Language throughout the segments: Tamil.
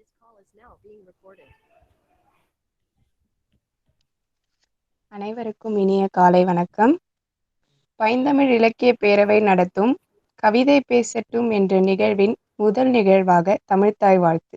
This call is now being recorded. அனைவருக்கும் இனிய காலை வணக்கம். பைந்தமிழ் இலக்கிய பேரவை நடத்தும் கவிதை பேசட்டும் என்ற நிகழ்வின் முதல் நிகழ்வாக தமிழ்த்தாய் வாழ்த்து.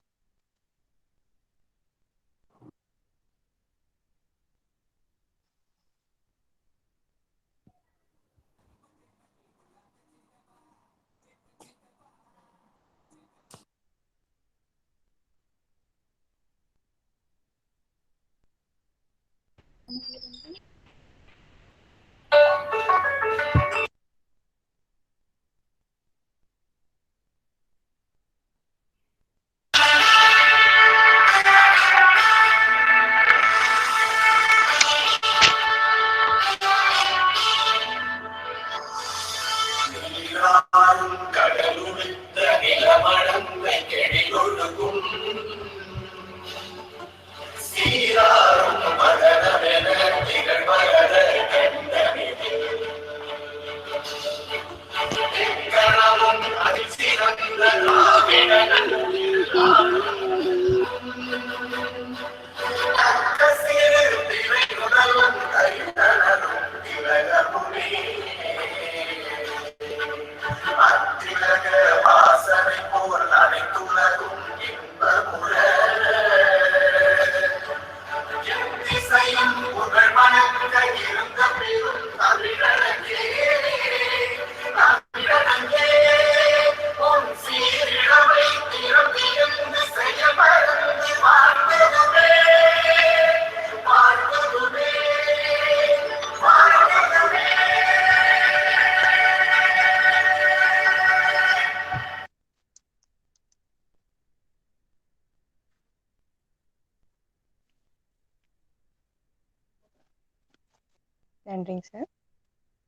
நன்றிங்க சார்.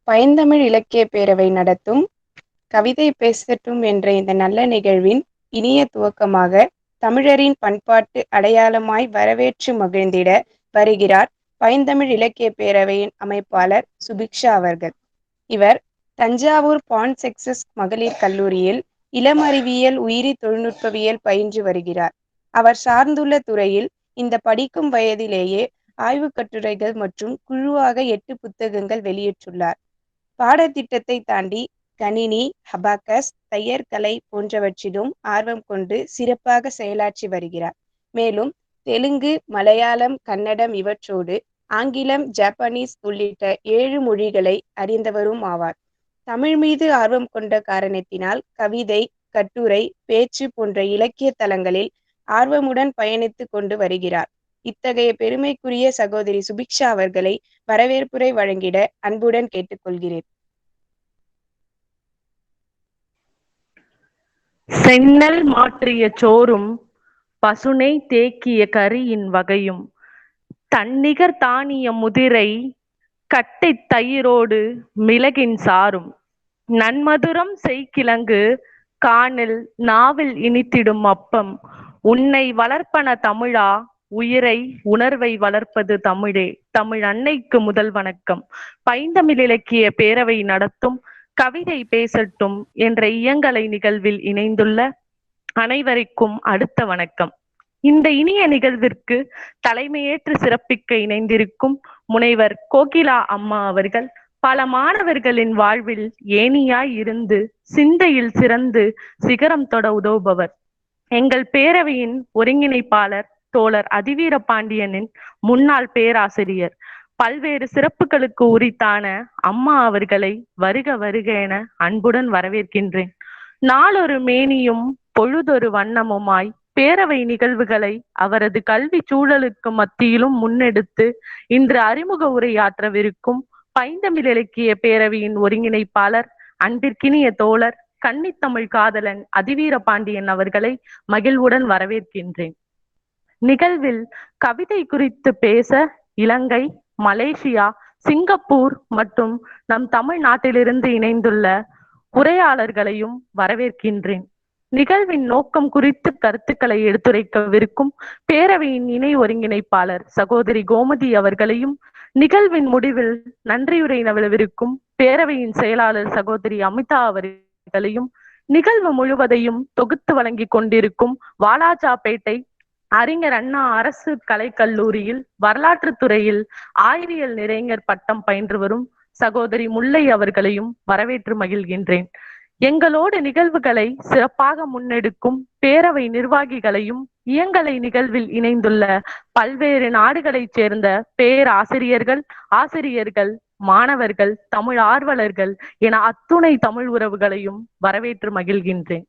பைந்தமிழ் இலக்கிய பேரவை நடத்தும் கவிதை பேசட்டும் என்ற இந்த நல்ல நிகழ்வின் இனிய துவக்கமாக தமிழரின் பண்பாட்டு அடையாளமாய் வரவேற்று மகிழ்ந்திட வருகிறார் பைந்தமிழ் இலக்கிய பேரவையின் அமைப்பாளர் சுபிக்ஷா அவர்கள். இவர் தஞ்சாவூர் பான்செக்சஸ் மகளிர் கல்லூரியில் இளம் அறிவியல் உயிரி தொழில்நுட்பவியல் பயின்று வருகிறார். அவர் சார்ந்துள்ள துறையில் இந்த படிக்கும் வயதிலேயே ஆய்வு கட்டுரைகள் மற்றும் குழுவாக 8 புத்தகங்கள் வெளியிட்டுள்ளார். பாடத்திட்டத்தை தாண்டி கணினி, அபாக்கஸ், தையற்கலை போன்றவற்றிலும் ஆர்வம் கொண்டு சிறப்பாக செயலாற்றி வருகிறார். மேலும் தெலுங்கு, மலையாளம், கன்னடம் இவற்றோடு ஆங்கிலம், ஜப்பானீஸ் உள்ளிட்ட 7 மொழிகளை அறிந்தவரும் ஆவார். தமிழ் மீது ஆர்வம் கொண்ட காரணத்தினால் கவிதை, கட்டுரை, பேச்சு போன்ற இலக்கிய தளங்களில் ஆர்வமுடன் பயணித்து கொண்டு வருகிறார். இத்தகைய பெருமைக்குரிய சகோதரி சுபிக்ஷா அவர்களை வரவேற்புரை வழங்கிட அன்புடன் கேட்டுக்கொள்கிறேன். செந்நெல் மாற்றிய சோறும் பசுனை தேக்கிய கரியின் வகையும் தன்னிகர் தானிய முதிரை கட்டைத் தயிரோடு மிளகின் சாறும் நன்மதுரம் செய்கிழங்கு காணில் நாவில் இனித்திடும் அப்பம் உன்னை வளர்ப்பன தமிழா உயிரை உணர்வை வளர்ப்பது தமிழே. தமிழ் அன்னைக்கு முதல் வணக்கம். பைந்தமிழ் இலக்கிய பேரவை நடத்தும் கவிதை பேசட்டும் என்ற இயங்கலை நிகழ்வில் இணைந்துள்ள அனைவருக்கும் அடுத்த வணக்கம். இந்த இனிய நிகழ்விற்கு தலைமையேற்று சிறப்பிக்க இணைந்திருக்கும் முனைவர் கோகிலா அம்மா அவர்கள் பல மாணவர்களின் வாழ்வில் ஏணியாய் இருந்து சிந்தையில் சிறந்து சிகரம் தொட உதவுபவர். எங்கள் பேரவையின் ஒருங்கிணைப்பாளர் தோழர் அதிவீர பாண்டியனின் முன்னாள் பேராசிரியர். பல்வேறு சிறப்புகளுக்கு உரித்தான அம்மா அவர்களை வருக வருக என அன்புடன் வரவேற்கின்றேன். நாளொரு மேனியும் பொழுதொரு வண்ணமுமாய் பேரவை நிகழ்வுகளை அவரது கல்வி சூழலுக்கு மத்தியிலும் முன்னெடுத்து இன்று அறிமுக உரையாற்றவிருக்கும் பைந்தமிழ் இலக்கிய பேரவையின் ஒருங்கிணைப்பாளர் அன்பிற்கினிய தோழர் கன்னித்தமிழ் காதலன் அதிவீர பாண்டியன் அவர்களை மகிழ்வுடன் வரவேற்கின்றேன். நிகழ்வில் கவிதை குறித்து பேச இலங்கை, மலேசியா, சிங்கப்பூர் மற்றும் நம் தமிழ்நாட்டிலிருந்து இணைந்துள்ள உரையாளர்களையும் வரவேற்கின்றேன். நிகழ்வின் நோக்கம் குறித்து கருத்துக்களை எடுத்துரைக்கவிருக்கும் பேரவையின் இணை ஒருங்கிணைப்பாளர் சகோதரி கோமதி அவர்களையும், நிகழ்வின் முடிவில் நன்றியுரை நல்கவிருக்கும் பேரவையின் செயலாளர் சகோதரி அமிதா அவர்களையும், நிகழ்வு முழுவதையும் தொகுத்து வழங்கி கொண்டிருக்கும் வாலாஜாபேட்டை அறிஞர் அண்ணா அரசு கலைக்கல்லூரியில் வரலாற்றுத் துறையில் ஆய்வியல் நிறைஞர் பட்டம் பயின்று வரும் சகோதரி முல்லை அவர்களையும் வரவேற்று மகிழ்கின்றேன். எங்களோடு நிகழ்வுகளை சிறப்பாக முன்னெடுக்கும் பேரவை நிர்வாகிகளையும் இயங்கலை நிகழ்வில் இணைந்துள்ள பல்வேறு நாடுகளைச் சேர்ந்த பேராசிரியர்கள், ஆசிரியர்கள், மாணவர்கள், தமிழ் ஆர்வலர்கள் என அத்துணை தமிழ் உறவுகளையும் வரவேற்று மகிழ்கின்றேன்.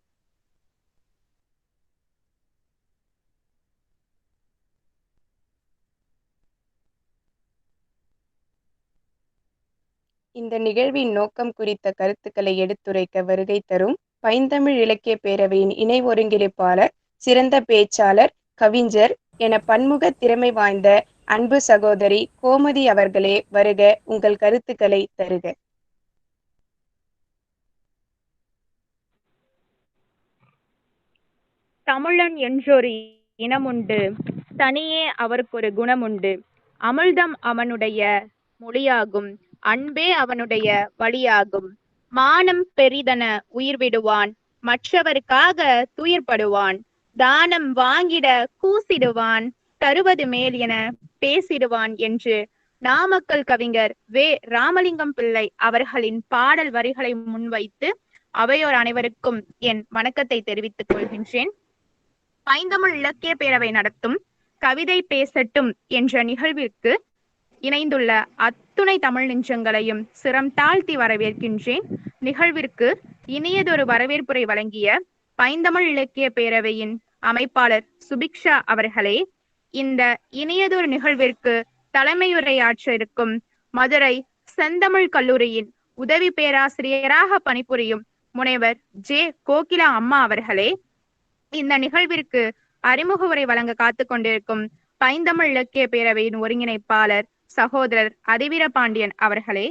இந்த நிகழ்வின் நோக்கம் குறித்த கருத்துக்களை எடுத்துரைக்க வருகை தரும் பைந்தமிழ் இலக்கிய பேரவையின் இணை ஒருங்கிணைப்பாளர், சிறந்த பேச்சாளர், கவிஞர் என பன்முக திறமை வாய்ந்த அன்பு சகோதரி கோமதி அவர்களே, வருக, உங்கள் கருத்துக்களை தருக. தமிழன் என்றொரு இனமுண்டு, தனியே அவருக்கொரு குணமுண்டு. அமிழ்தம் அவனுடைய மொழியாகும், அன்பே அவனுடைய வழியாகும். மானம் பெரிதென உயிர் விடுவான், மற்றவருக்காக துயர்படுவான். தானம் வாங்கிட கூசிடுவான், தருவது மேல் என பேசிடுவான் என்று நாமக்கல் கவிஞர் வே. ராமலிங்கம் பிள்ளை அவர்களின் பாடல் வரிகளை முன்வைத்து அவையோர் அனைவருக்கும் என் வணக்கத்தை தெரிவித்துக் கொள்கின்றேன். பைந்தமிழ் இலக்கிய பேரவை நடத்தும் கவிதை பேசட்டும் என்ற நிகழ்விற்கு இணைந்துள்ள அத்துணை தமிழ் நெஞ்சங்களையும் சிரம் தாழ்த்தி வரவேற்கின்றேன். நிகழ்விற்கு இனியதொரு வரவேற்புரை வழங்கிய பைந்தமிழ் இலக்கிய பேரவையின் அமைப்பாளர் சுபிக்ஷா அவர்களே, இந்த இனியதொரு நிகழ்விற்கு தலைமையுரையாற்ற இருக்கும் மதுரை செந்தமிழ் கல்லூரியின் உதவி பேராசிரியராக பணிபுரியும் முனைவர் ஜே. கோகிலா அம்மா அவர்களே, இந்த நிகழ்விற்கு அறிமுக உரை வழங்க காத்து கொண்டிருக்கும் பைந்தமிழ் இலக்கிய பேரவையின் ஒருங்கிணைப்பாளர் சகோதரர் அதிவீர பாண்டியன் அவர்களே,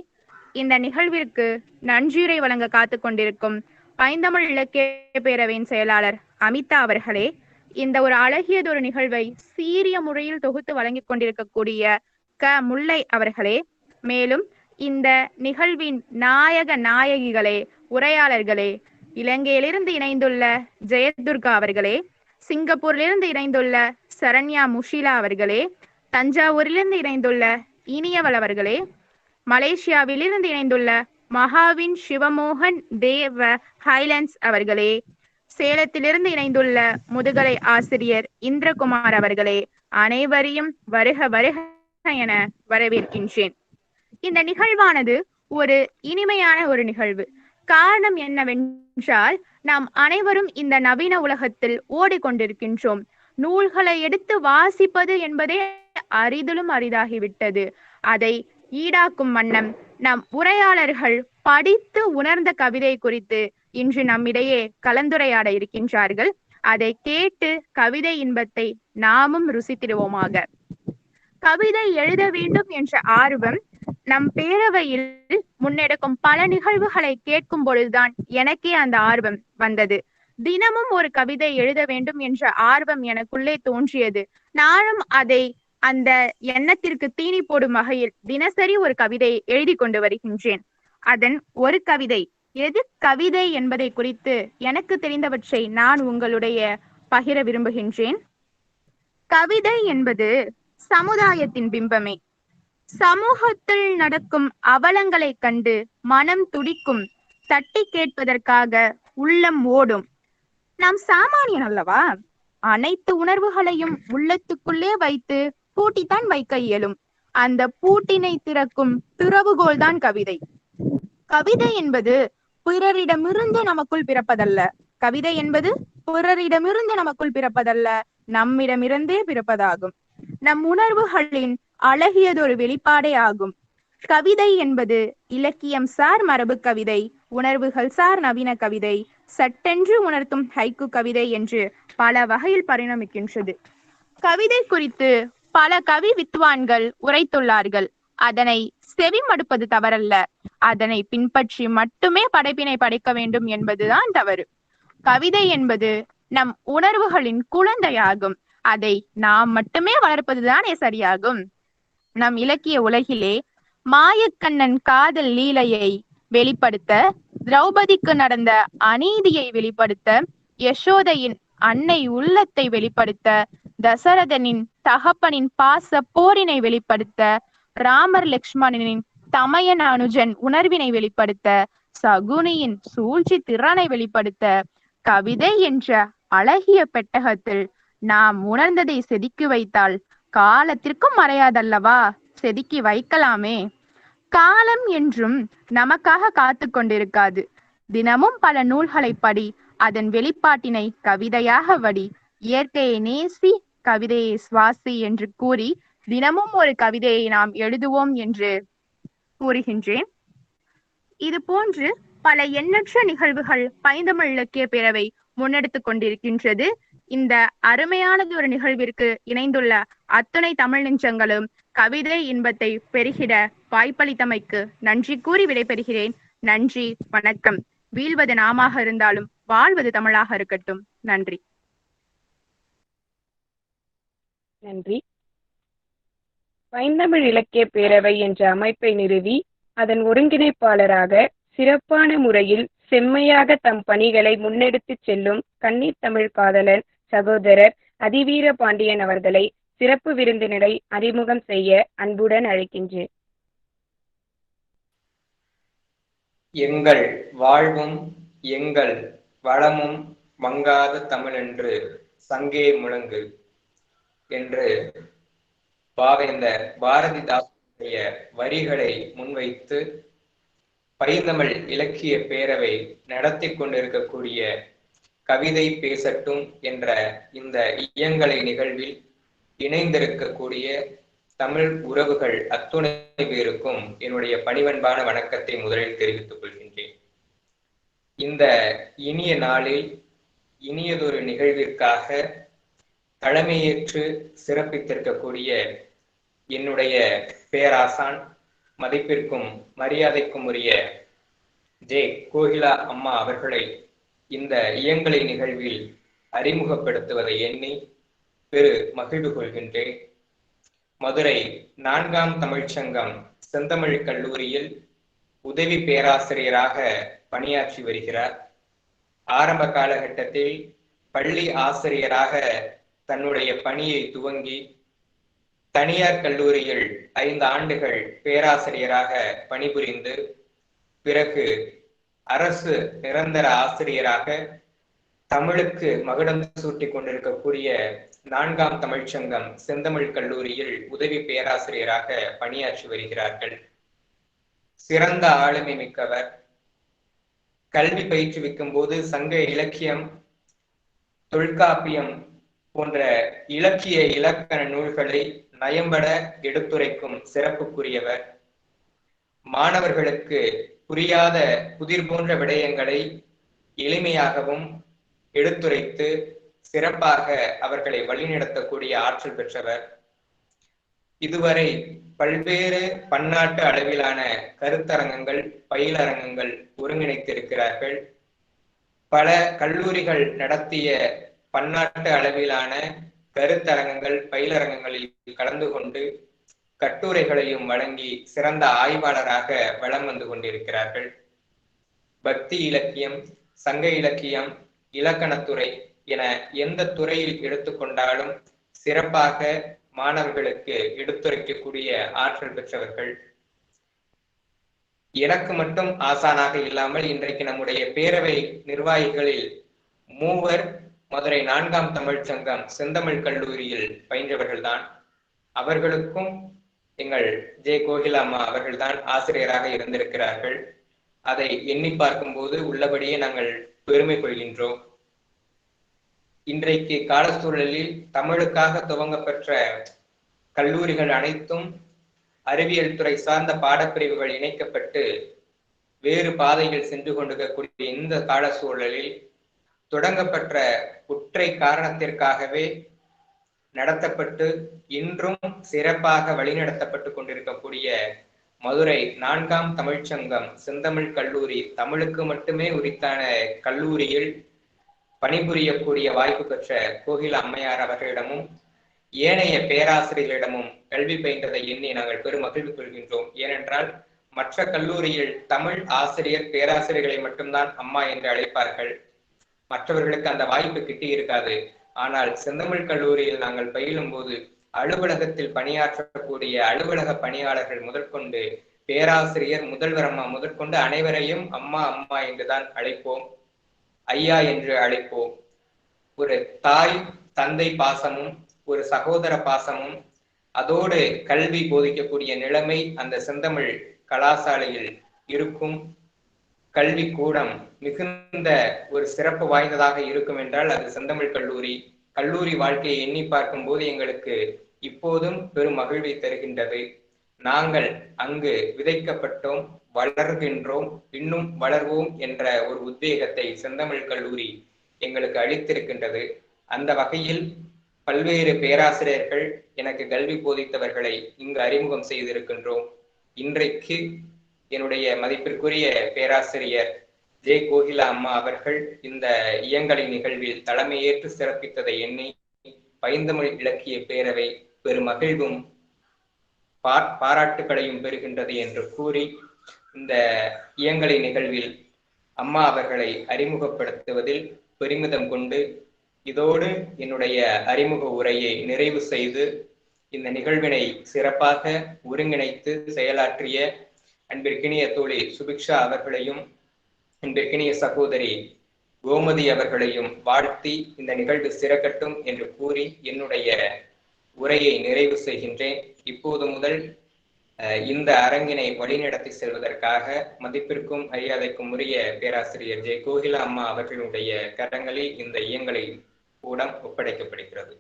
இந்த நிகழ்விற்கு நன்றியுரை வழங்க காத்து கொண்டிருக்கும் பைந்தமிழ் இலக்கிய பேரவையின் செயலாளர் அமிதா அவர்களே, இந்த ஒரு அழகியதொரு நிகழ்வை சீரிய முறையில் தொகுத்து வழங்கிக் கொண்டிருக்கக்கூடிய முல்லை அவர்களே, மேலும் இந்த நிகழ்வின் நாயக நாயகிகளே, உரையாளர்களே, இலங்கையிலிருந்து இணைந்துள்ள ஜெயதுர்கா அவர்களே, சிங்கப்பூரிலிருந்து இணைந்துள்ள சரண்யா முஷிலா அவர்களே, தஞ்சாவூரிலிருந்து இணைந்துள்ள இனியவள் அவர்களே, மலேசியாவிலிருந்து இணைந்துள்ள மகாவின் சிவமோகன் தேவ ஹைலண்ட்ஸ் அவர்களே, சேலத்திலிருந்து இணைந்துள்ள முதுகலை ஆசிரியர் இந்திரகுமார் அவர்களே, அனைவரையும் வருக வருக என வரவேற்கின்றேன். இந்த நிகழ்வானது ஒரு இனிமையான ஒரு நிகழ்வு. காரணம் என்னவென்றால், நாம் அனைவரும் இந்த நவீன உலகத்தில் ஓடிக்கொண்டிருக்கின்றோம். நூல்களை எடுத்து வாசிப்பது என்பதே அரிதிலும் அரிதாகிவிட்டது. அதை ஈடாக்கும் வண்ணம் நம் உரையாளர்கள் படித்து உணர்ந்த கவிதை குறித்து இன்று நம்மிடையே கலந்துரையாட இருக்கின்றார்கள். அதை கேட்டு கவிதை இன்பத்தை நாமும் ருசித்திடுவோமாக. கவிதை எழுத வேண்டும் என்ற ஆர்வம் நம் பேரவையில் முன்னெடுக்கும் பல நிகழ்வுகளை கேட்கும் பொழுதுதான் எனக்கே அந்த ஆர்வம் வந்தது. தினமும் ஒரு கவிதை எழுத வேண்டும் என்ற ஆர்வம் எனக்குள்ளே தோன்றியது. நானும் அதை அந்த எண்ணத்திற்கு தீனி போடும் வகையில் தினசரி ஒரு கவிதை எழுதி கொண்டு வருகின்றேன். அதன் ஒரு கவிதை, எது கவிதை என்பதை குறித்து எனக்கு தெரிந்தவற்றை நான் உங்களுடைய பகிர விரும்புகின்றேன். கவிதை என்பது சமுதாயத்தின் பிம்பமே. சமூகத்தில் நடக்கும் அவலங்களை கண்டு மனம் துடிக்கும், தட்டி கேட்பதற்காக உள்ளம் ஓடும். நாம் சாமானியன் அல்லவா? அனைத்து உணர்வுகளையும் உள்ளத்துக்குள்ளே வைத்து பூட்டித்தான் வைக்க இயலும். அந்த பூட்டினை திறக்கும் திறவுகோல் தான் கவிதை. கவிதை என்பது பிறரிடமிருந்து நமக்குள் பிறப்பதல்ல. கவிதை என்பது பிறரிடமிருந்து நமக்குள் பிறப்பதல்ல, நம்மிடமிருந்தே பிறப்பதாகும். நம் உணர்வுகளின் அழகியதொரு வெளிப்பாடே ஆகும். கவிதை என்பது இலக்கியம் சார் மரபு கவிதை, உணர்வுகள் சார் நவீன கவிதை, சட்டென்று உணர்த்தும் ஹைக்கு கவிதை என்று பல வகையில் பரிணமிக்கின்றது. கவிதை குறித்து பல கவி வித்வான்கள் உரைத்துள்ளார்கள். அதனை செவிமடுப்பது தவறல்ல, அதனை பின்பற்றி மட்டுமே படைப்பினை படைக்க வேண்டும் என்பதுதான் தவறு. கவிதை என்பது நம் உணர்வுகளின் குழந்தையாகும். அதை நாம் மட்டுமே வளர்ப்பதுதானே சரியாகும். நம் இலக்கிய உலகிலே மாயக்கண்ணன் காதல் லீலையை வெளிப்படுத்த, திரௌபதிக்கு நடந்த அநீதியை வெளிப்படுத்த, யசோதையின் அன்னை உள்ளத்தை வெளிப்படுத்த, தசரதனின் தகப்பனின் பாச போரினை வெளிப்படுத்த, ராமர் லக்ஷ்மணனின் தமையன் அனுஜன் உணர்வினை வெளிப்படுத்த, சகுனியின் சூழ்ச்சி திறனை வெளிப்படுத்த, கவிதை என்ற அழகிய பெட்டகத்தில் நாம் உணர்ந்ததை செதுக்கி வைத்தால் காலத்திற்கும் மறையாதல்லவா? செதுக்கி வைக்கலாமே. காலம் என்றும் நமக்காக காத்து கொண்டிருக்காது. தினமும் பல நூல்களை படி, அதன் வெளிப்பாட்டினை கவிதையாக வடி. இயற்கையை நேசி, கவிதையை சுவாசி என்று கூறி தினமும் ஒரு கவிதையை நாம் எழுதுவோம் என்று கூறுகின்றேன். இது போன்று பல எண்ணற்ற நிகழ்வுகள் பைந்தமிழ் இலக்கிய பேரவை முன்னெடுத்துக் கொண்டிருக்கின்றது. இந்த அருமையானது ஒரு நிகழ்விற்கு இணைந்துள்ள அத்துணை தமிழ் நெஞ்சங்களும் கவிதை இன்பத்தை பெருகிட வாய்ப்பளித்தமைக்கு நன்றி கூறி விடைபெறுகிறேன். நன்றி, வணக்கம். வீழ்வது நாமாக இருந்தாலும் வாழ்வது தமிழாக இருக்கட்டும். நன்றி. நன்றி. பைந்தமிழ் இலக்கிய பேரவை என்ற அமைப்பை நிறுவி அதன் ஒருங்கிணைப்பாளராக சிறப்பான முறையில் செம்மையாக தம் பணிகளை முன்னெடுத்துச் செல்லும் கன்னி தமிழ் காதலர் சகோதரர் அதிவீர பாண்டியன் அவர்களை சிறப்பு விருந்தினரை அறிமுகம் செய்ய அன்புடன் அழைக்கின்றேன். எங்கள் வாழ்வும் எங்கள் வளமும் மங்காத தமிழென்று சங்கே முழங்கு என்று பாவேந்தர் பாரதிதாசனுடைய வரிகளை முன்வைத்து பைந்தமிழ் இலக்கிய பேரவை நடத்தி கொண்டிருக்கக்கூடிய கவிதை பேசட்டும் என்ற இந்த இயங்கலை நிகழ்வில் இணைந்திருக்கக்கூடிய தமிழ் உறவுகள் அத்துணை பேருக்கும் என்னுடைய பணிவன்பான வணக்கத்தை முதலில் தெரிவித்துக் கொள்கின்றேன். இந்த இனிய நாளில் இனியதொரு நிகழ்விற்காக தலைமையேற்று சிறப்பித்திருக்கக்கூடிய என்னுடைய பேராசான், மதிப்பிற்கும் மரியாதைக்கும் உரிய ஜே. கோகிலா அம்மா அவர்களை இந்த இயங்கலை நிகழ்வில் அறிமுகப்படுத்துவதை எண்ணி பெரு மகிழ்வு கொள்கின்றேன். மதுரை 4ஆம் தமிழ்ச்சங்கம் செந்தமிழ் கல்லூரியில் உதவி பேராசிரியராக பணியாற்றி வருகிறார். ஆரம்ப காலகட்டத்தில் பள்ளி ஆசிரியராக தன்னுடைய பணியை துவங்கி தனியார் கல்லூரியில் 5 ஆண்டுகள் பேராசிரியராக பணிபுரிந்து பிறகு அரசு நிரந்தர ஆசிரியராக தமிழுக்கு மகுடம் சூட்டி கொண்டிருக்கக்கூடிய 4ஆம் தமிழ்ச்சங்கம் செந்தமிழ் கல்லூரியில் உதவி பேராசிரியராக பணியாற்றி வருகிறார்கள். சிறந்த ஆளுமை மிக்கவர். கல்வி பயிற்றுவிக்கும் போது சங்க இலக்கியம், தொல்காப்பியம் போன்ற இலக்கிய இலக்கண நூல்களை நயம்பட எடுத்துரைக்கும் சிறப்புக்குரியவர். மாணவர்களுக்கு புரியாத புதிர் போன்ற விடயங்களை எளிமையாகவும் எடுத்துரைத்து சிறப்பாக அவர்களை வழிநடத்தக்கூடிய ஆற்றல் பெற்றவர். இதுவரை பல்வேறு பன்னாட்டு அளவிலான கருத்தரங்கங்கள், பயிலரங்கங்கள் ஒருங்கிணைத்திருக்கிறார்கள். பல கல்லூரிகள் நடத்திய பன்னாட்டு அளவிலான கருத்தரங்கங்கள், பயிலரங்கங்களில் கலந்து கொண்டு கட்டுரைகளையும் வழங்கி சிறந்த ஆய்வாளராக வலம் வந்து கொண்டிருக்கிறார்கள். பக்தி இலக்கியம், சங்க இலக்கியம், இலக்கணத்துறை என எந்த துறையில் எடுத்துக்கொண்டாலும் சிறப்பாக மாணவர்களுக்கு எடுத்துரைக்கக்கூடிய ஆற்றல் பெற்றவர்கள். எனக்கு மட்டும் ஆசானாக இல்லாமல் இன்றைக்கு நம்முடைய பேரவை நிர்வாகிகளில் 3 மதுரை 4ஆம் தமிழ்ச்சங்கம் செந்தமிழ் கல்லூரியில் பயின்றவர்கள்தான். அவர்களுக்கும் எங்கள் ஜே. கோகிலாம்மா அவர்கள்தான் ஆசிரியராக இருந்திருக்கிறார்கள். அதை எண்ணி பார்க்கும்போது உள்ளபடியே நாங்கள் பெருமை கொள்கின்றோம். இன்றைக்கு கால சூழலில் தமிழுக்காக துவங்கப்பெற்ற கல்லூரிகள் அனைத்தும் அறிவியல் துறை சார்ந்த பாடப்பிரிவுகள் இணைக்கப்பட்டு வேறு பாதையில் சென்று கொண்டிருக்கக்கூடிய இந்த கால சூழலில் தொடங்கப்பட்ட ஒற்றை காரணத்திற்காகவே நடத்தப்பட்டு இன்றும் சிறப்பாக வழிநடத்தப்பட்டு கொண்டிருக்கக்கூடிய மதுரை 4ஆம் தமிழ்ச்சங்கம் செந்தமிழ் கல்லூரி தமிழுக்கு மட்டுமே உரித்தான கல்லூரியில் பணிபுரியக்கூடிய வாய்ப்பு பெற்ற கோகிலா அம்மையார் அவர்களிடமும் ஏனைய பேராசிரியர்களிடமும் கல்வி பயின்றதை எண்ணி நாங்கள் பெரும் மகிழ்வு கொள்கின்றோம். ஏனென்றால் மற்ற கல்லூரியில் தமிழ் ஆசிரியர் பேராசிரியர்களை மட்டும்தான் அம்மா என்று அழைப்பார்கள். மற்றவர்களுக்கு அந்த வாய்ப்பு கிட்டி இருக்காது. ஆனால் செந்தமிழ் கல்லூரியில் நாங்கள் பயிலும் போது அலுவலகத்தில் பணியாற்றக்கூடிய அலுவலக பணியாளர்கள் முதற்கொண்டு பேராசிரியர், முதல்வர் அம்மா முதற்கொண்டு அனைவரையும் அம்மா அம்மா என்றுதான் அழைப்போம், ஐயா என்று அழைப்போம். ஒரு தாய் தந்தை பாசமும் ஒரு சகோதர பாசமும் அதோடு கல்வி போதிக்கக்கூடிய நிலைமை அந்த செந்தமிழ் கலாசாலையில் இருக்கும். கல்வி கூடம் மிகுந்த ஒரு சிறப்பு வாய்ந்ததாக இருக்கும் என்றால் அது செந்தமிழ் கல்லூரி. கல்லூரி வாழ்க்கையை எண்ணி பார்க்கும் போது எங்களுக்கு இப்போதும் பெரும் மகிழ்வை தருகின்றது. நாங்கள் அங்கு விதைக்கப்பட்டோம், வளர்கின்றோம், இன்னும் வளர்வோம் என்ற ஒரு உத்வேகத்தை செந்தமிழ் கல்லூரி எங்களுக்கு அளித்திருக்கின்றது. அந்த வகையில் பல்வேறு பேராசிரியர்கள் எனக்கு கல்வி போதித்தவர்களை இங்கு அறிமுகம் செய்திருக்கின்றோம். இன்றைக்கு என்னுடைய மதிப்பிற்குரிய பேராசிரியர் ஜே. கோகிலா அம்மா அவர்கள் இந்த இயங்கலை நிகழ்வில் தலைமையேற்று சிறப்பித்ததை எண்ணி பைந்தமிழ் இலக்கிய பேரவை பெரும் மகிழ்வும் பாராட்டுகளையும் பெறுகின்றது என்று கூறி இந்த இயங்கலை நிகழ்வில் அம்மா அவர்களை அறிமுகப்படுத்துவதில் பெருமிதம் கொண்டு இதோடு என்னுடைய அறிமுக உரையை நிறைவு செய்து இந்த நிகழ்வினை சிறப்பாக ஒருங்கிணைத்து செயலாற்றிய அன்பிற்கினிய தோழி சுபிக்ஷா அவர்களையும் அன்பிற்கினிய சகோதரி கோமதி அவர்களையும் வாழ்த்தி இந்த நிகழ்வு சிறக்கட்டும் என்று கூறி என்னுடைய உரையை நிறைவு செய்கின்றேன். இப்போது முதல் இந்த அரங்கினை வழிநடத்தி செல்வதற்காக மதிப்பிற்கும் மரியாதைக்கும் உரிய பேராசிரியர் ஜே. கோகிலா அம்மா அவர்களுடைய கரங்களில் இந்த இயங்கலை கூடம் ஒப்படைக்கப்படுகிறது.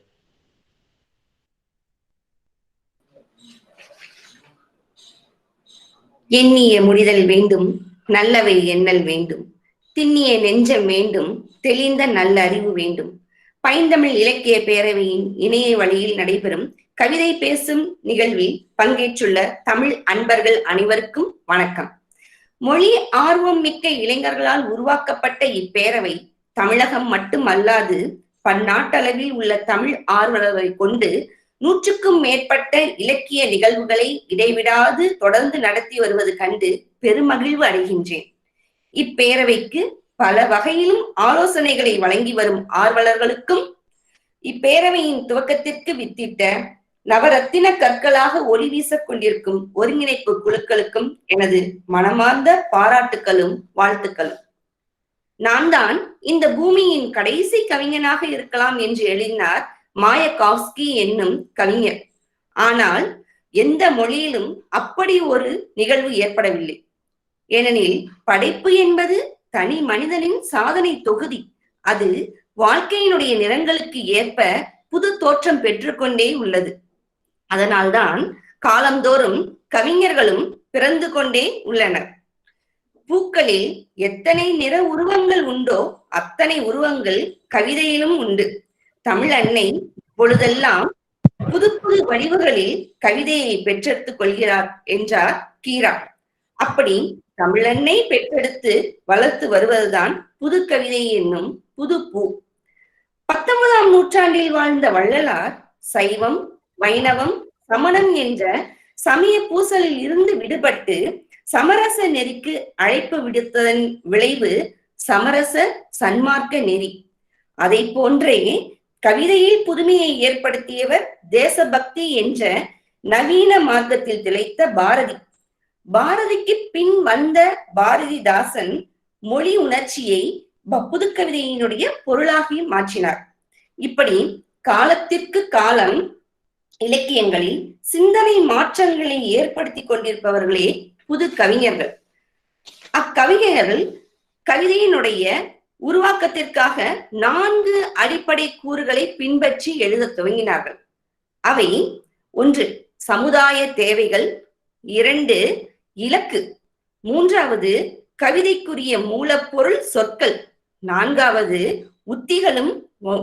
எண்ணிய முடிதல் வேண்டும், நல்லவை எண்ணல் வேண்டும், திண்ணிய நெஞ்சம் வேண்டும், தெளிந்த நல்ல அறிவு வேண்டும். பைந்தமிழ் இலக்கிய பேரவையின் இணைய வழியில் நடைபெறும் கவிதை பேசும் நிகழ்வில் பங்கேற்றுள்ள தமிழ் அன்பர்கள் அனைவருக்கும் வணக்கம். மொழி ஆர்வம் மிக்க இளைஞர்களால் உருவாக்கப்பட்ட இப்பேரவை தமிழகம் மட்டுமல்லாது பன்னாட்டளவில் உள்ள தமிழ் ஆர்வலர்களை கொண்டு 100க்கும் மேற்பட்ட இலக்கிய நிகழ்வுகளை இடைவிடாது தொடர்ந்து நடத்தி வருவது கண்டு பெருமகிழ்வு அடைகின்றேன். இப்பேரவைக்கு பல வகையிலும் ஆலோசனைகளை வழங்கி வரும் ஆர்வலர்களுக்கும் இப்பேரவையின் துவக்கத்திற்கு வித்திட்ட நவரத்தின கற்களாக ஒளி வீசக் கொண்டிருக்கும் ஒருங்கிணைப்பு குழுக்களுக்கும் எனது மனமார்ந்த பாராட்டுக்களும் வாழ்த்துக்களும். நான் தான் இந்த பூமியின் கடைசி கவிஞனாக இருக்கலாம் என்று எழுதினார் மாயகாவ்ஸ்கி என்னும் கவிஞர். ஆனால் எந்த மொழியிலும் அப்படி ஒரு நிகழ்வு ஏற்படவில்லை. ஏனெனில் படைப்பு என்பது தனி மனிதனின் சாதனை தொகுதி. அது வாழ்க்கையினுடைய நிறங்களுக்கு ஏற்ப புது தோற்றம் பெற்றுக்கொண்டே உள்ளது. அதனால்தான் காலந்தோறும் கவிஞர்களும் பிறந்து கொண்டே உள்ளனர். பூக்களில் எத்தனை நிற உருவங்கள் உண்டோ அத்தனை உருவங்கள் கவிதையிலும் உண்டு. தமிழ் அன்னை பொழுதெல்லாம் புது புது வடிவுகளில் கவிதையை பெற்றெடுத்துக் கொள்கிறார் என்றார் கீரா. அப்படி தமிழன்னை பெற்றெடுத்து வளர்த்து வருவதுதான் புது கவிதை என்னும் புது பூ. 19ஆம் நூற்றாண்டில் வாழ்ந்த வள்ளலார் சைவம், வைணவம், சமணம் என்ற சமய பூசலில் இருந்து விடுபட்டு சமரச நெறிக்கு அழைப்பு விடுத்ததன் விளைவு சமரச சன்மார்க்க நெறி. அதை போன்றே கவிதையில் புதுமையை ஏற்படுத்தியவர் தேசபக்தி என்ற நவீன மார்க்கத்தில் திளைத்த பாரதி. பாரதிக்கு பின் வந்த பாரதிதாசன் மொழி உணர்ச்சியை புதுக்கவிதையினுடைய பொருளாகி மாற்றினார். இப்படி காலத்திற்கு காலம் இலக்கியங்களில் சிந்தனை மாற்றங்களை ஏற்படுத்தி கொண்டிருப்பவர்களே புது கவிஞர்கள். அக்கவிஞர்கள் கவிதையினுடைய உருவாக்கத்திற்காக 4 அடிப்படை கூறுகளை பின்பற்றி எழுத துவங்கினார்கள். அவை 1 சமுதாய தேவைகள், 2 இலக்கு, 3வது கவிதைக்குரிய மூலப்பொருள் சொற்கள், 4வது உத்திகளும்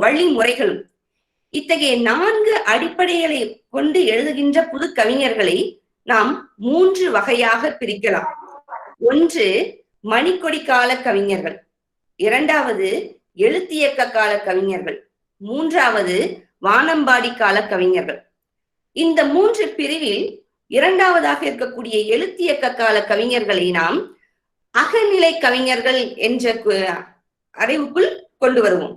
வழிமுறைகளும். இத்தகைய 4 அடிப்படைகளை கொண்டு எழுதுகின்ற புது கவிஞர்களை நாம் 3 வகையாக பிரிக்கலாம். 1 மணிக்கொடி கால கவிஞர்கள், 2வது எழுத்தியக்க கால கவிஞர்கள், 3வது வானம்பாடி கால கவிஞர்கள். இந்த 3 பிரிவில் 2வதாக இருக்கக்கூடிய எழுத்தியக்க கால கவிஞர்களை நாம் அகநிலை கவிஞர்கள் என்ற அறிவுக்குள் கொண்டு வருவோம்.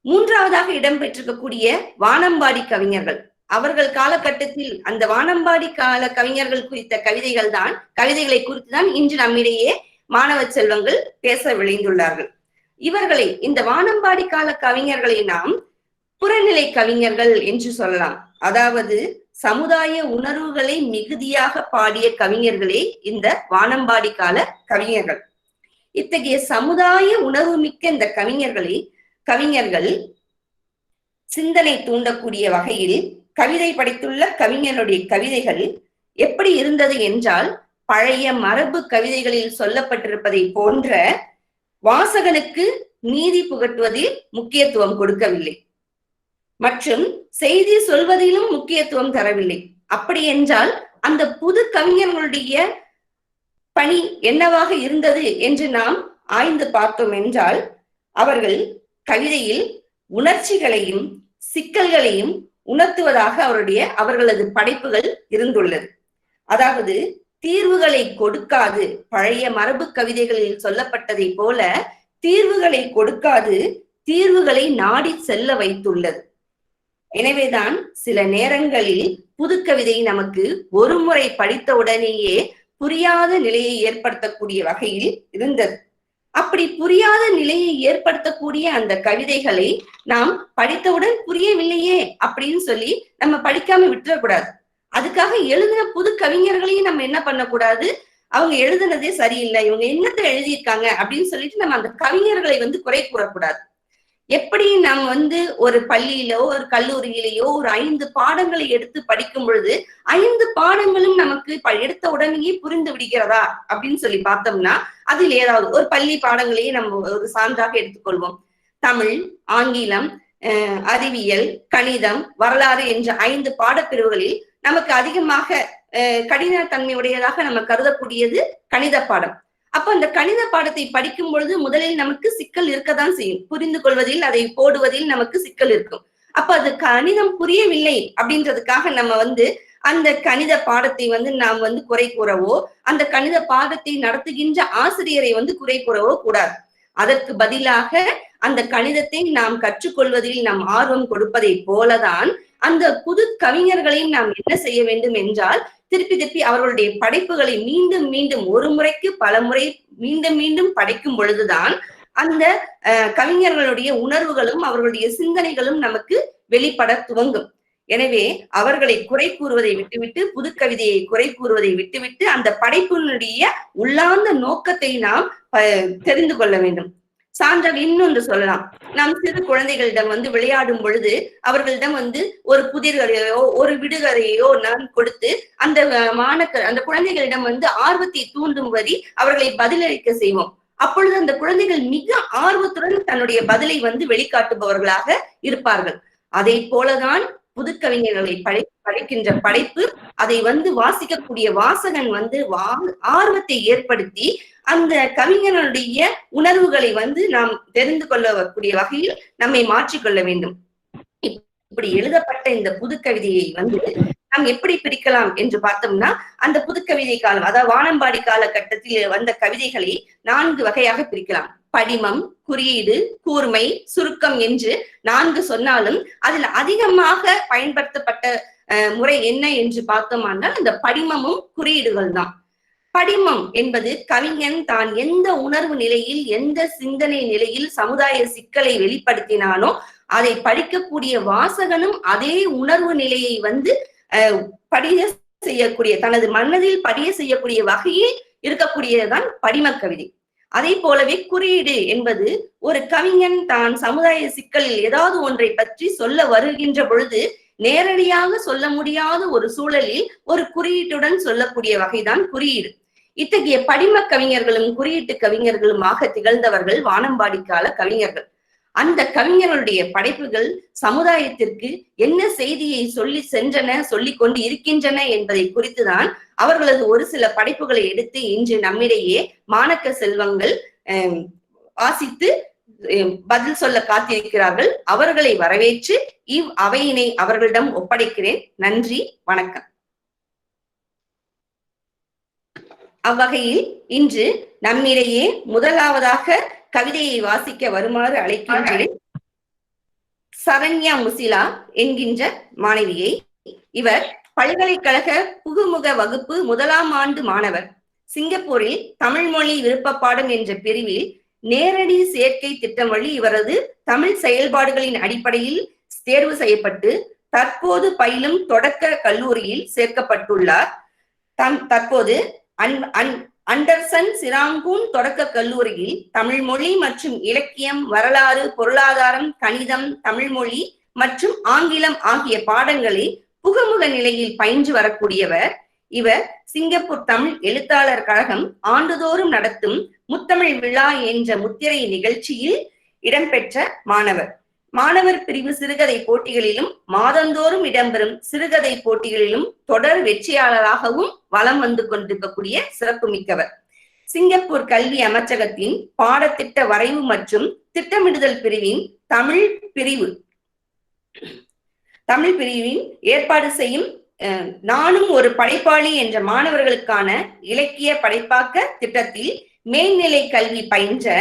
மூன்றாவதாக இடம்பெற்றிருக்கக்கூடிய வானம்பாடி கவிஞர்கள், அவர்கள் காலகட்டத்தில் அந்த வானம்பாடி கால கவிஞர்கள் குறித்த கவிதைகளை குறித்துதான் இன்று நம்மிடையே மாணவ செல்வங்கள் பேச விளைந்துள்ளார்கள். இவர்களை, இந்த வானம்பாடி கால கவிஞர்களை நாம் புறநிலை கவிஞர்கள் என்று சொல்லலாம். அதாவது சமுதாய உணர்வுகளை மிகுதியாக பாடிய கவிஞர்களே இந்த வானம்பாடி கால கவிஞர்கள். இத்தகைய சமுதாய உணர்வு மிக்க இந்த கவிஞர்கள் சிந்தனை தூண்டக்கூடிய வகையில் கவிதை படைத்துள்ள கவிஞனுடைய கவிதைகள் எப்படி இருந்தது என்றால், பழைய மரபு கவிதைகளில் சொல்லப்பட்டிருப்பதை போன்ற வாசகனுக்கு நீதி புகட்டுவதில் முக்கியத்துவம் கொடுக்கவில்லை மற்றும் செய்தி சொல்வதிலும் முக்கியத்துவம் தரவில்லை. அப்படி என்றால் அந்த புது கவிஞர்களுடைய பணி என்னவாக இருந்தது என்று நாம் ஆய்ந்து பார்த்தோம் என்றால், அவர்கள் கவிதையில் உணர்ச்சிகளையும் சிக்கல்களையும் உணர்த்துவதாக அவர்களது படைப்புகள் இருந்துள்ளது. அதாவது தீர்வுகளை கொடுக்காது, பழைய மரபு கவிதைகளில் சொல்லப்பட்டதை போல தீர்வுகளை கொடுக்காது, தீர்வுகளை நாடி செல்ல வைத்துள்ளது. எனவேதான் சில நேரங்களில் புது கவிதை நமக்கு ஒரு முறை படித்த உடனேயே புரியாத நிலையை ஏற்படுத்தக்கூடிய வகையில் இருந்தது. அப்படி புரியாத நிலையை ஏற்படுத்தக்கூடிய அந்த கவிதைகளை நாம் படித்தவுடன் புரியவில்லையே அப்படின்னு சொல்லி நம்ம படிக்காம விட்டுறக்கூடாது. அதுக்காக எழுதின புது கவிஞர்களையும் நம்ம என்ன பண்ணக்கூடாது, அவங்க எழுதுனதே சரியில்லை, இவங்க என்னத்தை எழுதியிருக்காங்க அப்படின்னு சொல்லிட்டு நம்ம அந்த கவிஞர்களை குறை கூறக்கூடாது. எப்படி நாம் ஒரு பள்ளியிலோ ஒரு கல்லூரியிலேயோ ஒரு 5 பாடங்களை எடுத்து படிக்கும் பொழுது 5 பாடங்களும் நமக்கு எடுத்த உடனேயே புரிந்து விடுகிறதா அப்படின்னு சொல்லி பார்த்தோம்னா, அதில் ஏதாவது ஒரு பள்ளி பாடங்களையே நம்ம ஒரு சான்றாக எடுத்துக்கொள்வோம். தமிழ், ஆங்கிலம், அறிவியல், கணிதம், வரலாறு என்ற 5 பாடப்பிரிவுகளில் நமக்கு அதிகமாக கடின தன்மையுடையதாக நம்ம கருதக்கூடியது கணித பாடம். அப்ப அந்த கணித பாடத்தை படிக்கும் பொழுது முதலில் நமக்கு சிக்கல் இருக்கதான் செய்யும். புரிந்து கொள்வதில், அதை போடுவதில் நமக்கு சிக்கல் இருக்கும். அப்ப அது கணிதம் புரியவில்லை அப்படின்றதுக்காக நம்ம அந்த கணித பாடத்தை நாம் குறை கூறவோ, அந்த கணித பாடத்தை நடத்துகின்ற ஆசிரியரை குறை கூறவோ கூடாது. அதற்கு பதிலாக அந்த கணிதத்தை நாம் கற்றுக்கொள்வதில் நாம் ஆர்வம் கொடுப்பதை போலதான் அந்த புது கவிஞர்களையும் நாம் என்ன செய்ய வேண்டும் என்றால், திருப்பி அவர்களுடைய படைப்புகளை மீண்டும் மீண்டும், ஒரு முறைக்கு பல முறை மீண்டும் மீண்டும் படைக்கும் பொழுதுதான் அந்த கவிஞர்களுடைய உணர்வுகளும் அவர்களுடைய சிந்தனைகளும் நமக்கு வெளிப்பட துவங்கும். எனவே அவர்களை குறை கூறுவதை விட்டுவிட்டு, புது கவிதையை குறை கூறுவதை விட்டுவிட்டு, அந்த படைப்பினுடைய உள்ளார்ந்த நோக்கத்தை நாம் தெரிந்து கொள்ள வேண்டும். சான்றாக இன்னொன்று சொல்லலாம். நாம் சிறு குழந்தைகளிடம் விளையாடும் பொழுது அவர்களிடம் ஒரு புதிர்களையோ ஒரு விடுகதையோ நாம் கொடுத்து அந்த குழந்தைகளிடம் ஆர்வத்தை தூண்டும் வரி அவர்களை பதிலளிக்க செய்வோம். அப்பொழுது அந்த குழந்தைகள் மிக ஆர்வத்துடன் தன்னுடைய பதிலை வெளிக்காட்டுபவர்களாக இருப்பார்கள். அதை போலதான் புது கவிஞர்களை படைக்கின்ற படைப்பு, அதை வாசிக்கக்கூடிய வாசகன் ஆர்வத்தை ஏற்படுத்தி அந்த கவிஞர்களுடைய உணர்வுகளை நாம் தெரிந்து கொள்ளக்கூடிய வகையில் நம்மை மாற்றிக்கொள்ள வேண்டும். இப்படி எழுதப்பட்ட இந்த புது கவிதையை நாம் எப்படி பிரிக்கலாம் என்று பார்த்தோம்னா, அந்த புது கவிதை காலம், அதாவது வானம்பாடி காலகட்டத்தில் வந்த கவிதைகளை 4 வகையாக பிரிக்கலாம். படிமம், குறியீடு, கூர்மை, சுருக்கம் என்று 4 சொன்னாலும் அதில் அதிகமாக பயன்படுத்தப்பட்ட முறை என்ன என்று பார்த்தோமானால் அந்த படிமமும் குறியீடுகள் தான். படிமம் என்பது கவிஞன் தான் எந்த உணர்வு நிலையில், எந்த சிந்தனை நிலையில் சமுதாய சிக்கலை வெளிப்படுத்தினானோ அதை படிக்கக்கூடிய வாசகனும் அதே உணர்வு நிலையை படிய செய்யக்கூடிய, தனது மனதில் படிய செய்யக்கூடிய வகையில் இருக்கக்கூடியதுதான் படிம கவிதை. அதே போலவே குறியீடு என்பது ஒரு கவிஞன் தான் சமுதாய சிக்கலில் ஏதாவது ஒன்றை பற்றி சொல்ல வருகின்ற பொழுது நேரடியாக சொல்ல முடியாத ஒரு சூழலில் ஒரு குறியீட்டுடன் சொல்லக்கூடிய வகைதான் குறியீடு. இத்தகைய படிம கவிஞர்களும் குறியீட்டு கவிஞர்களுமாக திகழ்ந்தவர்கள் வானம்பாடி கால கவிஞர்கள். அந்த கவிஞர்களுடைய படைப்புகள் சமுதாயத்திற்கு என்ன செய்தியை சொல்லிக் கொண்டு இருக்கின்றன என்பதை குறித்துதான் அவர்களது ஒரு சில படைப்புகளை எடுத்து இன்று நம்மிடையே மாணக்க செல்வங்கள் வாசித்து பதில் சொல்ல காத்திருக்கிறார்கள். அவர்களை வரவேற்று அவையினை அவர்களிடம் ஒப்படைக்கிறேன். நன்றி, வணக்கம். அவ்வகையில் இன்று நம்மிடையே முதலாவதாக கவிதையை வாசிக்க வருமாறு அழைக்கின்றேன் சரண்யா முசிலா என்கின்ற மாணவியை. இவர் பல்கலைக்கழக புகுமுக வகுப்பு 1ஆம் ஆண்டு மாணவர். சிங்கப்பூரில் தமிழ் மொழி விருப்ப பாடம் என்ற பிரிவில் நேரடி சேர்க்கை திட்டம் வழி இவரது தமிழ் செயல்பாடுகளின் அடிப்படையில் தேர்வு செய்யப்பட்டு தற்போது பயிலும் தொடக்க கல்லூரியில் சேர்க்கப்பட்டுள்ளார். தற்போது அண்டர்சன் சிராங்கூன் தொடக்க கல்லூரியில் தமிழ் மொழி மற்றும் இலக்கியம், வரலாறு, பொருளாதாரம், கணிதம், தமிழ் மொழி மற்றும் ஆங்கிலம் ஆகிய பாடங்களை புகுமுக நிலையில் பயின்று வரக்கூடியவர். இவர் சிங்கப்பூர் தமிழ் எழுத்தாளர் கழகம் ஆண்டுதோறும் நடத்தும் முத்தமிழ் விழா என்ற முத்திரை நிகழ்ச்சியில் இடம்பெற்ற மாணவர். மாணவர் பிரிவு சிறுகதை போட்டிகளிலும் மாதந்தோறும் இடம்பெறும் சிறுகதை போட்டிகளிலும் தொடர் வெற்றியாளராகவும் வலம் வந்து கொண்டிருக்கக்கூடிய சிறப்பு மிக்கவர். சிங்கப்பூர் கல்வி அமைச்சகத்தின் பாடத்திட்ட வரைவு மற்றும் திட்டமிடுதல் பிரிவின் தமிழ் பிரிவின் ஏற்பாடு செய்யும் நானும் ஒரு படைப்பாளி என்ற மாணவர்களுக்கான இலக்கிய படைப்பாக்க திட்டத்தில் மேல்நிலை கல்வி பயின்ற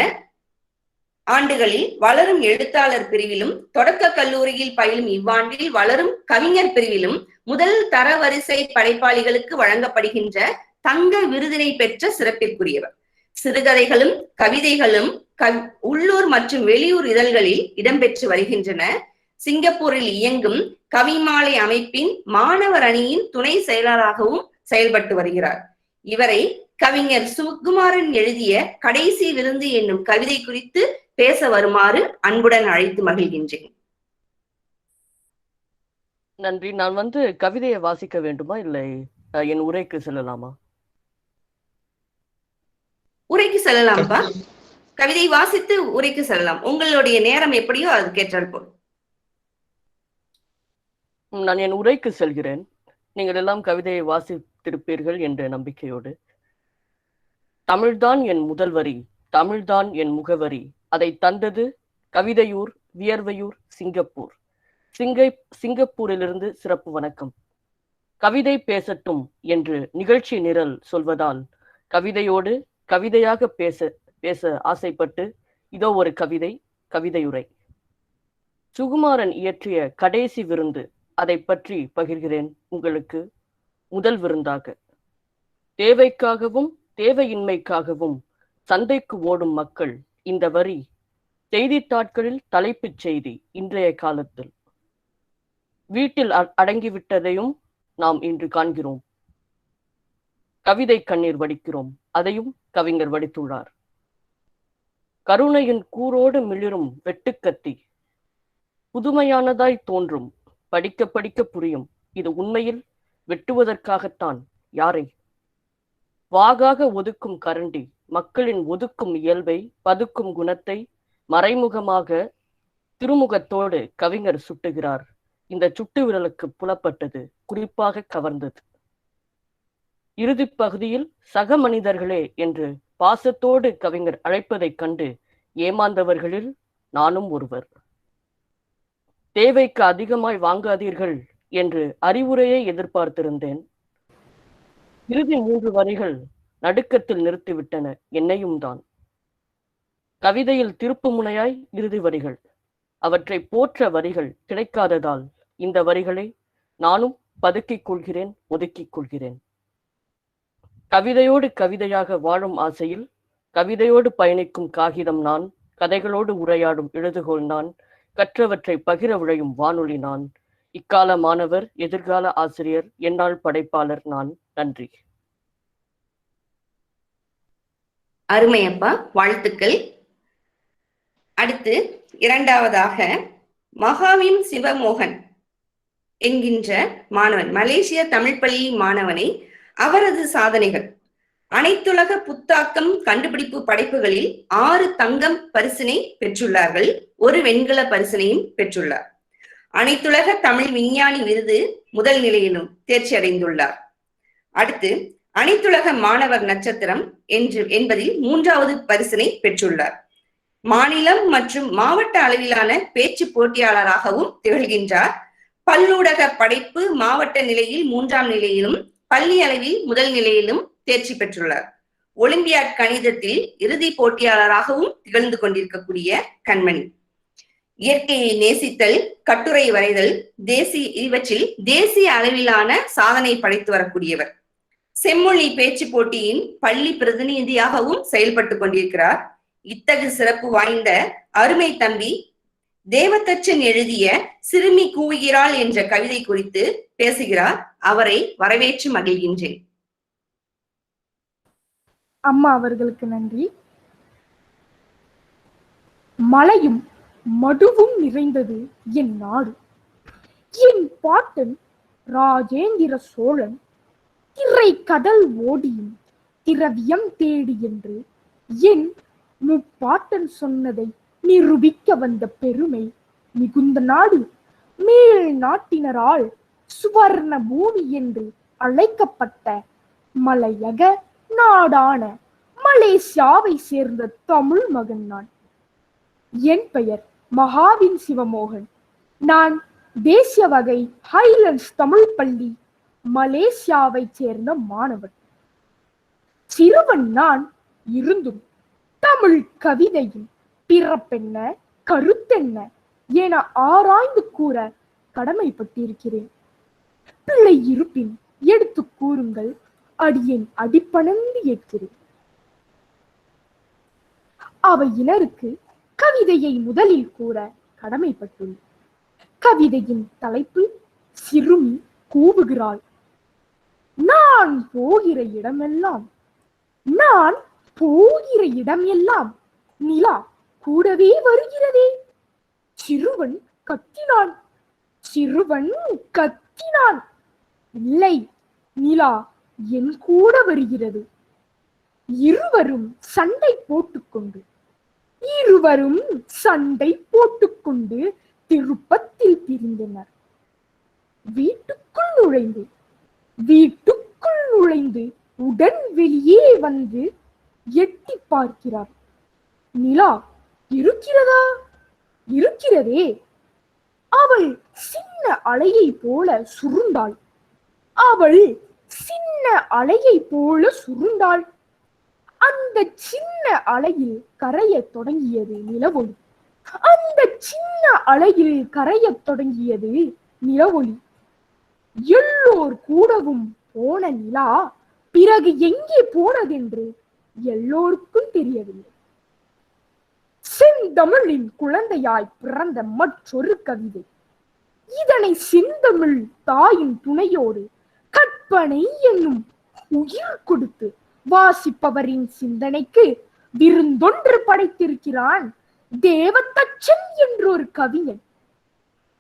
ஆண்டுகளில் வளரும் எழுத்தாளர் பிரிவிலும் தொடக்க கல்லூரியில் பயிலும் இவ்வாண்டில் வளரும் கவிஞர் பிரிவிலும் முதல் தரவரிசை படைப்பாளிகளுக்கு வழங்கப்படுகின்ற தங்க விருதினை பெற்ற சிறப்பிற்குரியவர். சிறுகதைகளும் கவிதைகளும் உள்ளூர் மற்றும் வெளியூர் இதழ்களில் இடம்பெற்று வருகின்றன. சிங்கப்பூரில் இயங்கும் கவிமாலை அமைப்பின் மாணவர் அணியின் துணை செயலராகவும் செயல்பட்டு வருகிறார். இவரை கவிஞர் சுகுமாரன் எழுதிய கடைசி விருந்து என்னும் கவிதை குறித்து பேச வருமாறு அன்புடன் அழைத்து மகிழ்கின்றேன். நன்றி. நான் கவிதையை வாசிக்க வேண்டுமா இல்லை என் உரைக்கு செல்லலாமா? உரைக்கு செல்லலாம்ப்பா. கவிதை வாசித்து உரைக்கு செல்லலாம். உங்களுடைய நேரம் எப்படியோ அது கேட்டால் போல். நான் என் உரைக்கு செல்கிறேன். நீங்கள் எல்லாம் கவிதையை வாசித்திருப்பீர்கள் என்ற நம்பிக்கையோடு. தமிழ்தான் என் முதல் வரி, தமிழ்தான் என் முகவரி, அதை தந்தது கவிதையூர், வியர்வையூர், சிங்கப்பூர். சிங்கப்பூரிலிருந்து சிறப்பு வணக்கம். கவிதை பேசட்டும் என்று நிகழ்ச்சி நிரல் சொல்வதால் கவிதையோடு கவிதையாக பேச ஆசைப்பட்டு இதோ ஒரு கவிதையுரை. சுகுமாரன் இயற்றிய கடைசி விருந்து, அதை பற்றி பகிர்கிறேன் உங்களுக்கு முதல் விருந்தாக. தேவைக்காகவும் தேவையின்மைக்காகவும் சந்தைக்கு ஓடும் மக்கள், இந்த வரி செய்தித்தாட்களில் தலைப்புச் செய்தி. இன்றைய காலத்தில் வீட்டில் அடங்கிவிட்டதையும் நாம் இன்று காண்கிறோம். கவிதை கண்ணீர் வடிக்கிறோம், அதையும் கவிஞர் வடித்துள்ளார். கருணையின் கூரோடு மிளிரும் வெட்டுக்கத்தி புதுமையானதாய் தோன்றும், படிக்க படிக்க புரியும், இது உண்மையில் வெட்டுவதற்காகத்தான். யாரை? வாகாக ஒதுக்கும் கரண்டி மக்களின் ஒதுக்கும் இயல்பை, பதுக்கும் குணத்தை மறைமுகமாக திருமுகத்தோடு கவிஞர் சுட்டுகிறார். இந்த சுட்டு விரலுக்கு புலப்பட்டது, குறிப்பாக கவர்ந்தது. இறுதி பகுதியில் சக மனிதர்களே என்று பாசத்தோடு கவிஞர் அழைப்பதைக் கண்டு ஏமாந்தவர்களில் நானும் ஒருவர். தேவைக்கு அதிகமாய் வாங்காதீர்கள் என்று அறிவுரையை எதிர்பார்த்திருந்தேன். இறுதி 3 வரிகள் நடுக்கத்தில் நிறுத்திவிட்டன, என்னையும் தான். கவிதையில் திருப்பு முனையாய் இறுதி வரிகள், அவற்றை போற்ற வரிகள் கிடைக்காததால் இந்த வரிகளை நானும் பதுக்கிக் கொள்கிறேன், ஒதுக்கிக் கொள்கிறேன். கவிதையோடு கவிதையாக வாழும் ஆசையில் கவிதையோடு பயணிக்கும் காகிதம் நான், கதைகளோடு உரையாடும் எழுதுகோள் நான், கற்றவற்றை பகிர விழையும் வானொலி நான். இக்கால மாணவர், எதிர்கால ஆசிரியர், என்னால் படைப்பாளர் நான். நன்றி. அருமையப்பா, வாழ்த்துக்கள். அடுத்து இரண்டாவதாக மகாவின் சிவமோகன் என்கின்ற மாணவன், மலேசிய தமிழ் பள்ளி மாணவனை, அவரது சாதனைகள்: அனைத்துலக புத்தாக்கம் கண்டுபிடிப்பு படைப்புகளில் 6 தங்கம் பரிசினை பெற்றுள்ளார்கள், 1 வெண்கல பரிசினையும் பெற்றுள்ளார். அனைத்துலக தமிழ் விஞ்ஞானி விருது முதல் நிலையிலும் தேர்ச்சி அடைந்துள்ளார். அடுத்து அனைத்துலக மாணவர் நட்சத்திரம் என்பதில் 3வது பரிசினை பெற்றுள்ளார். மாநிலம் மற்றும் மாவட்ட அளவிலான பேச்சு போட்டியாளராகவும் திகழ்கின்றார். பல்லூடக படைப்பு மாவட்ட நிலையில் 3ஆம் நிலையிலும் பள்ளி அளவில் முதல் நிலையிலும் தேர்ச்சி பெற்றுள்ளார். ஒலிம்பியாட் கணிதத்தில் இறுதி போட்டியாளராகவும் திகழ்ந்து கொண்டிருக்கக்கூடிய கண்மணி. இயற்கையை நேசித்தல், கட்டுரை வரைதல், இவற்றில் தேசிய அளவிலான சாதனை படைத்து வரக்கூடியவர். செம்மொழி பேச்சு போட்டியின் பள்ளி பிரதிநிதியாகவும் செயல்பட்டு கொண்டிருக்கிறார். இத்தகு சிறப்பு வாய்ந்த அருமை தம்பி தேவதச்சன் எழுதிய சிறுமி கூவுகிறாள் என்ற கவிதை குறித்து பேசுகிறார். அவரை வரவேற்று மகிழ்கின்றேன். அம்மா அவர்களுக்கு நன்றி. மலையும் மடுவும் நிறைந்தது என் நாடு. என் பாட்டன் ராஜேந்திர சோழன் திரை கடல் ஓடியும் திரவியம் தேடி என்று என் முப்பாட்டன் சொன்னதை நிரூபிக்க வந்த பெருமை மிகுந்த நாடு. மேல் நாட்டினரால் சுவர்ண பூமி என்று அழைக்கப்பட்ட மலையக நாடான மலேசியாவை சேர்ந்த தமிழ் மகன் நான். என் பெயர் மகாவின் சிவமோகன். நான் தேசிய வகை ஹைலண்ட்ஸ் தமிழ் பள்ளி மலேசியாவை சேர்ந்த மாணவன். சிறுவன் நான் இருந்தும் தமிழ் கவிதையின் பிறப்பென்ன கருத்தென்ன என ஆராய்ந்து கூற கடமைப்பட்டிருக்கிறேன். பிள்ளை இருப்பின் எடுத்து கூறுங்கள், அடியேன் அடிப்பணந்து ஏற்கிறேன். அவையினருக்கு கவிதையை முதலில் கூற கடமைப்பட்டுள்ளேன். கவிதையின் தலைப்பு சிறுமி கூவுகிறாள். நான் போகிற இடமெல்லாம் நிலா கூடவே வருகிறதே. சிறுவன் கத்தினான். இல்லை, நிலா என் கூட வருகிறது. இருவரும் சண்டை போட்டுக்கொண்டு திருப்பத்தில் பிரிந்தனர். வீட்டுக்குள் நுழைந்து உடன் வெளியே வந்து எட்டி பார்க்கிறார். நிலா இருக்கிறதா? இருக்கிறதே. அவள் சின்ன அலையை போல சுருண்டாள். அந்த சின்ன அலையில் கரையத் தொடங்கியது நிலவொளி. எல்லோர் கூடவும் போன நிலா பிறகு எங்கே போனதென்று எல்லோருக்கும் தெரியவில்லை. செந்தமிழின் குழந்தையாய் பிறந்த மற்றொரு கவிதை. இதனை செந்தமிழ் தாயின் துணையோடு கற்பனை என்னும் உயிர் கொடுத்து வாசிப்பவரின் சிந்தனைக்கு விருந்தொன்று படைத்திருக்கிறான் தேவதச்சன் என்றொரு கவிஞன்.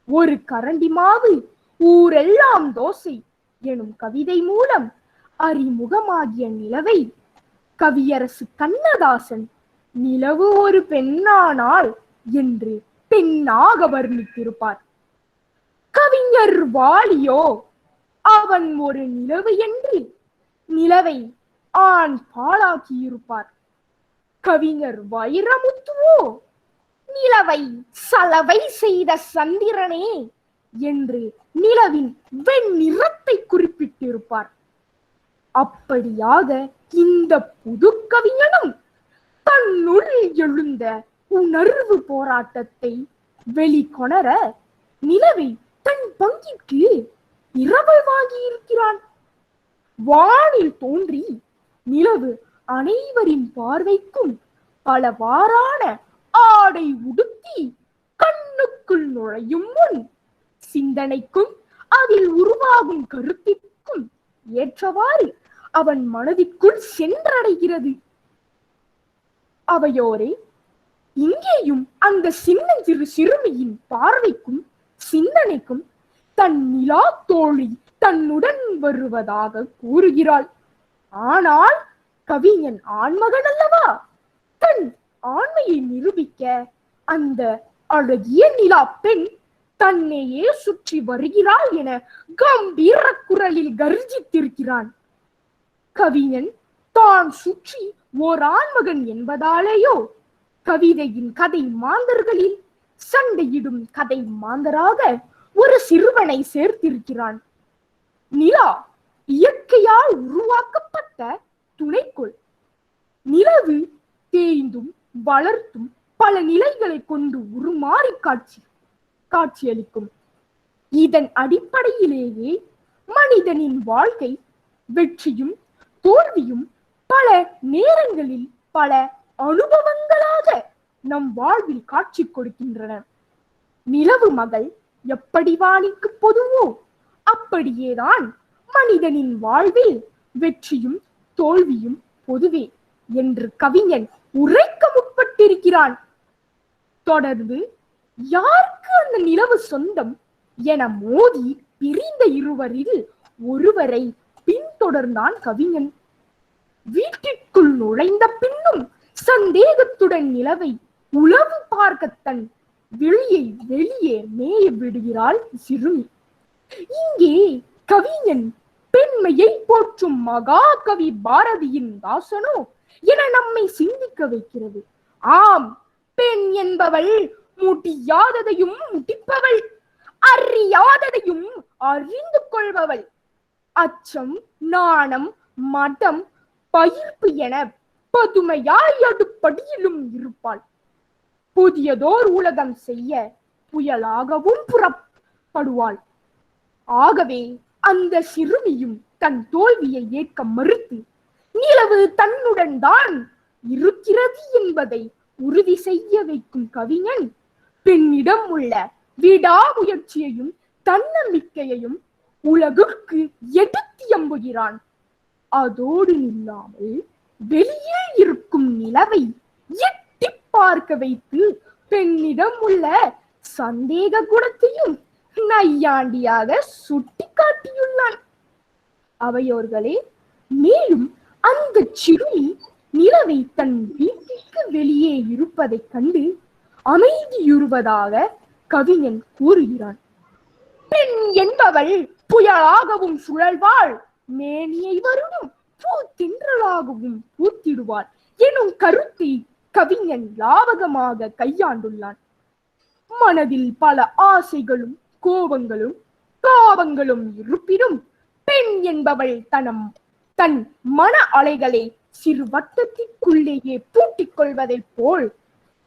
ஒரு கரண்டி மாவு ஊரெல்லாம் தோசை எனும் கவிதை மூலம் அறிமுகமாகிய நிலவை கவியரசு கண்ணதாசன் நிலவு ஒரு பெண்ணானாள் என்று பெண்ணாக வர்ணித்திருப்பார். கவிஞர் வாலியோ அவன் ஒரு நிலவு என்று நிலவை ஆண் பாலாக்கியிருப்பார். கவிஞர் வைரமுத்துவோ நிலவை சலவை செய்த சந்திரனே என்று நிலவின் வெண்ணிறத்தை குறிப்பிட்டிருப்பார். அப்படியாக இந்த புது கவிஞனும் தன்னுள் எழுந்த உணர்வு போராட்டத்தை வெளிக்கொணர நிலவை தன் பங்கிற்கு இரவல் வாங்கி இருக்கிறான். வானில் தோன்றி நிலவு அனைவரின் பார்வைக்கும் பலவாறான ஆடை உடுத்தி கண்ணுக்குள் நுழையும் முன் சிந்தனைக்கும் அதில் உருவாகும் கருத்திற்கும் ஏற்றவாறு அவன் மனதிற்குள் சென்றடைகிறது. அவையோரே, இங்கேயும் அந்த சின்னஞ்சிறு சிறுமியின் பார்வைக்கும் சிந்தனைக்கும் தன் நிலா தோழி தன்னுடன் வருவதாக கூறுகிறாள். ஆனால் கவிஞன் ஆண்மகன் அல்லவா? தன் ஆண்மையை நிரூபிக்க அந்த அழகிய நிலா பெண் தன்னையே சுற்றி வருகிறாள் என கம்பீர குரலில் கர்ஜித்திருக்கிறான். கவிஞன் தான் சுற்றி ஓர் ஆண்மகன் என்பதாலேயோ கவிதையின் கதை மாந்தர்களில் சண்டையிடும் கதை மாந்தராக ஒரு சிறுவனை சேர்த்திருக்கிறான். நிலா இயற்கையால் உருவாக்கப்பட்ட துணைக்கோள். நிலவு தேய்ந்தும் வளர்த்தும் பல நிலைகளை கொண்டு உருமாறி காட்சியளிக்கும். இதன் அடிப்படையிலேயே மனிதனின் வாழ்க்கை வெற்றியும் தோல்வியும் பல நேரங்களில் பல அனுபவங்களாக நம் வாழ்வில் காட்சி கொடுக்கின்றன. நிலவு மகள் எப்படி வாணிக்கு பொதுவோ அப்படியேதான் மனிதனின் வாழ்வில் வெற்றியும் தோல்வியும் பொதுவே என்று கவிஞன் உரைக்க முற்பட்டிருக்கிறான். தொடர்ந்து யாருக்கு அந்த நிலவு சொந்தம் என மோதி பிரிந்த இருவரில் ஒருவரை பின்தொடர்ந்தான் கவிஞன். வீட்டிற்குள் நுழைந்த பின்னும் சந்தேகத்துடன் நிலவை உளவு பார்க்க தன் வெளியே மேய விடுகிறாள் சிறுமி. இங்கே கவிஞன் பெண்மையை போற்றும் மகாகவி பாரதியின் தாசனோ என நம்மை சிந்திக்க வைக்கிறது. ஆம், பெண் என்பவள் முடியாததையும் முடிப்பவள், அறியாததையும் அறிந்து கொள்பவள், அச்சம் நாணம் மடம் பயிர்ப்பு என பதுமையாய் அடுப்படியிலும் இருப்பாள். புதியதோர் உலகம் செய்ய புயலாகவும் புறப்படுவாள். ஆகவே அந்த சிறுமியும் தன் தோல்வியை ஏற்க மறுத்து நிலவு தன்னுடன் தான் இருக்கிறது என்பதை உறுதி செய்ய வைக்கும் கவிஞன் பெண்ணிடம் உள்ள விடாமுயற்சியையும் தன்னம்பிக்கையையும் உலகுக்கு எடுத்து எம்புகிறான். அதோடு நில்லாமல் வெளியே இருக்கும் நிலவை எட்டி பார்க்க வைத்து பெண்ணிடம் உள்ள சந்தேக குணத்தையும் நையாண்டியாக சுட்டி காட்டியுள்ளான். அவையோர்களே, மேலும் அந்த சிறுமி நிலவை தன் வீட்டிற்கு வெளியே இருப்பதைக் கண்டு அமைதியுறுவதாக கவிஞன் கூறுகிறான். பெண் என்பவள் புயலாகவும் சுழல்வாள், மேனியை வருடும் பூத்தின்றலாகவும் பூத்திடுவாள் எனும் கருத்தை கவிஞன் லாவகமாக கையாண்டுள்ளான். மனதில் பல ஆசைகளும் கோபங்களும் காவங்களும் இருப்பினும் பெண் என்பவள் தன் மன அலைகளை சிறு வட்டத்திற்குள்ளேயே பூட்டிக் கொள்வதைப் போல்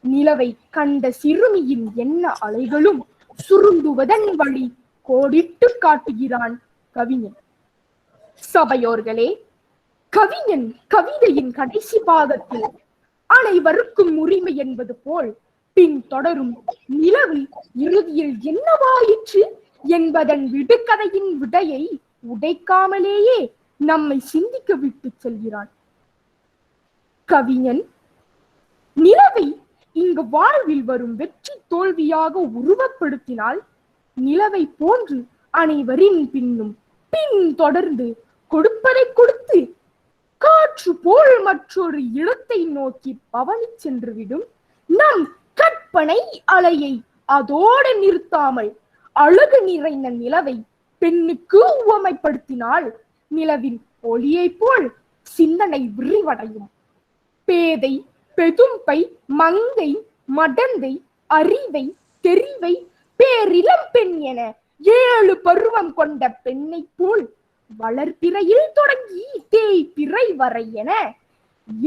நிலவை கண்ட சிறுமியின் எண்ண அலைகளும் சுருண்டுவதன் வழி கோடிட்டு காட்டுகிறான் கவிஞன். சபையோர்களே, கவிஞன் கவிதையின் கடைசி பாகத்தில் அனைவருக்கும் உரிமை என்பது போல் பின் தொடரும் நிலவு இறுதியில் என்னவாயிற்று என்பதன் விடுகதையின் விடையை உடைக்காமலேயே நம்மை சிந்திக்க விட்டு செல்கிறான். கவிஞன் நிலவை இங்கு வாழ்வில் வரும் வெற்றி தோல்வியாக உருவப்படுத்தினால் நிலவை போன்று அனைவரின் பின்னும் பின் தொடர்ந்து கொடுப்பதை கொடுத்து காற்று போல் மற்றொரு இடத்தை நோக்கி பவனி சென்றுவிடும் நம் கற்பனை அலையை அதோடு நிறுத்தாமல் அழகு நிறைந்த நிலவை பெண்ணுக்கு உவமைப்படுத்தினால் நிலவின் ஒளியை போல் சிந்தனை விரிவடையும். பேதை பெதும்பை மங்கை மடந்தை அறிவை தெரிவை பேரிளம் பெண் என 7 பருவம் கொண்ட பெண்ணை போல் வளர்பிறையில் தொடங்கி தேய்பிறை வரை என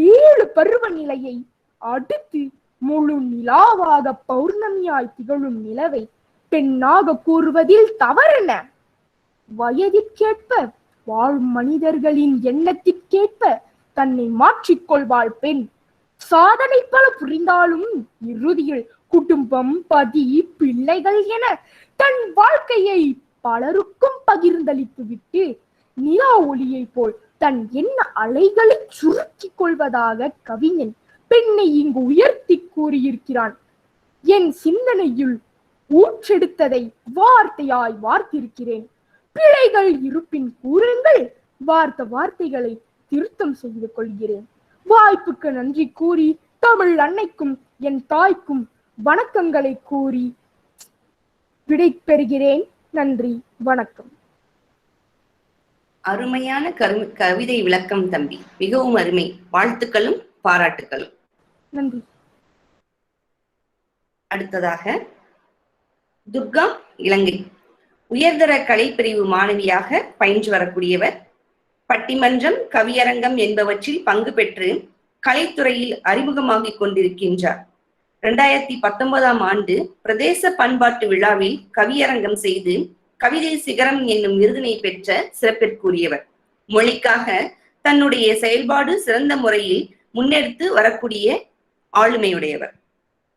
7 பருவ நிலையை அடுத்து முழு நிலாவாக பௌர்ணமியாய் திகழும் நிலவை பெண்ணாக கூறுவதில் தவறென? வயதிற்கேற்ப வாழும் மனிதர்களின் எண்ணத்திற்கேற்ப தன்னை மாற்றிக்கொள்வாள் பெண். சாதனை பல புரிந்தாலும் இறுதியில் குடும்பம் பதி பிள்ளைகள் என தன் வாழ்க்கையை பலருக்கும் பகிர்ந்தளித்து விட்டு நிலா ஒளியை போல் தன் எண்ண அலைகளை சுருக்கிக் கொள்வதாக கவிஞன் பெண்ணை இங்கு உயர்த்தி கூறியிருக்கிறான். என் சிந்தனையில் ஊற்றெடுத்ததை வார்த்தையாய் வார்த்திருக்கிறேன். பிழைகள் இருப்பின் கூறுங்கள், வார்த்தைகளை திருத்தம் செய்து கொள்கிறேன். வாய்ப்புக்கு நன்றி கூறி தமிழ் அன்னைக்கும் என் தாய்க்கும் வணக்கங்களை கூறி விடை பெறுகிறேன். நன்றி, வணக்கம். அருமையான கவிதை விளக்கம் தம்பி, மிகவும் அருமை. வாழ்த்துக்களும் பாராட்டுக்களும். நன்றி. அடுத்ததாக துர்கா, இலங்கை உயர்தர கலைப்பிரிவு மாணவியாக பயின்று வரக்கூடியவர். பட்டிமன்றம் கவியரங்கம் என்பவற்றில் பங்கு பெற்று கலைத்துறையில் அறிமுகமாகிக் கொண்டிருக்கின்றார். 2019ஆம் ஆண்டு பிரதேச பண்பாட்டு விழாவில் கவியரங்கம் செய்து கவிதை சிகரம் என்னும் விருதினை பெற்ற சிறப்பிற்குரியவர். மொழிக்காக தன்னுடைய செயல்பாடு சிறந்த முறையில் முன்னெடுத்து வரக்கூடிய ஆளுமையுடையவர்.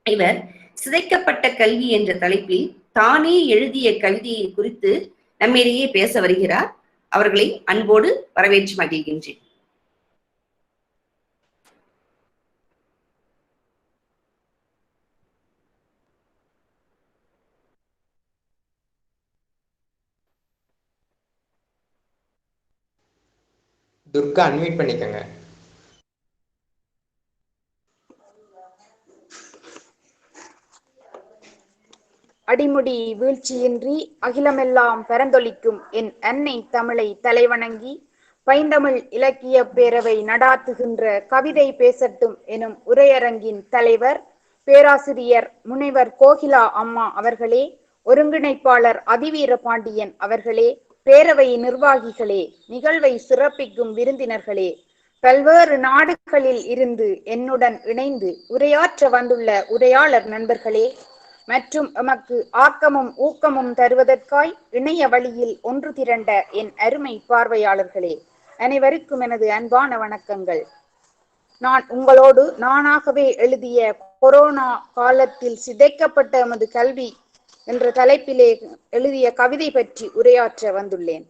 இவர் சிதைக்கப்பட்ட கல்வி என்ற தலைப்பில் தானே எழுதிய கவிதையை குறித்து நம்மிடையே பேச வருகிறார். அவர்களை அன்போடு வரவேற்று மகிழ்கின்றேன். துர்கா அன்மியூட் பண்ணிக்கங்க. அடிமுடி வீழ்ச்சியின்றி அகிலமெல்லாம் பரந்தொலிக்கும் என் அன்னை தமிழை தலைவணங்கி பைந்தமிழ் இலக்கிய பேரவை நடாத்துகின்ற கவிதை பேசட்டும் எனும் உரையரங்கின் தலைவர் பேராசிரியர் முனைவர் கோகிலா அம்மா அவர்களே, ஒருங்கிணைப்பாளர் அதிவீர பாண்டியன் அவர்களே, பேரவை நிர்வாகிகளே, நிகழ்வை சிறப்பிக்கும் விருந்தினர்களே, பல்வேறு நாடுகளில் இருந்து என்னுடன் இணைந்து உரையாற்ற வந்துள்ள உரையாளர் நண்பர்களே மற்றும் எமக்கு ஆக்கமும் ஊக்கமும் தருவதற்காய் இணைய வழியில் ஒன்று திரண்ட என் அருமை பார்வையாளர்களே, அனைவருக்கும் எனது அன்பான வணக்கங்கள். நான் உங்களோடு நானாகவே எழுதிய கொரோனா காலத்தில் சிதைக்கப்பட்ட எமது கல்வி என்ற தலைப்பிலே எழுதிய கவிதை பற்றி உரையாற்ற வந்துள்ளேன்.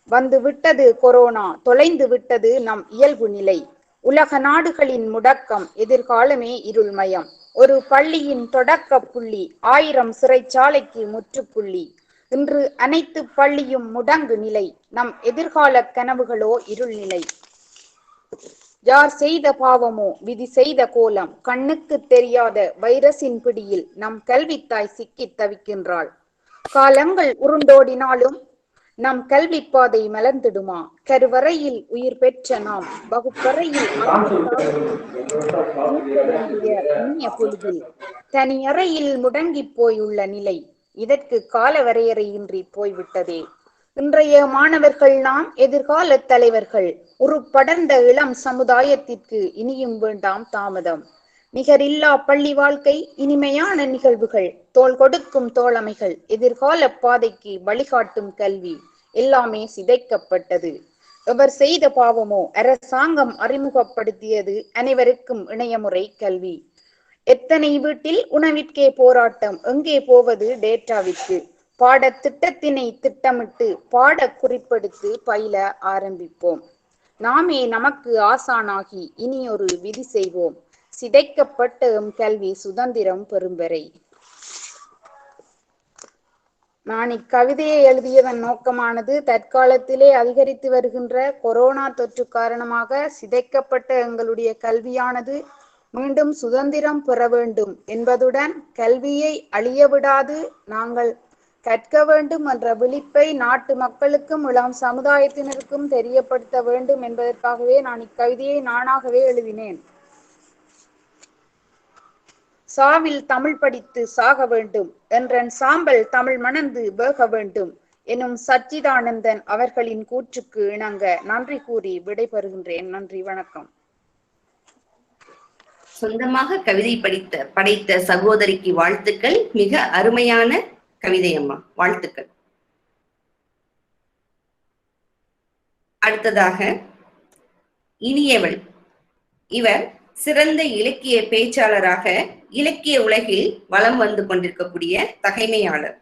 வந்து விட்டது கொரோனா, தொலைந்து விட்டது நம் இயல்பு நிலை. உலக நாடுகளின் முடக்கம், எதிர்காலமே இருள்மயம். ஒரு பள்ளியின் தொடக்க புள்ளி 1000 சிறைச்சாலைக்கு முற்றுப்புள்ளி. இன்று அனைத்து பள்ளியும் முடங்கு நிலை. நம் எதிர்கால கனவுகளோ இருள் நிலை. யார் செய்த பாவமோ விதி செய்த கோலம், கண்ணுக்கு தெரியாத வைரஸின் பிடியில் நம் கல்வித்தாய் சிக்கி தவிக்கின்றாள். காலங்கள் உருண்டோடினாலும் நம் கல்வி பாதை மலர்ந்திடுமா? கருவறையில் உயிர் பெற்ற நாம் வகுப்பறையில் இனிய பொழுதில் தனியறையில் முடங்கி போயுள்ள நிலை இதற்கு கால வரையறையின்றி போய்விட்டதே. இன்றைய மாணவர்கள் நாம் எதிர்கால தலைவர்கள். உருப்படர்ந்த இளம் சமுதாயத்திற்கு இனியும் வேண்டாம் தாமதம். நிகரில்லா பள்ளி வாழ்க்கை, இனிமையான நிகழ்வுகள், தோள் கொடுக்கும் தோழமைகள், எதிர்கால பாதைக்கு வழிகாட்டும் கல்வி எல்லாமே சிதைக்கப்பட்டது. எவர் செய்த பாவமோ அரசாங்கம் அறிமுகப்படுத்தியது அனைவருக்கும் இணையமுறை கல்வி. எத்தனை வீட்டில் உணவிற்கே போராட்டம், எங்கே போவது டேட்டாவிற்கு? பாடத்திட்டத்தினை திட்டமிட்டு பாட குறிப்பெடுத்து பயில ஆரம்பிப்போம். நாமே நமக்கு ஆசானாகி இனியொரு விதி செய்வோம். சிதைக்கப்பட்ட எம் கல்வி சுதந்திரம் பெறும் வரை. நான் இக்கவிதையை எழுதியதன் நோக்கமானது தற்காலத்திலே அதிகரித்து வருகின்ற கொரோனா தொற்று காரணமாக சிதைக்கப்பட்ட எங்களுடைய கல்வியானது மீண்டும் சுதந்திரம் பெற வேண்டும் என்பதுடன் கல்வியை அழியவிடாது நாங்கள் கற்க வேண்டும் என்ற விழிப்பை நாட்டு மக்களுக்கும் இளம் சமுதாயத்தினருக்கும் தெரியப்படுத்த வேண்டும் என்பதற்காகவே நான் இக்கவிதையை நானாகவே எழுதினேன். சாவில் தமிழ் படித்து சாக வேண்டும் என்றன் சாம்பல் தமிழ் மணந்து வேக வேண்டும் எனும் சச்சிதானந்தன் அவர்களின் கூற்றுக்கு இணங்க நன்றி கூறி விடைபெறுகின்றேன். நன்றி, வணக்கம். சொந்தமாக கவிதை படைத்த சகோதரிக்கு வாழ்த்துக்கள். மிக அருமையான கவிதை அம்மா, வாழ்த்துக்கள். அடுத்ததாக இனியவள். இவர் சிறந்த இலக்கிய பேச்சாளராக இலக்கிய உலகில் வலம் வந்து கொண்டிருக்கக்கூடிய தகைமையாளர்.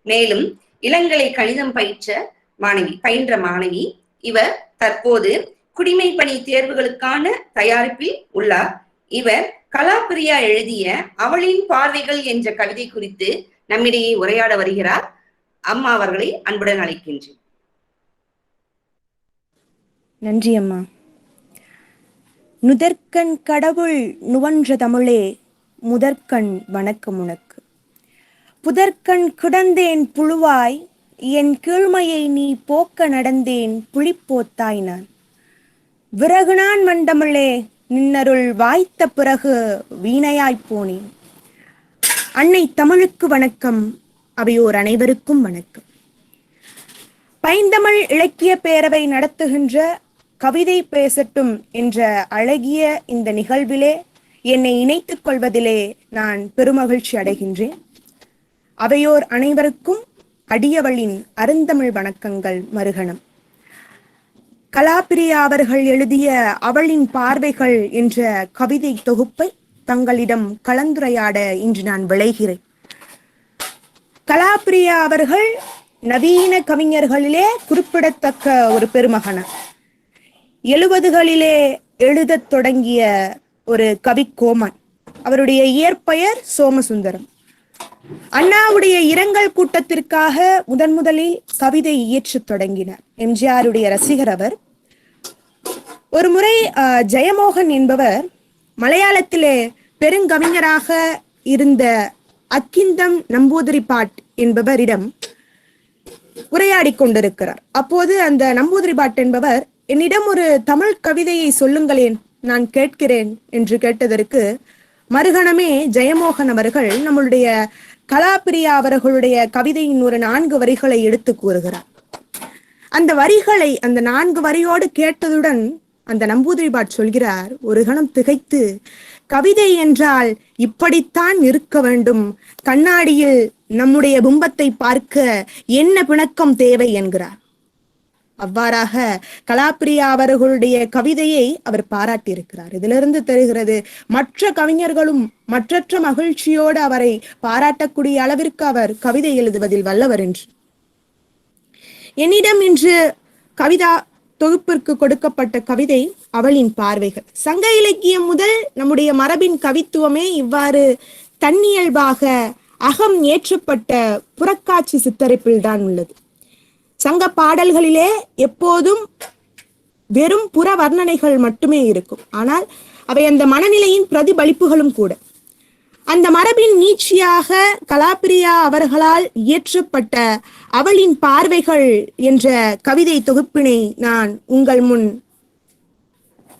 மேலும் இளங்கலை கணிதம் பயின்ற மாணவி. இவர் தற்போது குடிமை பணி தேர்வுகளுக்கான தயாரிப்பில் உள்ளார். இவர் கலாபிரியா எழுதிய அவளின் பார்வைகள் என்ற கவிதை குறித்து நம்மிடையே உரையாட வருகிறார். அம்மா அவர்களை அன்புடன் அழைக்கின்றேன். நன்றி அம்மா. நுதற்கண் கடவுள் நுவன்ற தமிழே, முதற்கண் வணக்கம் உனக்கு. புதற்கண் கிடந்தேன் புழுவாய், என் கீழ்மையை நீ போக்க நடந்தேன் புலிப்போத்தாய் நான். விறகு நான் மண்டமிழே, நின்னருள் வாய்த்த பிறகு வீணையாய்ப்போனேன். அன்னை தமிழுக்கு வணக்கம், அவையோர் அனைவருக்கும் வணக்கம். பைந்தமிழ் இலக்கிய பேரவை நடத்துகின்ற கவிதை பேசட்டும் என்ற அழகிய இந்த நிகழ்விலே என்னை இணைத்துக் கொள்வதிலே நான் பெருமகிழ்ச்சி அடைகின்றேன். அவையோர் அனைவருக்கும் அடியவளின் அருந்தமிழ் வணக்கங்கள் மறுகணம். கலாப்பிரியா அவர்கள் எழுதிய அவளின் பார்வைகள் என்ற கவிதை தொகுப்பை தங்களிடம் கலந்துரையாட இன்று நான் விளைகிறேன். கலாப்பிரியா அவர்கள் நவீன கவிஞர்களிலே குறிப்பிடத்தக்க ஒரு பெருமகனார். 70களிலே எழுதத் தொடங்கிய ஒரு கவிக்கோமன். அவருடைய இயற்பெயர் சோமசுந்தரம். அண்ணாவுடைய இரங்கல் கூட்டத்திற்காக முதலில் கவிதை இயற்றத் தொடங்கினார். எம்ஜிஆருடைய ரசிகர் அவர். ஒரு முறை ஜெயமோகன் என்பவர் மலையாளத்திலே பெருங்கவிஞராக இருந்த அக்கிந்தம் நம்பூதிரிபாட் என்பவரிடம் உரையாடி கொண்டிருக்கிறார். அப்போது அந்த நம்பூதிரிபாட் என்பவர், என்னிடம் ஒரு தமிழ் கவிதையை சொல்லுங்களேன், நான் கேட்கிறேன் என்று கேட்டதற்கு மறுகணமே ஜெயமோகன் அவர்கள் நம்மளுடைய கலாப்பிரியா அவர்களுடைய கவிதையின் ஒரு 4 வரிகளை எடுத்து கூறுகிறார். அந்த வரிகளை அந்த 4 வரியோடு கேட்டதுடன் அந்த நம்பூதிரிபாட் சொல்கிறார், ஒரு கணம் திகைத்து, கவிதை என்றால் இப்படித்தான் இருக்க வேண்டும், கண்ணாடியில் நம்முடைய பிம்பத்தை பார்க்க என்ன பிணக்கம் தேவை என்கிறார். அவ்வாறாக கலாப்பிரியா அவர்களுடைய கவிதையை அவர் பாராட்டியிருக்கிறார். இதிலிருந்து தெரிகிறது மற்ற கவிஞர்களும் மற்றற்ற மகிழ்ச்சியோடு அவரை பாராட்டக்கூடிய அளவிற்கு அவர் கவிதை எழுதுவதில் வல்லவர் என்று. என்னிடம் இன்று கவிதா தொகுப்பிற்கு கொடுக்கப்பட்ட கவிதை அவளின் பார்வைகள். சங்க இலக்கியம் முதல் நம்முடைய மரபின் கவித்துவமே இவ்வாறு தன்னியல்பாக அகம் ஏற்றப்பட்ட புறக்காட்சி சித்தரிப்பில் தான் உள்ளது. சங்க பாடல்களிலே எப்போதும் வெறும் புற வர்ணனைகள் மட்டுமே இருக்கும். ஆனால் அவை அந்த மனநிலையின் பிரதிபலிப்புகளும் கூட. அந்த மரபின் நீட்சியாக கலாப்பிரியா அவர்களால் இயற்றப்பட்ட அவளின் பார்வைகள் என்ற கவிதை தொகுப்பினை நான் உங்கள் முன்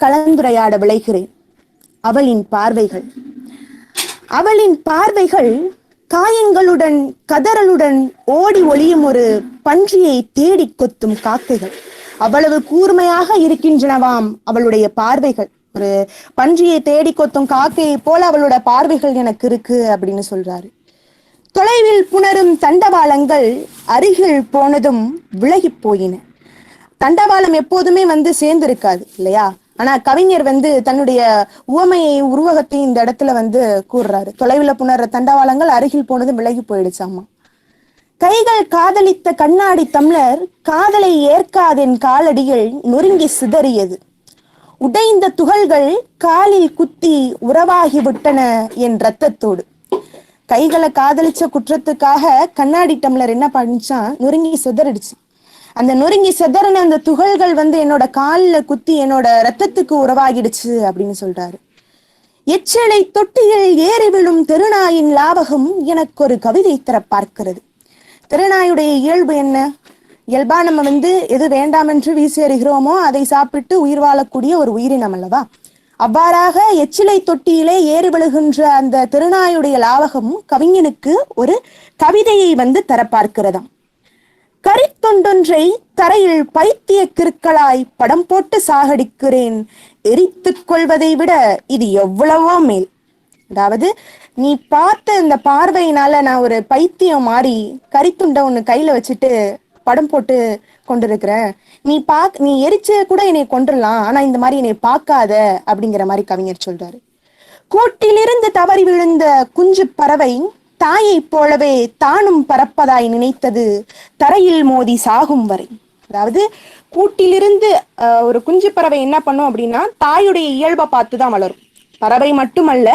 கலந்துரையாட விளைகிறேன். அவளின் பார்வைகள். அவளின் பார்வைகள் காயங்களுடன் கதறலுடன் ஓடி ஒளியும் ஒரு பன்றியை தேடி கொத்தும் காக்கைகள். அவ்வளவு கூர்மையாக இருக்கின்றனவாம் அவளுடைய பார்வைகள். ஒரு பன்றியை தேடி கொத்தும் காக்கையை போல அவளோட பார்வைகள் எனக்கு இருக்கு அப்படின்னு சொல்றாரு. தொலைவில் புணரும் தண்டவாளங்கள் அருகில் போனதும் விலகி போயின. தண்டவாளம் எப்போதுமே சேர்ந்திருக்காது இல்லையா? ஆனா கவிஞர் தன்னுடைய உவமையை உருவகத்தை இந்த இடத்துல கூறுறாரு. தொலைவில் புணர்ற தண்டவாளங்கள் அருகில் போனதும் விலகி போயிடுச்சாமா. கைகள் காதலித்த கண்ணாடி டம்ளர் காதலை ஏற்காதென் காலடியில் நொறுங்கி சிதறியது. உடைந்த துகள்கள் காலில் குத்தி உறவாகி விட்டன என் ரத்தத்தோடு. கைகளை காதலிச்ச குற்றத்துக்காக கண்ணாடி டம்ளர் என்ன பண்ணிச்சான், நொறுங்கி சிதறிடுச்சு. அந்த நொறுங்கி சிதறின அந்த துகள்கள் என்னோட காலில் குத்தி என்னோட ரத்தத்துக்கு உறவாகிடுச்சு அப்படின்னு சொல்றாரு. எச்சலை தொட்டியில் ஏறி விழும் திருநாயின் லாவகம் எனக்கு ஒரு கவிதை தர பார்க்கிறது. திருநாயுடைய இயல்பு என்ன? இயல்பா நம்ம எது வேண்டாம் என்று வீசி எறிகிறோமோ அதை சாப்பிட்டு உயிர் வாழக்கூடிய ஒரு உயிரினம் அல்லவா? அவ்வாறாக எச்சிலை தொட்டியிலே ஏறி விழுகின்ற அந்த திருநாயுடைய லாவகம் கவிஞனுக்கு ஒரு கவிதையை தர பார்க்கிறதாம். கரித்தொண்டொன்றை தரையில் பைத்திய கிற்களாய் படம் போட்டு சாகடிக்கிறேன், எரித்து கொள்வதை விட இது எவ்வளவோ மேல். அதாவது நீ பார்த்த இந்த பார்வையினால நான் ஒரு பைத்தியம் மாறி கரித்துண்டை ஒண்ணு கையில வச்சுட்டு படம் போட்டு கொண்டிருக்கிறேன். நீ எரிச்ச கூட என்னை கொண்டுடலாம், ஆனா இந்த மாதிரி என்னை பார்க்காத அப்படிங்கிற மாதிரி கவிஞர் சொல்றாரு. கூட்டிலிருந்து தவறி விழுந்த குஞ்சு பறவை தாயை போலவே தானும் பறப்பதாய் நினைத்தது தரையில் மோதி சாகும் வரை. அதாவது கூட்டிலிருந்து ஒரு குஞ்சு பறவை என்ன பண்ணும் அப்படின்னா தாயுடைய இயல்பை பார்த்துதான் வளரும். பறவை மட்டுமல்ல,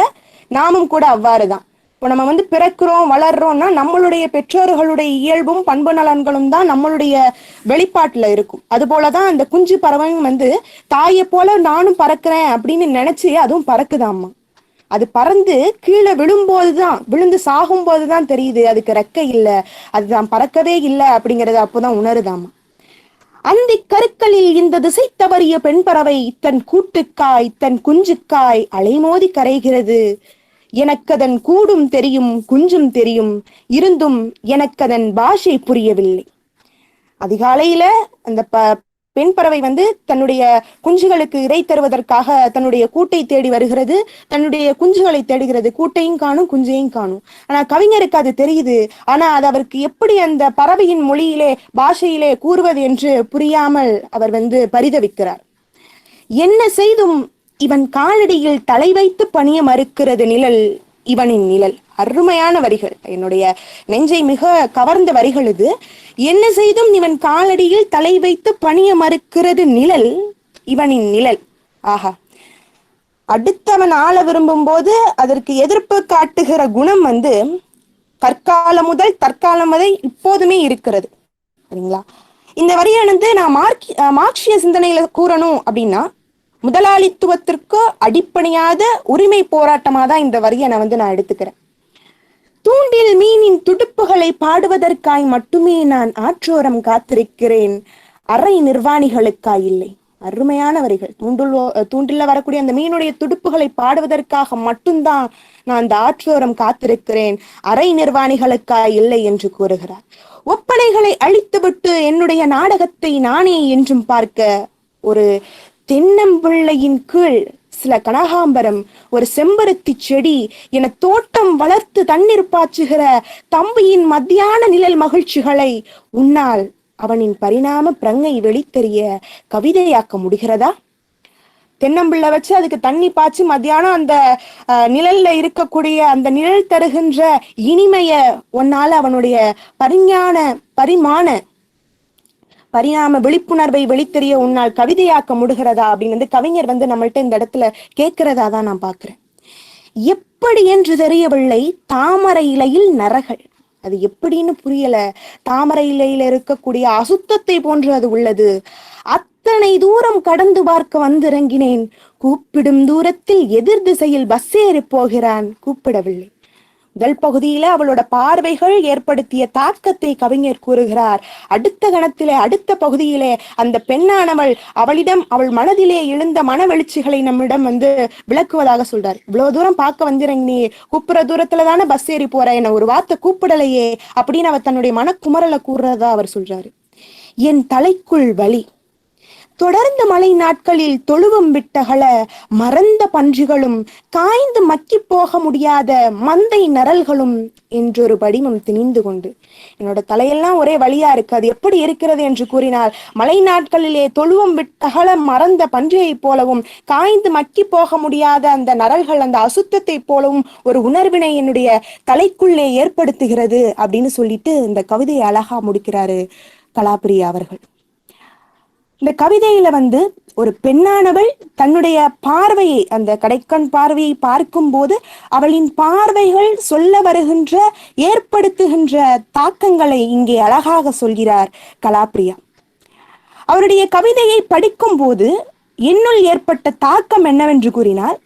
நாமும் கூட அவ்வாறுதான். இப்போ நம்ம பிறக்கிறோம் வளர்றோம்னா நம்மளுடைய பெற்றோர்களுடைய இயல்பும் பண்பு நலன்களும் தான் நம்மளுடைய வெளிப்பாட்டுல இருக்கும். அது போலதான் அந்த குஞ்சு பறவையும் தாயை போல நானும் பறக்கிறேன் அப்படின்னு நினைச்சு அதுவும் பறக்குதாம்மா. அது பறந்து கீழே விழுந்து சாகும் போதுதான் தெரியுது அதுக்கு ரெக்கை இல்லை, அதுதான் பறக்கவே இல்லை அப்படிங்கறது அப்போதான் உணருதாமா. அந்தி கருக்களில் இந்த திசை தவறிய பெண் பறவை தன் கூட்டுக்காய் தன் குஞ்சுக்காய் அலைமோதி கரைகிறது. எனக்கதன் கூடும் தெரியும் குஞ்சும் தெரியும், இருந்தும் எனக்கதன் பாஷை புரியவில்லை. அதிகாலையில அந்த பெண் பறவை தன்னுடைய குஞ்சுகளுக்கு இறை தருவதற்காக தன்னுடைய கூட்டை தேடி வருகிறது, தன்னுடைய குஞ்சுகளை தேடுகிறது. கூட்டையும் காணும், குஞ்சையும் காணும். ஆனா கவிஞருக்கு அது தெரியுது. ஆனா அது அவருக்கு எப்படி அந்த பறவையின் மொழியிலே பாஷையிலே கூறுவது என்று புரியாமல் அவர் பரிதவிக்கிறார். என்ன செய்தும் இவன் காலடியில் தலை வைத்து பணிய மறுக்கிறது நிழல் இவனின் நிழல். அருமையான வரிகள், என்னுடைய நெஞ்சை மிக கவர்ந்த வரிகள் இது. என்ன செய்தும் இவன் காலடியில் தலை வைத்து பணிய மறுக்கிறது நிழல் இவனின் நிழல். ஆஹா, அடுத்தவன் ஆள விரும்பும் போது அதற்கு எதிர்ப்பு காட்டுகிற குணம் கற்காலம் முதல் தற்காலம் வரை இப்போதுமே இருக்கிறது. சரிங்களா? இந்த வரியானது நான் மார்க்சிய சிந்தனையில கூறணும் அப்படின்னா, முதலாளித்துவத்திற்கு அடிப்படையாத உரிமை போராட்டமா தான் இந்த வரியை நான் எடுத்துக்கிறேன். தூண்டில் மீனின் துடுப்புகளை பாடுவதற்காய் மட்டுமே நான் ஆற்றோரம் காத்திருக்கிறேன், அரை நிர்வாணிகளுக்காய் இல்லை. அருமையான வரிகள். தூண்டில்ல வரக்கூடிய அந்த மீனுடைய துடுப்புகளை பாடுவதற்காக மட்டும்தான் நான் அந்த ஆற்றோரம் காத்திருக்கிறேன், அரை நிர்வாணிகளுக்காய் இல்லை என்று கூறுகிறார். ஒப்பனைகளை அழித்துவிட்டு என்னுடைய நாடகத்தை நானே என்றும் பார்க்க, ஒரு தென்னம்பிள்ளையின் கீழ் சில கனகாம்பரம், ஒரு செம்பருத்தி செடி என தோட்டம் வளர்த்து தண்ணீர் பாய்ச்சுகிற தம்பியின் மத்தியான நிழல் மகிழ்ச்சிகளை உன்னால் அவனின் பரிணாம பிரங்கை வெளித்தெரிய கவிதையாக்க முடிகிறதா? தென்னம்பிள்ளை வச்சு அதுக்கு தண்ணி பாய்ச்சி மத்தியானம் அந்த நிழல்ல இருக்கக்கூடிய அந்த நிழல் தருகின்ற இனிமைய உன்னால அவனுடைய பரிணாம விழிப்புணர்வை வெளித்தெரிய உன்னால் கவிதையாக்க முடிகிறதா அப்படின்னு கவிஞர் நம்மள்ட்ட இந்த இடத்துல கேட்கிறதா தான் நான் பாக்குறேன். எப்படி என்று தெரியவில்லை, தாமரை இலையில் நரகள். அது எப்படின்னு புரியல. தாமரை இலையில இருக்கக்கூடிய அசுத்தத்தை போன்று அது உள்ளது. அத்தனை தூரம் கடந்து பார்க்க வந்திறங்கினேன், கூப்பிடும் தூரத்தில் எதிர் திசையில் பஸ் ஏறி போகிறான், கூப்பிடவில்லை. முதல் பகுதியில அவளோட பார்வைகள் ஏற்படுத்திய தாக்கத்தை கவிஞர் கூறுகிறார். அடுத்த கணத்திலே, அடுத்த பகுதியிலே அந்த பெண்ணானவள் அவள் மனதிலே எழுந்த மனவெழுச்சிகளை நம்மிடம் விளக்குவதாக சொல்றார். இவ்வளவு தூரம் பார்க்க வந்திறங்கி, கூப்பிடுற தூரத்துல தானே பஸ் ஏறி போற, என்ன ஒரு வார்த்தை கூப்பிடலையே அப்படின்னு அவர் தன்னுடைய மனக்குமரலை கூறுறதா அவர் சொல்றாரு. என் தலைக்குள் வலி, தொடர்ந்த மழை நாட்களில் தொழுவம் விட்டகள மறந்த பன்றிகளும் காய்ந்து மக்கி போக முடியாத மந்தை நரல்களும் என்றொரு படிமம் திணிந்து கொண்டு, என்னோட தலையெல்லாம் ஒரே வழியா இருக்கு, அது எப்படி இருக்கிறது என்று கூறினால், மழை நாட்களிலே தொழுவம் விட்டகள மறந்த பன்றியை போலவும் காய்ந்து மக்கி போக முடியாத அந்த நரல்கள் அந்த அசுத்தத்தை போலவும் ஒரு உணர்வினை என்னுடைய தலைக்குள்ளே ஏற்படுத்துகிறது அப்படின்னு சொல்லிட்டு இந்த கவிதையை அழகா முடிக்கிறாரு கலாப்ரியா அவர்கள். இந்த கவிதையில ஒரு பெண்ணானவள் தன்னுடைய பார்வையை, அந்த கடைக்கண் பார்வையை பார்க்கும் போது அவளின் பார்வைகள் சொல்ல வருகின்ற ஏற்படுத்துகின்ற தாக்கங்களை இங்கே அழகாக சொல்கிறார் கலாப்ரியா. அவருடைய கவிதையை படிக்கும் போது என்னுள் ஏற்பட்ட தாக்கம் என்னவென்று கூறினால்,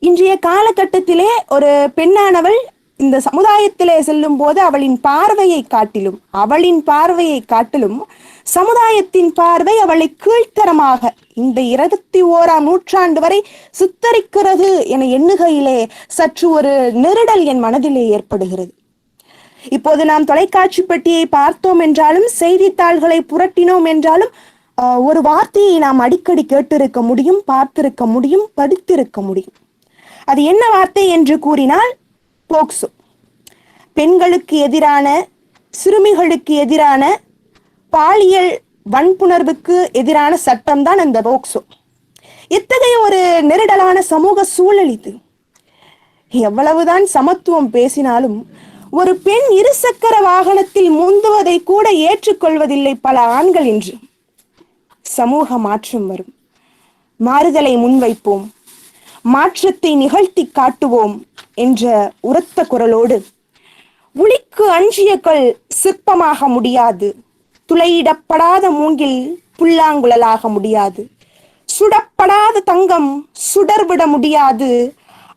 இன்றைய காலகட்டத்திலே ஒரு பெண்ணானவள் இந்த சமுதாயத்திலே செல்லும் போது அவளின் பார்வையை காட்டிலும் சமுதாயத்தின் பார்வை அவளை கீழ்த்தரமாக இந்த 21ஆம் நூற்றாண்டு வரை சித்தரிக்கிறது என எண்ணுகையிலே சற்று ஒரு நெருடல் என் மனதிலே ஏற்படுகிறது. இப்போது நாம் தொலைக்காட்சி பெட்டியை பார்த்தோம் என்றாலும், செய்தித்தாள்களை புரட்டினோம் என்றாலும், ஒரு வார்த்தையை நாம் அடிக்கடி கேட்டிருக்க முடியும், பார்த்திருக்க முடியும், படித்திருக்க முடியும். அது என்ன வார்த்தை என்று கூறினால், போக்சோ. பெண்களுக்கு எதிரான, சிறுமிகளுக்கு எதிரான பாலியல் வன்புணர்வுக்கு எதிரான சட்டம் தான் அந்த போக்சோ. இத்தகைய ஒரு நெருடலான சமூக சூழல் இது. எவ்வளவுதான் சமத்துவம் பேசினாலும் ஒரு பெண் இருசக்கர வாகனத்தில் முந்துவதை கூட ஏற்றுக்கொள்வதில்லை பல ஆண்கள். என்று சமூக மாற்றம் வரும், மாறுதலை முன்வைப்போம், மாற்றத்தை நிகழ்த்தி காட்டுவோம் என்ற உரத்த குரலோடு, உளிக்கு அஞ்சிய கல் சிற்பமாக முடியாது, துளையிடப்படாத மூங்கில் புல்லாங்குழலாக முடியாது, சுடப்படாத தங்கம் சுடர்விட முடியாது,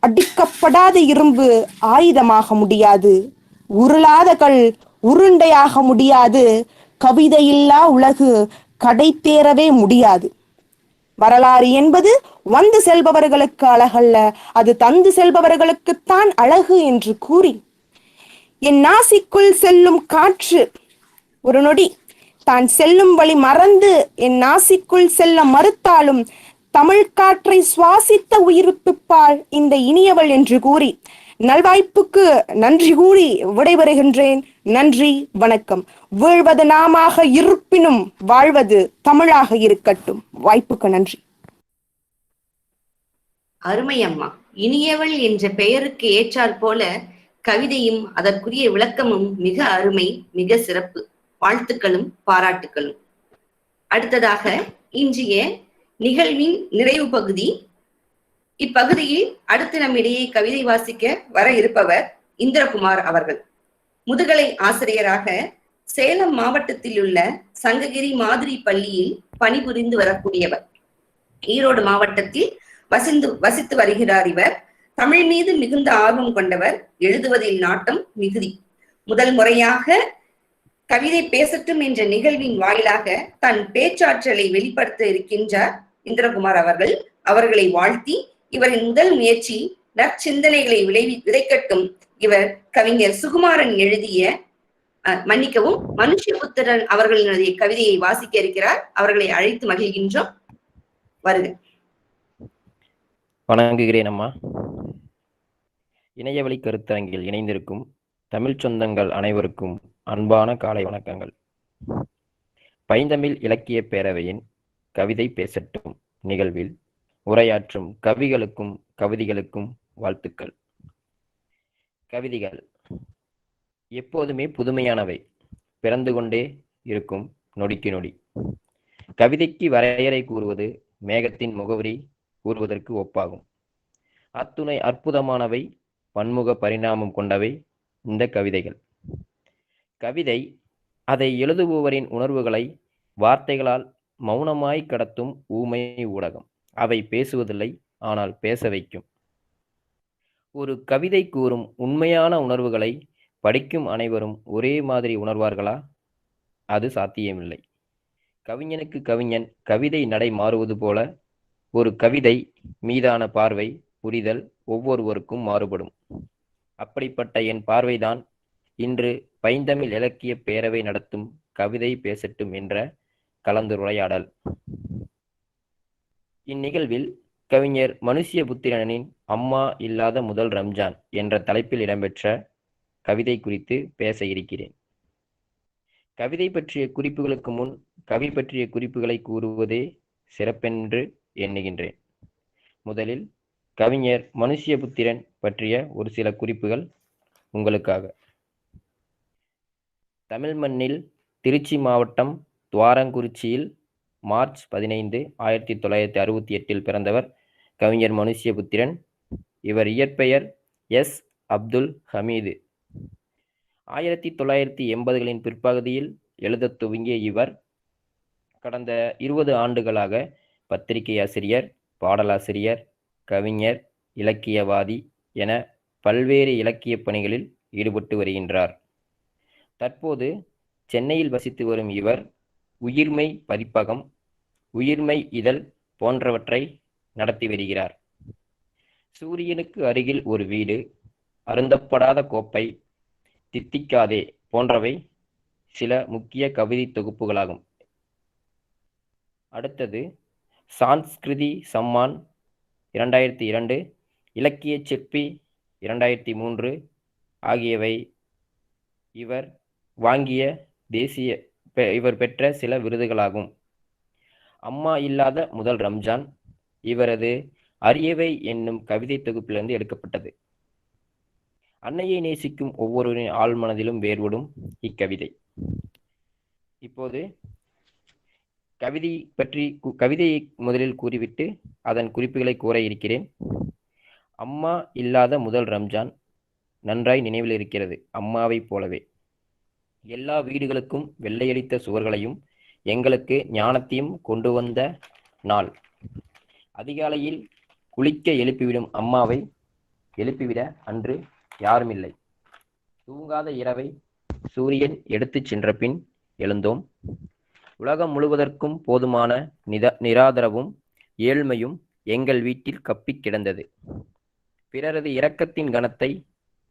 அடிக்கப்படாத இரும்பு ஆயுதமாக முடியாது, உருளாத கல் உருண்டையாக முடியாது, கவிதையில்லா உலகு கடை தேரவே முடியாது. வரலாறு என்பது வந்து செல்பவர்களுக்கு அழகல்ல, அது தந்து செல்பவர்களுக்குத்தான் அழகு என்று கூறி, என் நாசிக்குள் செல்லும் காற்று ஒரு நொடி தான் செல்லும் வழி மறந்து என் நாசிக்குள் செல்ல மறுத்தாலும் தமிழ் காற்றை சுவாசித்த உயிர்ப்பிப்பாள் இந்த இனியவள் என்று கூறி நல்வாய்ப்புக்கு நன்றி கூறி விடைபெறுகின்றேன். நன்றி, வணக்கம். வீழ்வது நாமாக இருப்பினும் வாழ்வது தமிழாக இருக்கட்டும். வாய்ப்புக்கு நன்றி. அருமை அம்மா. இனியவள் என்ற பெயருக்கு ஏற்றாற் போல கவிதையும் அதற்குரிய விளக்கமும் மிக அருமை, மிக சிறப்பு. வாழ்த்துக்களும் பாராட்டுக்களும். அடுத்ததாக இன்றைய நிகழ்வின் நிறைவு பகுதி. இப்பகுதியில் அடுத்து நம்மிடையே கவிதை வாசிக்க வர இருப்பவர் இந்திரகுமார் அவர்கள். முதுகலை ஆசிரியராக சேலம் மாவட்டத்தில் உள்ள சங்ககிரி மாதிரி பள்ளியில் பணிபுரிந்து வரக்கூடியவர். ஈரோடு மாவட்டத்தில் வசித்து வருகிறார் இவர். தமிழ் மீது மிகுந்த ஆர்வம் கொண்டவர். எழுதுவதில் நாட்டம் மிகுதி. முதல் முறையாக கவிதை பேசட்டும் என்ற நிகழ்வின் வாயிலாக தன் பேச்சாற்றலை வெளிப்படுத்த இருக்கின்றார் இந்திரகுமார் அவர்கள். அவர்களை வாழ்த்தி இவரின் முதல் முயற்சி நற்சிந்தனைகளை விதைக்கட்டும். இவர் கவிஞர் சுகுமாரன் எழுதிய மன்னிக்கவும் மனுஷபுத்திரன் அவர்களினுடைய கவிதையை வாசிக்க இருக்கிறார். அவர்களை அழைத்து மகிழ்கின்றோம். வருக. வணங்குகிறேன் அம்மா. இணையவழி கருத்தரங்கில் இணைந்திருக்கும் தமிழ் சொந்தங்கள் அனைவருக்கும் அன்பான காலை வணக்கங்கள். பைந்தமிழ் இலக்கிய பேரவையின் கவிதை பேசட்டும் நிகழ்வில் உரையாற்றும் கவிகளுக்கும் கவிதைகளுக்கும் வாழ்த்துக்கள். கவிதைகள் எப்போதுமே புதுமையானவை, பிறந்து கொண்டே இருக்கும் நொடிக்கு நொடி. கவிதைக்கு வரையறை கூறுவது மேகத்தின் முகவரி கூறுவதற்கு ஒப்பாகும். அத்துணை அற்புதமானவை, பன்முக பரிணாமம் கொண்டவை இந்த கவிதைகள். கவிதை அதை எழுதுபவரின் உணர்வுகளை வார்த்தைகளால் மௌனமாய் கடத்தும் ஊமை ஊடகம். அவை பேசுவதில்லை, ஆனால் பேச வைக்கும். ஒரு கவிதை கூறும் உண்மையான உணர்வுகளை படிக்கும் அனைவரும் ஒரே மாதிரி உணர்வார்களா? அது சாத்தியமில்லை. கவிஞனுக்கு கவிஞன் கவிதை நடை மாறுவது போல ஒரு கவிதை மீதான பார்வை, புரிதல் ஒவ்வொருவருக்கும் மாறுபடும். அப்படிப்பட்ட என் பார்வைதான் இன்று பைந்தமிழ் இலக்கிய பேரவை நடத்தும் கவிதை பேசட்டும் என்ற கலந்துரையாடல். இந்நிகழ்வில் கவிஞர் மனுஷபுத்திரனின் அம்மா இல்லாத முதல் ரம்ஜான் என்ற தலைப்பில் இடம்பெற்ற கவிதை குறித்து பேச இருக்கிறேன். கவிதை பற்றிய குறிப்புகளுக்கு முன் கவி பற்றிய குறிப்புகளை கூறுவதே சிறப்பென்று எண்ணுகின்றேன். முதலில் கவிஞர் மனுஷபுத்திரன் பற்றிய ஒரு சில குறிப்புகள் உங்களுக்காக. தமிழ் மண்ணில் திருச்சி மாவட்டம் துவாரங்குறிச்சியில் மார்ச் 15, 1968 பிறந்தவர் கவிஞர் மனுஷபுத்திரன். இவர் இயற்பெயர் எஸ். அப்துல் ஹமீது. 1980களின் பிற்பகுதியில் எழுதத் துவங்கிய இவர் கடந்த 20 ஆண்டுகளாக பத்திரிகை ஆசிரியர், பாடலாசிரியர், கவிஞர், இலக்கியவாதி என பல்வேறு இலக்கிய பணிகளில் ஈடுபட்டு வருகின்றார். தற்போது சென்னையில் வசித்து வரும் இவர் உயிர்மை பதிப்பகம், உயிர்மை இதழ் போன்றவற்றை நடத்தி வருகிறார். சூரியனுக்கு அருகில் ஒரு வீடு, அருந்தப்படாத கோப்பை, தித்திக்காதே போன்றவை சில முக்கிய கவிதை தொகுப்புகளாகும். அடுத்தது சான்ஸ்கிருதி சம்மான் 2002, இலக்கிய சிற்பி 2003 ஆகியவை இவர் வாங்கிய இவர் பெற்ற சில விருதுகளாகும். அம்மா இல்லாத முதல் ரம்ஜான் இவரது அரியவை என்னும் கவிதை தொகுப்பிலிருந்து எடுக்கப்பட்டது. அன்னையை நேசிக்கும் ஒவ்வொருவரின் ஆழ்மனதிலும் வேர்விடும் இக்கவிதை. இப்போது கவிதையை முதலில் கூறிவிட்டு அதன் குறிப்புகளை கூற இருக்கிறேன். அம்மா இல்லாத முதல் ரம்ஜான் நன்றாய் நினைவில் இருக்கிறது. அம்மாவை போலவே எல்லா வீடுகளுக்கும் வெள்ளையடித்த சுவர்களையும் எங்களுக்கு ஞானத்தையும் கொண்டு வந்த நாள். அதிகாலையில் குளிக்க எழுப்பிவிடும் அம்மாவை எழுப்பிவிட அன்று யாரும் இல்லை. தூங்காத இரவை சூரியன் எடுத்துச் சென்ற பின் எழுந்தோம். உலகம் முழுவதற்கும் போதுமான நிராதரவும் ஏழ்மையும் எங்கள் வீட்டில் கப்பி கிடந்தது. பிறரது இரக்கத்தின் கணத்தை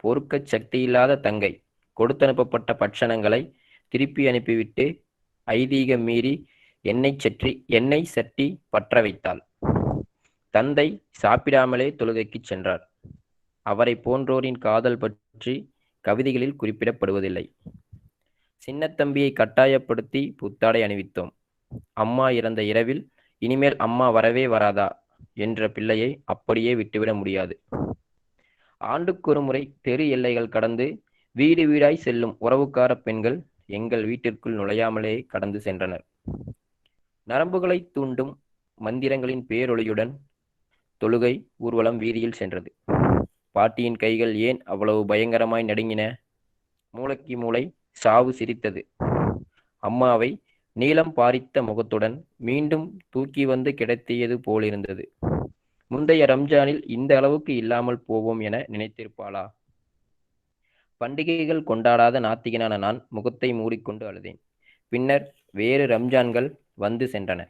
பொறுக்க சக்தியில்லாத தங்கை கொடுத்தனுப்பப்பட்ட பட்சணங்களை திருப்பி அனுப்பிவிட்டு ஐதீகம் மீறி எண்ணெய் சட்டி பற்ற வைத்தாள். தந்தை சாப்பிடாமலே தொழுகைக்கு சென்றார். அவரை போன்றோரின் காதல் பற்றி கவிதைகளில் குறிப்பிடப்படுவதில்லை. சின்னத்தம்பியை கட்டாயப்படுத்தி புத்தாடை அணிவித்தோம். அம்மா இறந்த இரவில் இனிமேல் அம்மா வரவே வராதா என்ற பிள்ளையை அப்படியே விட்டுவிட முடியாது. ஆண்டுக்கொரு முறை தெரு எல்லைகள் கடந்து வீடு வீடாய் செல்லும் உறவுக்கார பெண்கள் எங்கள் வீட்டிற்குள் நுழையாமலே கடந்து சென்றனர். நரம்புகளை தூண்டும் மந்திரங்களின் பேரொளியுடன் தொழுகை ஊர்வலம் வீதியில் சென்றது. பாட்டியின் கைகள் ஏன் அவ்வளவு பயங்கரமாய் நடுங்கின? மூளைக்கு மூளை சாவு சிரித்தது. அம்மாவை நீலம் பாரித்த முகத்துடன் மீண்டும் தூக்கி வந்து கிடத்தியது போலிருந்தது. முந்தைய ரம்ஜானில் இந்த அளவுக்கு இல்லாமல் போவோம் என நினைத்திருப்பாளா? பண்டிகைகள் கொண்டாடாத நாத்திகனான நான் முகத்தை மூடிக்கொண்டு அழுதேன். பின்னர் வேறு ரம்ஜான்கள் வந்து சென்றன.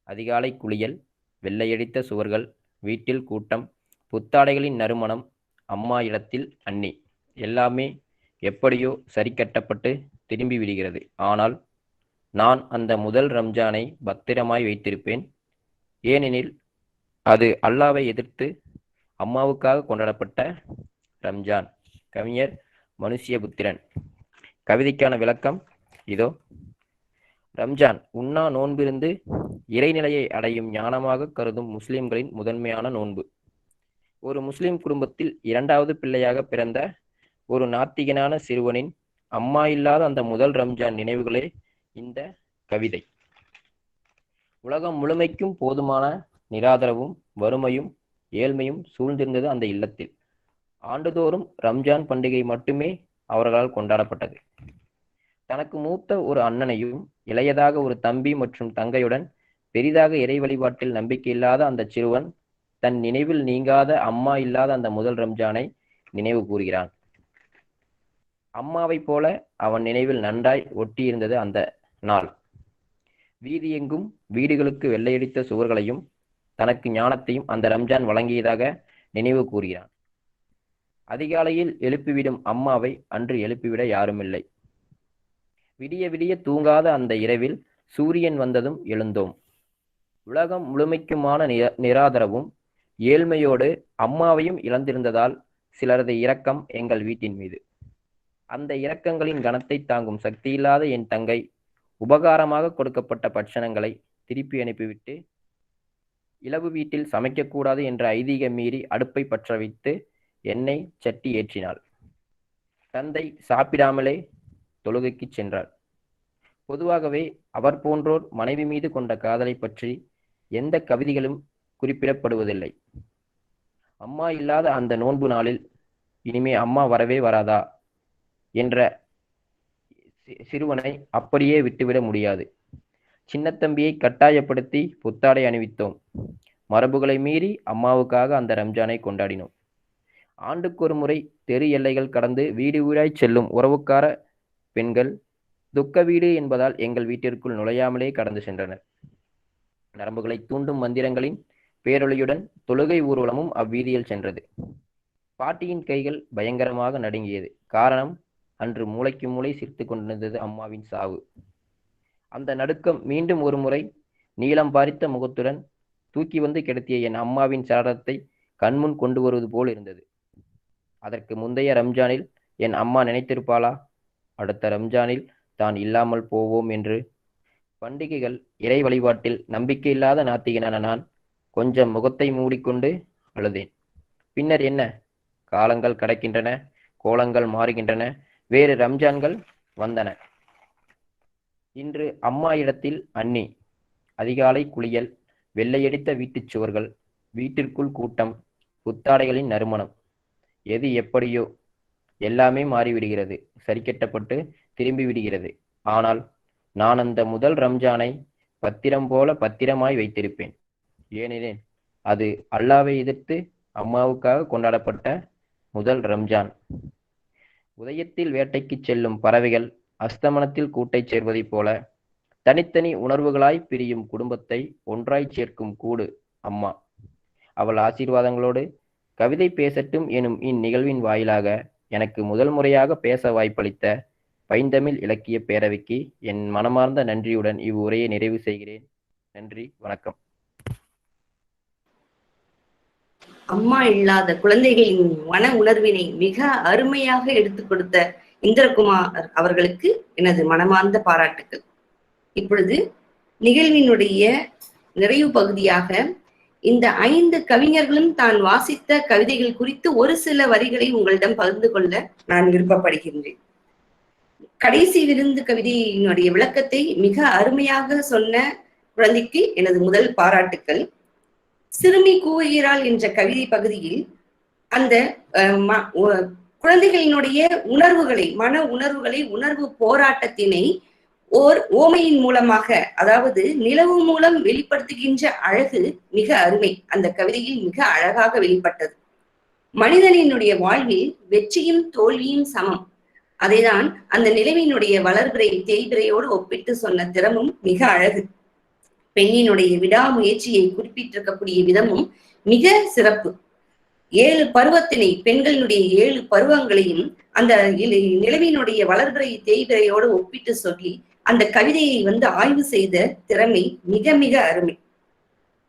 அதிகாலை குளியல், வெள்ளையடித்த சுவர்கள், வீட்டில் கூட்டம், புத்தாடைகளின் நறுமணம், அம்மா இடத்தில் அண்ணி, எல்லாமே எப்படியோ சரி கட்டப்பட்டு திரும்பி விடுகிறது. ஆனால் நான் அந்த முதல் ரம்ஜானை பத்திரமாய் வைத்திருப்பேன். ஏனெனில் அது அல்லாவை எதிர்த்து அம்மாவுக்காக கொண்டாடப்பட்ட ரம்ஜான். கவிஞர் மனுஷ்யபுத்திரன். கவிதைக்கான விளக்கம் இதோ. ரம்ஜான் உண்ணா நோன்பிருந்து இறைநிலையை அடையும் ஞானமாக கருதும் முஸ்லிம்களின் முதன்மையான நோன்பு. ஒரு முஸ்லிம் குடும்பத்தில் இரண்டாவது பிள்ளையாக பிறந்த ஒரு நாத்திகனான சிறுவனின் அம்மா இல்லாத அந்த முதல் ரம்ஜான் நினைவுகளே இந்த கவிதை. உலகம் முழுமைக்கும் போதுமான நிராதரவும் வறுமையும் ஏழ்மையும் சூழ்ந்திருந்தது அந்த இல்லத்தில். ஆண்டுதோறும் ரம்ஜான் பண்டிகை மட்டுமே அவர்களால் கொண்டாடப்பட்டது. தனக்கு மூத்த ஒரு அண்ணனையும் இளையதாக ஒரு தம்பி மற்றும் தங்கையுடன் பெரிதாக இறை வழிபாட்டில் நம்பிக்கை இல்லாத அந்த சிறுவன் தன் நினைவில் நீங்காத அம்மா இல்லாத அந்த முதல் ரம்ஜானை நினைவு கூறுகிறான். அம்மாவை போல அவன் நினைவில் நன்றாய் ஒட்டியிருந்தது அந்த நாள். வீதியெங்கும் வீடுகளுக்கு வெள்ளையடித்த சுவர்களையும் தனக்கு ஞானத்தையும் அந்த ரம்ஜான் வழங்கியதாக நினைவு கூறுகிறான். அதிகாலையில் எழுப்பிவிடும் அம்மாவை அன்று எழுப்பிவிட யாருமில்லை. விடிய விடிய தூங்காத அந்த இரவில் சூரியன் வந்ததும் எழுந்தோம். உலகம் முழுமைக்குமான நிராதரவும் ஏழ்மையோடு அம்மாவையும் இழந்திருந்ததால் சிலரது இரக்கம் எங்கள் வீட்டின் மீது. அந்த இரக்கங்களின் கனத்தை தாங்கும் சக்தியில்லாத என் தங்கை உபகாரமாக கொடுக்கப்பட்ட பட்சணங்களை திருப்பி அனுப்பிவிட்டு இலவு வீட்டில் சமைக்கக்கூடாது என்ற ஐதீகம் மீறி அடுப்பை பற்ற வைத்து எண்ணெய் சட்டி ஏற்றினாள். தந்தை சாப்பிடாமலே தொழுகைக்கு சென்றார். பொதுவாகவே அவர் போன்றோர் மனைவி மீது கொண்ட காதலை பற்றி எந்த கவிதைகளும் குறிப்பிடப்படுவதில்லை. அம்மா இல்லாத அந்த நோன்பு நாளில் இனிமே அம்மா வரவே வராதா என்ற சிறுவனை அப்படியே விட்டுவிட முடியாது. சின்னத்தம்பியை கட்டாயப்படுத்தி புத்தாடை அணிவித்தோம். மரபுகளை மீறி அம்மாவுக்காக அந்த ரம்ஜானை கொண்டாடினோம். ஆண்டுக்கொரு முறை தெரு எல்லைகள் கடந்து வீடு வீடாய் செல்லும் உறவுக்கார பெண்கள் துக்க வீடு என்பதால் எங்கள் வீட்டிற்குள் நுழையாமலே கடந்து சென்றனர். நரம்புகளை தூண்டும் மந்திரங்களின் பேரொளியுடன் தொழுகை ஊர்வலமும் அவ்வீதியில் சென்றது. பாட்டியின் கைகள் பயங்கரமாக நடுங்கியது. காரணம், அன்று மூளைக்கு மூளை சிரித்து கொண்டிருந்தது அம்மாவின் சாவு. அந்த நடுக்கம் மீண்டும் ஒரு முறை நீளம் பாரித்த முகத்துடன் தூக்கி வந்து கிடத்திய என் அம்மாவின் சடலத்தை கண்முன் கொண்டு வருவது போல் இருந்தது. அதற்கு முந்தைய ரம்ஜானில் என் அம்மா நினைத்திருப்பாளா அடுத்த ரம்ஜானில் தான் இல்லாமல் போவோம் என்று? பண்டிகைகள், இறை வழிபாட்டில் நம்பிக்கை இல்லாத நாத்திகனான நான் கொஞ்சம் முகத்தை மூடிக்கொண்டு அழுதேன். பின்னர் என்ன? காலங்கள் கடக்கின்றன, கோலங்கள் மாறுகின்றன, வேறு ரம்ஜான்கள் வந்தன. இன்று அம்மா இடத்தில் அண்ணி. அதிகாலை குளியல், வெள்ளையடித்த வீட்டுச் சுவர்கள், வீட்டிற்குள் கூட்டம், புத்தாடைகளின் நறுமணம். எது எப்படியோ எல்லாமே மாறிவிடுகிறது, சரிக்கட்டப்பட்டு திரும்பி விடுகிறது. ஆனால் நான் அந்த முதல் ரம்ஜானை பத்திரம் போல பத்திரமாய் வைத்திருப்பேன். ஏனெனில் அது அல்லாவை எதிர்த்து அம்மாவுக்காக கொண்டாடப்பட்ட முதல் ரம்ஜான். உதயத்தில் வேட்டைக்கு செல்லும் பறவைகள் அஸ்தமனத்தில் கூட்டை சேர்வதைப் போல தனித்தனி உணர்வுகளாய் பிரியும் குடும்பத்தை ஒன்றாய் சேர்க்கும் கூடு அம்மா. அவள் ஆசீர்வாதங்களோடு கவிதை பேசட்டும் எனும் இந்நிகழ்வின் வாயிலாக எனக்கு முதல் முறையாக பேச வாய்ப்பளித்த பைந்தமிழ் இலக்கிய பேரவைக்கு என் மனமார்ந்த நன்றியுடன் இவ்வுரையை நிறைவு செய்கிறேன். நன்றி, வணக்கம். அம்மா இல்லாத குழந்தைகளின் மன உணர்வினை மிக அருமையாக எடுத்துக் கொடுத்த இந்திரகுமார் அவர்களுக்கு எனது மனமார்ந்த பாராட்டுக்கள். இப்பொழுது நிகழ்வினுடைய நிறைவு பகுதியாக இந்த 5 கவிஞர்களும் தான் வாசித்த கவிதைகள் குறித்து ஒரு சில வரிகளை உங்களிடம் பகிர்ந்து கொள்ள நான் விருப்பப்படுகின்றேன். கடைசி விருந்து கவிதையினுடைய விளக்கத்தை மிக அருமையாக சொன்ன குழந்தைக்கு எனது முதல் பாராட்டுக்கள். சிறுமி கூவுகிறாள் என்ற கவிதை பகுதியில் அந்த குழந்தைகளினுடைய உணர்வுகளை, மன உணர்வுகளை, உணர்வு போராட்டத்தினை ஓர் ஓமையின் மூலமாக, அதாவது நிலவு மூலம் வெளிப்படுத்துகின்ற அழகு மிக அருமை. அந்த கவிதையில் மிக அழகாக வெளிப்பட்டது. மனிதனினுடைய வாழ்வில் வெற்றியும் தோல்வியும் சமம். அதைதான் அந்த நிலவினுடைய வளர்பிறை தேய்பிறையோடு ஒப்பிட்டு சொன்ன திறமும் மிக அழகு. பெண்ணினுடைய விடாமுயற்சியை குறிப்பிட்டிருக்கக்கூடிய விதமும் மிக சிறப்பு. 7 பருவத்தினை, பெண்களினுடைய 7 பருவங்களையும் அந்த நிலவினுடைய வளர்பிறை தேய்பிறையோடு ஒப்பிட்டு சொல்லி அந்த கவிதையை ஆய்வு செய்த திறமை மிக மிக அருமை.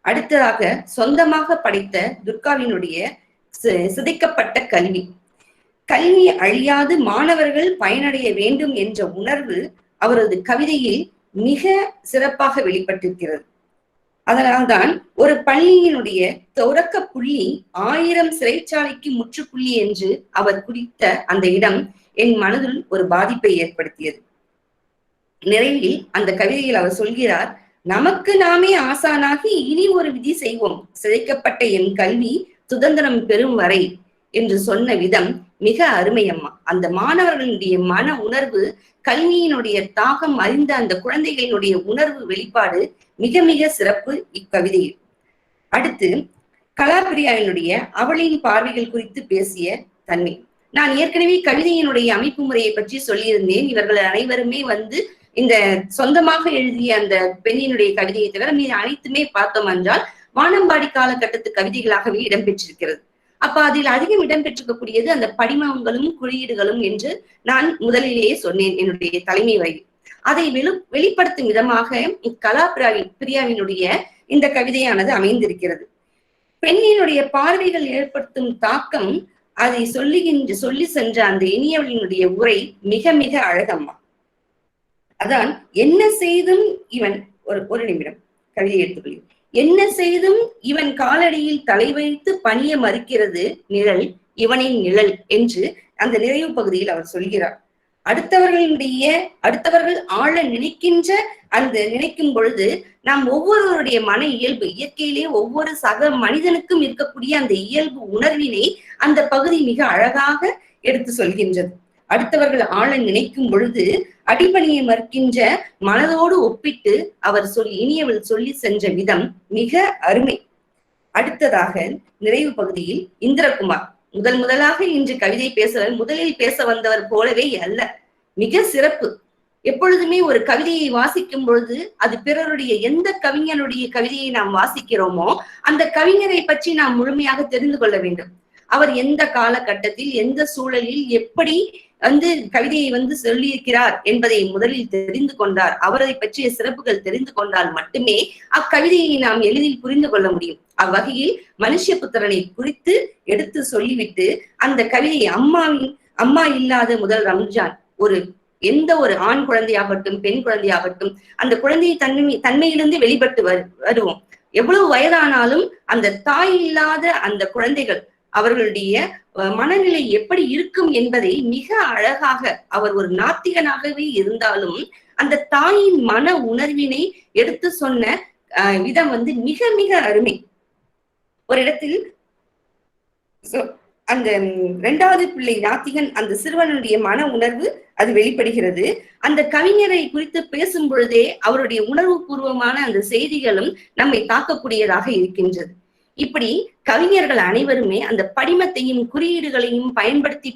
அடுத்ததாக சொந்தமாக படைத்த துர்காவினுடைய சிதைக்கப்பட்ட கல்வி. கல்வி அழியாது மாணவர்கள் பயனடைய வேண்டும் என்ற உணர்வு அவரது கவிதையில் மிக சிறப்பாக வெளிப்பட்டிருக்கிறது. அதனால்தான் ஒரு பள்ளியினுடைய தொடக்க புள்ளி 1000 சிறைச்சாலைக்கு முற்றுப்புள்ளி என்று அவர் குறித்த அந்த இடம் என் மனதில் ஒரு பாதிப்பை ஏற்படுத்தியது. நிறைவில் அந்த கவிதையில் அவர் சொல்கிறார், நமக்கு நாமே ஆசானாகி இனி ஒரு விதி செய்வோம், சிதைக்கப்பட்ட என் கல்வி சுதந்திரம் பெறும் வரை என்று சொன்ன விதம் மிக அருமையம்மா. அந்த மாணவர்களுடைய மன உணர்வு, கல்வியினுடைய தாகம் அறிந்த அந்த குழந்தைகளினுடைய உணர்வு வெளிப்பாடு மிக மிக சிறப்பு இக்கவிதையில். அடுத்து கலாபிரியாவினுடைய அவளின் பார்வைகள் குறித்து பேசிய தன்மை. நான் ஏற்கனவே கவிதையினுடைய அமைப்பு முறையை பற்றி சொல்லியிருந்தேன். இவர்கள் அனைவருமே இந்த சொந்தமாக எழுதிய அந்த பெண்ணினுடைய கவிதையை தவிர மீது அனைத்துமே பார்த்தோம் என்றால் வானம்பாடி காலகட்டத்து கவிதைகளாகவே இடம்பெற்றிருக்கிறது. அப்ப அதில் அதிகம் இடம்பெற்றிருக்கக்கூடியது அந்த படிமங்களும் குறியீடுகளும் என்று நான் முதலிலேயே சொன்னேன் என்னுடைய தலைமை வரையில். அதை வெளிப்படுத்தும் விதமாக பிரியாவினுடைய இந்த கவிதையானது அமைந்திருக்கிறது. பெண்ணினுடைய பார்வைகள் ஏற்படுத்தும் தாக்கம், அதை சொல்லி சென்ற அந்த இனியவளினுடைய உரை மிக மிக அழகம்மா. அதான் என்ன செய்தும் இவன் ஒரு நிமிடம் கவிதை எடுத்துக்கொள்கிறேன். என்ன செய்தும் இவன் காலடியில் தலை வைத்து பணிய மறுக்கிறது நிழல், இவனின் நிழல் என்று அந்த நிறைவு பகுதியில் அவர் சொல்கிறார். அடுத்தவர்கள் ஆள நினைக்கும் பொழுது நாம் ஒவ்வொருவருடைய மன இயல்பு, இயற்கையிலே ஒவ்வொரு சக மனிதனுக்கும் இருக்கக்கூடிய அந்த இயல்பு உணர்வினை அந்த பகுதி மிக அழகாக எடுத்து சொல்கின்றது. அடுத்தவர்கள் ஆள நினைக்கும் பொழுது அடிபணியை மறுக்கின்ற மனதோடு ஒப்பிட்டு அவர் இனியவள் சொல்லி சென்ற விதம் மிக அருமை. அடுத்ததாக நிறைவு பகுதியில் இந்திரகுமார் முதலாக இன்று கவிதை முதலில் பேச வந்தவர் போலவே அல்ல, மிக சிறப்பு. எப்பொழுதுமே ஒரு கவிதையை வாசிக்கும் பொழுது அது பிறருடைய எந்த கவிஞனுடைய கவிதையை நாம் வாசிக்கிறோமோ அந்த கவிஞரை பற்றி நாம் முழுமையாக தெரிந்து கொள்ள வேண்டும். அவர் எந்த காலகட்டத்தில் எந்த சூழலில் எப்படி கவிதையை சொல்லியிருக்கிறார் என்பதை முதலில் தெரிந்து கொண்டார். அவரை பற்றிய சிறப்புகள் தெரிந்து கொண்டால் மட்டுமே அக்கவிதையை நாம் எளிதில் புரிந்து கொள்ள முடியும். அவ்வகையில் மனுஷபுத்திரனை குறித்து எடுத்து சொல்லிவிட்டு அந்த கவிதையை அம்மா இல்லாத முதல் ரம்ஜான், எந்த ஒரு ஆண் குழந்தையாகட்டும் பெண் குழந்தையாகட்டும் அந்த குழந்தையை தன்மையிலிருந்து வெளிப்பட்டு வருவோம். எவ்வளவு வயதானாலும் அந்த தாய் இல்லாத அந்த குழந்தைகள் அவர்களுடைய மனநிலை எப்படி இருக்கும் என்பதை மிக அழகாக, அவர் ஒரு நாத்திகனாகவே இருந்தாலும் அந்த தாயின் மன உணர்வினை எடுத்து சொன்ன விதம் மிக மிக அருமை. ஒரு இடத்தில் அந்த 2வது பிள்ளை நாத்திகன், அந்த சிறுவனுடைய மன உணர்வு அது வெளிப்படுகிறது. அந்த கவிஞரை குறித்து பேசும் பொழுதே அவருடைய உணர்வு பூர்வமான அந்த செய்திகளும் நம்மை தாக்கக்கூடியதாக இருக்கின்றது. இப்படி கவிஞர்கள் அனைவருமே அந்த படிமத்தையும் குறியீடுகளையும் பயன்படுத்தி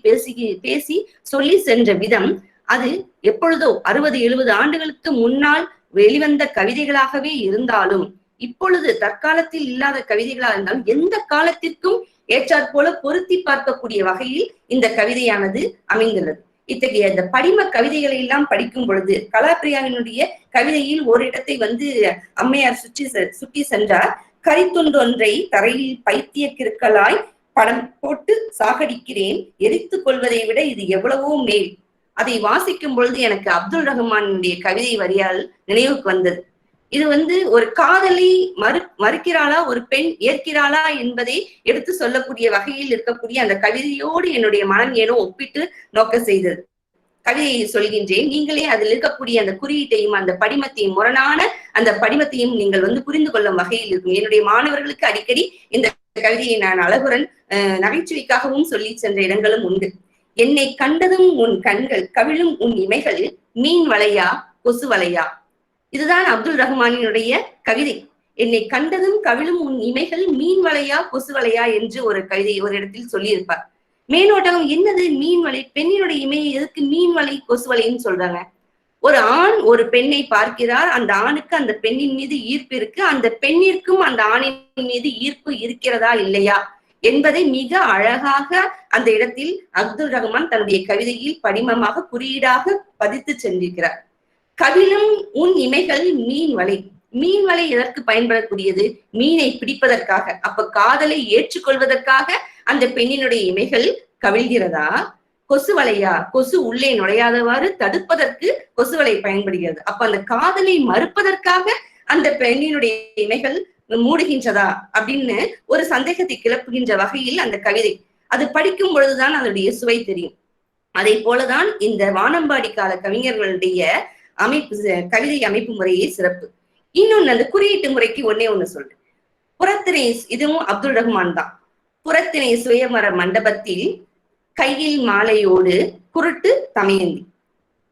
பேசி சொல்லி சென்ற விதம் அது எப்பொழுதோ 60-70 ஆண்டுகளுக்கு முன்னால் வெளிவந்த கவிதைகளாகவே இருந்தாலும் இப்பொழுது தற்காலத்தில் இல்லாத கவிதைகளாக இருந்தாலும் எந்த காலத்திற்கும் ஏற்றாற் போல பொருத்தி பார்க்கக்கூடிய வகையில் இந்த கவிதையானது அமைந்துள்ளது. இத்தகைய இந்த படிம கவிதைகளை எல்லாம் படிக்கும் பொழுது கலாப்பிரியாவினுடைய கவிதையில் ஒரு இடத்தை அம்மையார் சுட்டி சென்றார். கரித்துண்டொன்றை தரையில் பைத்திய கிருக்களாய் படம் போட்டு சாகடிக்கிறேன், எரித்துக் கொள்வதை விட இது எவ்வளவோ மேல். அதை வாசிக்கும் பொழுது எனக்கு அப்துல் ரஹ்மானுடைய கவிதை வரியால் நினைவுக்கு வந்தது. இது ஒரு காதலை மறுக்கிறாளா, ஒரு பெண் ஏற்கிறாளா என்பதை எடுத்து சொல்லக்கூடிய வகையில் இருக்கக்கூடிய அந்த கவிதையோடு என்னுடைய மனம் ஏனோ ஒப்பிட்டு நோக்க செய்தது. கவிதையை சொல்கின்றேன், நீங்களே அதில் இருக்கக்கூடிய அந்த குறியீட்டையும் அந்த படிமத்தையும் முரணான அந்த படிமத்தையும் நீங்கள் புரிந்து கொள்ளும் வகையில் இருக்கும். என்னுடைய மாணவர்களுக்கு அடிக்கடி இந்த கவிதையை நான் அழகுடன் நகைச்சுவைக்காகவும் சொல்லி சென்ற இடங்களும் உண்டு. என்னை கண்டதும் உன் கண்கள் கவிழும் உன் இமைகள் மீன் வலையா கொசு வலையா. இதுதான் அப்துல் ரஹ்மானினுடைய கவிதை. என்னை கண்டதும் கவிழும் உன் இமைகள் மீன் வலையா கொசு வலையா என்று ஒரு கவிதை ஒரு இடத்தில் சொல்லியிருப்பார். மேலோட்டகம் என்னது மீன் வலை, பெண்ணினுடைய இமையை எதுக்கு மீன் வலை கொசு வலைன்னு சொல்றாங்க? ஒரு ஆண் ஒரு பெண்ணை பார்க்கிறார், அந்த ஆணுக்கு அந்த பெண்ணின் மீது ஈர்ப்பு இருக்கு, அந்த பெண்ணிற்கும் அந்த ஆணின் மீது ஈர்ப்பு இருக்கிறதா இல்லையா என்பதை மிக அழகாக அந்த இடத்தில் அப்துல் ரஹ்மான் தன்னுடைய கவிதையில் படிமமாக குறியீடாக பதித்து சென்றிருக்கிறார். கவிழும் உன் இமைகள் மீன் வலை. மீன் வலை எதற்கு பயன்படக்கூடியது? மீனை பிடிப்பதற்காக. அப்ப காதலை ஏற்றுக்கொள்வதற்காக அந்த பெண்ணினுடைய இமைகள் கவிழ்கிறதா? கொசு வலையா? கொசு உள்ளே நுழையாதவாறு தடுப்பதற்கு கொசு வலை பயன்படுகிறது. அப்ப அந்த காதலை மறுப்பதற்காக அந்த பெண்ணினுடைய இமைகள் மூடுகின்றதா அப்படின்னு ஒரு சந்தேகத்தை கிளப்புகின்ற வகையில் அந்த கவிதை. அது படிக்கும் பொழுதுதான் அதனுடைய சுவை தெரியும். அதை போலதான் இந்த வானம்பாடி கால கவிஞர்களுடைய கவிதை அமைப்பு முறையே சிறப்பு. இன்னொன்னு அந்த குறியீட்டு முறைக்கு ஒண்ணு சொல்றேன். புறத்திணை, இதுவும் அப்துல் ரஹ்மான் தான். புறத்திணை சுயமர மண்டபத்தில் கையில் மாலையோடு குருட்டு தமையந்தி.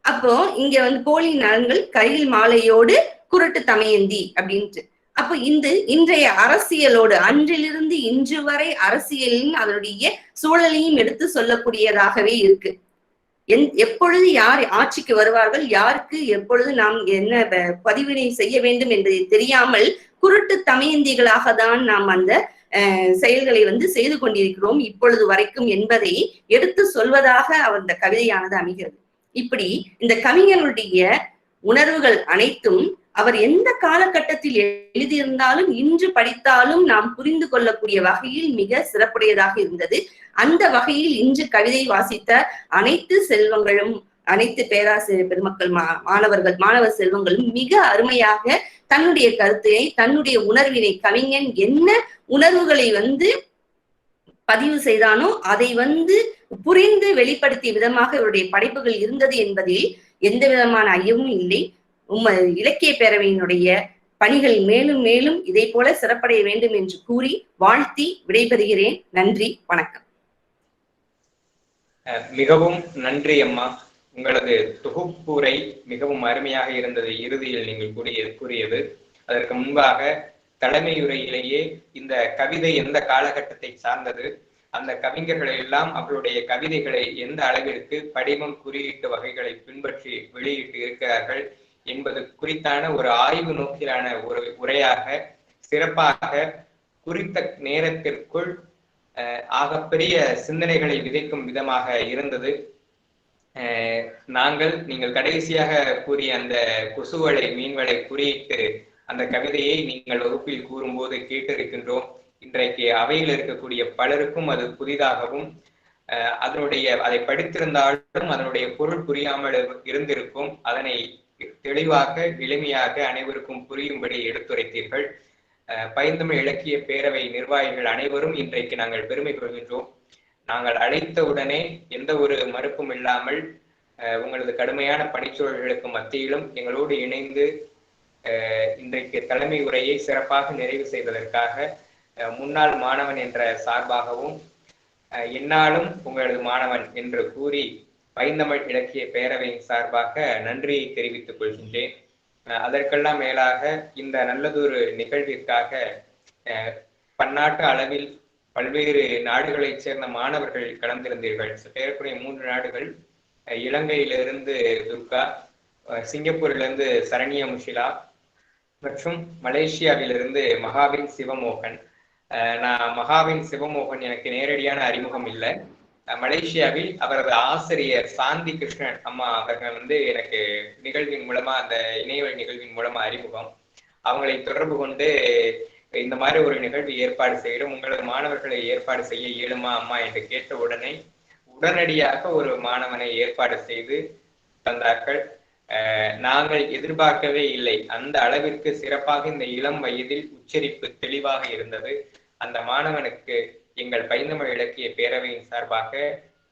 அப்போ இங்க போலி நலன்கள் கையில் மாலையோடு குருட்டு தமையந்தி அப்படின்ட்டு. அப்போ இன்றைய அரசியலோடு அன்றிலிருந்து இன்று வரை அரசியலின் அதனுடைய சூழலையும் எடுத்து சொல்லக்கூடியதாகவே இருக்கு. எப்பொழுது யார் ஆட்சிக்கு வருவார்கள், யாருக்கு எப்பொழுது நாம் என்ன பதிவினை செய்ய வேண்டும் என்பதை தெரியாமல் குருட்டு தமையந்திகளாக தான் நாம் அந்த செயல்களை செய்து கொண்டிருக்கிறோம் இப்பொழுது வரைக்கும் என்பதை எடுத்து சொல்வதாக அந்த கவிதையானது அமைகிறது. இப்படி இந்த கவிஞர்களுடைய உணர்வுகள் அனைத்தும் அவர் எந்த காலகட்டத்தில் எழுதியிருந்தாலும் இன்று படித்தாலும் நாம் புரிந்து கொள்ளக்கூடிய வகையில் மிக சிறப்புடையதாக இருந்தது. அந்த வகையில் இன்று கவிதை வாசித்த அனைத்து செல்வங்களும், அனைத்து பேராசிரியர் பெருமக்கள், மாணவர் செல்வங்களும் மிக அருமையாக தன்னுடைய கருத்தை, தன்னுடைய உணர்வினை, கவிஞன் என்ன உணர்வுகளை பதிவு செய்தானோ அதை புரிந்து வெளிப்படுத்திய விதமாக இவருடைய படைப்புகள் இருந்தது என்பதில் எந்த விதமான ஐயமும் இல்லை. இலக்கிய பேரவையினுடைய பணிகள் மேலும் மேலும் இதை போல சிறப்படைய வேண்டும் என்று கூறி வாழ்த்தி விடைபெறுகிறேன். நன்றி, வணக்கம். மிகவும் நன்றி அம்மா. உங்களது தொகுப்புரை மிகவும் அருமையாக இருந்தது. இறுதியில் நீங்கள் கூறியது. அதற்கு முன்பாக தலைமையுரையிலேயே இந்த கவிதை எந்த காலகட்டத்தை சார்ந்தது, அந்த கவிஞர்கள் எல்லாம் அவருடைய கவிதைகளை எந்த அளவிற்கு படிமம் குறியீட்டு வகைகளை பின்பற்றி வெளியிட்டு இருக்கிறார்கள் என்பது குறித்தான ஒரு ஆய்வு நோக்கிலான ஒரு உரையாக சிறப்பாக குறித்த நேரத்திற்குள் ஆகப்பெரிய சிந்தனைகளை விதைக்கும் விதமாக இருந்தது. நீங்கள் கடைசியாக கூறிய அந்த கொசுவலை மீன்வலை குறியிட்டு அந்த கவிதையை நீங்கள் வகுப்பில் கூறும்போது கேட்டிருக்கின்றோம். இன்றைக்கு அவையில் இருக்கக்கூடிய பலருக்கும் அது புதிதாகவும் அதை படித்திருந்தாலும் அதனுடைய பொருள் புரியாமல் இருந்திருக்கும். அதனை தெளிவாக எளிமையாக அனைவருக்கும் புரியும்படி எடுத்துரைத்தீர்கள். பைந்தமிழ் இலக்கிய பேரவை நிர்வாகிகள் அனைவரும் இன்றைக்கு நாங்கள் பெருமை கொள்கின்றோம். நாங்கள் அழைத்த உடனே எந்த ஒரு மறுப்பும் இல்லாமல் உங்களது கடுமையான பணிச்சூழல்களுக்கு மத்தியிலும் எங்களோடு இணைந்து இன்றைக்கு தலைமை உரையை சிறப்பாக நிறைவு செய்வதற்காக முன்னாள் மாணவன் என்ற சார்பாகவும் என்னாலும் உங்களது மாணவன் என்று கூறி பைந்தமிழ் இலக்கிய பேரவையின் சார்பாக நன்றியை தெரிவித்துக் கொள்கின்றேன். அதற்கெல்லாம் மேலாக இந்த நல்லதொரு நிகழ்விற்காக பன்னாட்டு அளவில் பல்வேறு நாடுகளைச் சேர்ந்த மாணவர்கள் கலந்திருந்தீர்கள். ஏறக்குறைய 3 நாடுகள், இலங்கையிலிருந்து துர்கா, சிங்கப்பூரிலிருந்து சரண்யா முஷிலா மற்றும் மலேசியாவிலிருந்து மகாவின் சிவமோகன். நான் மகாவின் சிவமோகன் எனக்கு நேரடியான அறிமுகம் இல்லை. மலேசியாவில் அவரது ஆசிரியர் சாந்தி கிருஷ்ணன் அம்மா அவர்கள் எனக்கு நிகழ்வின் மூலமா, அந்த இணையவழி நிகழ்வின் மூலமா அறிமுகம். அவங்களை தொடர்பு கொண்டு இந்த மாதிரி ஒரு நிகழ்வு ஏற்பாடு செய்கிறோம், உங்களது மாணவர்களை ஏற்பாடு செய்ய இயலுமா அம்மா என்று கேட்ட உடனே உடனடியாக ஒரு மாணவனை ஏற்பாடு செய்து தந்தார்கள். நாங்கள் எதிர்பார்க்கவே இல்லை, அந்த அளவிற்கு சிறப்பாக இந்த இளம் வயதில் உச்சரிப்பு தெளிவாக இருந்தது. அந்த மாணவனுக்கு எங்கள் பைந்தமிழ் இலக்கிய பேரவையின் சார்பாக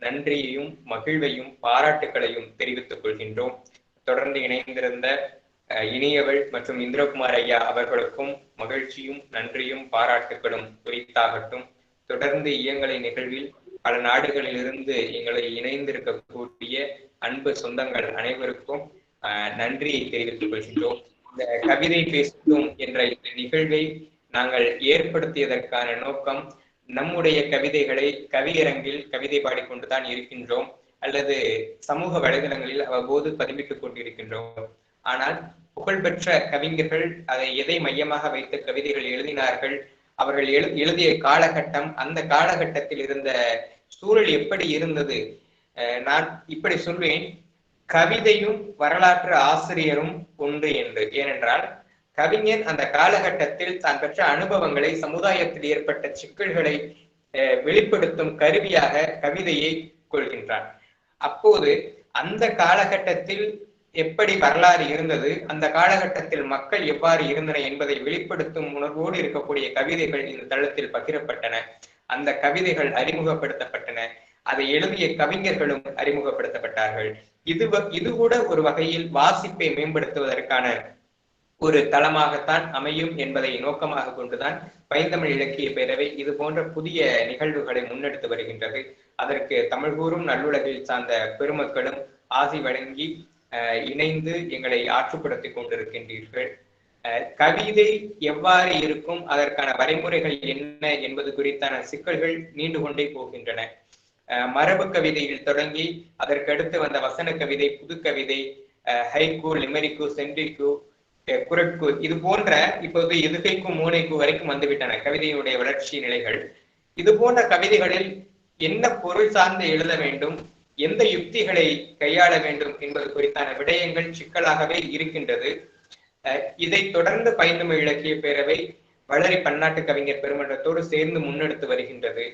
நன்றியையும் மகிழ்வையும் பாராட்டுக்களையும் தெரிவித்துக் கொள்கின்றோம். தொடர்ந்து இணைந்திருந்த இனியவள் மற்றும் இந்திரகுமார் ஐயா அவர்களுக்கும் மகிழ்ச்சியும் நன்றியும் பாராட்டுகளும் குறித்தாகட்டும். தொடர்ந்து இயங்கலை நிகழ்வில் பல நாடுகளில் இருந்து எங்களை இணைந்திருக்கக்கூடிய அன்பு சொந்தங்கள் அனைவருக்கும் நன்றியை தெரிவித்துக் கொள்கின்றோம். இந்த கவிதை பேசும் என்ற இந்த நிகழ்வை நாங்கள் ஏற்படுத்தியதற்கான நோக்கம், நம்முடைய கவிதைகளை கவியரங்கில் கவிதை பாடிக்கொண்டுதான் இருக்கின்றோம் அல்லது சமூக வலைதளங்களில் அவ்வப்போது பதிவிட்டுக் கொண்டிருக்கின்றோம். ஆனால் புகழ்பெற்ற கவிஞர்கள் அதை எதை மையமாக வைத்து கவிதைகள் எழுதினார்கள், அவர்கள் எழுதிய காலகட்டம், அந்த காலகட்டத்தில் இருந்த சூழல் எப்படி இருந்தது. நான் இப்படி சொல்வேன், கவிதையும் வரலாற்று ஆசிரியரும் ஒன்று என்று. ஏனென்றால் கவிஞன் அந்த காலகட்டத்தில் தான் பெற்ற அனுபவங்களை, சமுதாயத்தில் ஏற்பட்ட சிக்கல்களை வெளிப்படுத்தும் கருவியாக கவிதையை கொள்கின்றான். அப்போது அந்த காலகட்டத்தில் எப்படி வரலாறு இருந்தது, அந்த காலகட்டத்தில் மக்கள் எவ்வாறு இருந்தன என்பதை வெளிப்படுத்தும் உணர்வோடு இருக்கக்கூடிய கவிதைகள் இந்த தளத்தில் பகிரப்பட்டன. அந்த கவிதைகள் அறிமுகப்படுத்தப்பட்டன, அதை எழுதிய கவிஞர்களும் அறிமுகப்படுத்தப்பட்டார்கள். இது கூட ஒரு வகையில் வாசிப்பை மேம்படுத்துவதற்கான ஒரு தளமாகத்தான் அமையும் என்பதை நோக்கமாக கொண்டுதான் பைந்தமிழ் இலக்கிய பேரவை இது போன்ற புதிய நிகழ்வுகளை முன்னெடுத்து வருகின்றது. அதற்கு தமிழ் கூறும் நல்லுலகில் சார்ந்த பெருமக்களும் ஆசி வழங்கி இணைந்து எங்களை ஆற்றுப்படுத்தி கொண்டிருக்கின்றீர்கள். கவிதை எவ்வாறு இருக்கும், அதற்கான வரைமுறைகள் என்ன என்பது குறித்தான சிக்கல்கள் நீண்டு கொண்டே போகின்றன. மரபு கவிதையில் தொடங்கி அதற்கடுத்து வந்த வசன கவிதை, புது கவிதை, ஹைக்கூ, லிமெரிக்கு, சென்றிக்கு, குரட்கு, இது போன்ற இப்போது எதுகைக்கு மூனைக்கு வரைக்கும் வந்துவிட்டன கவிதையுடைய வளர்ச்சி நிலைகள். இது போன்ற கவிதைகளில் என்ன பொருள் சார்ந்து எழுத வேண்டும், எந்த யுக்திகளை கையாள வேண்டும் என்பது குறித்தான விடயங்கள் சிக்கலாகவே இருக்கின்றது. இதை தொடர்ந்து பைந்தமிழ் இலக்கிய பேரவை வளரி பன்னாட்டு கவிஞர் பெருமன்றத்தோடு சேர்ந்து முன்னெடுத்து வருகின்றது.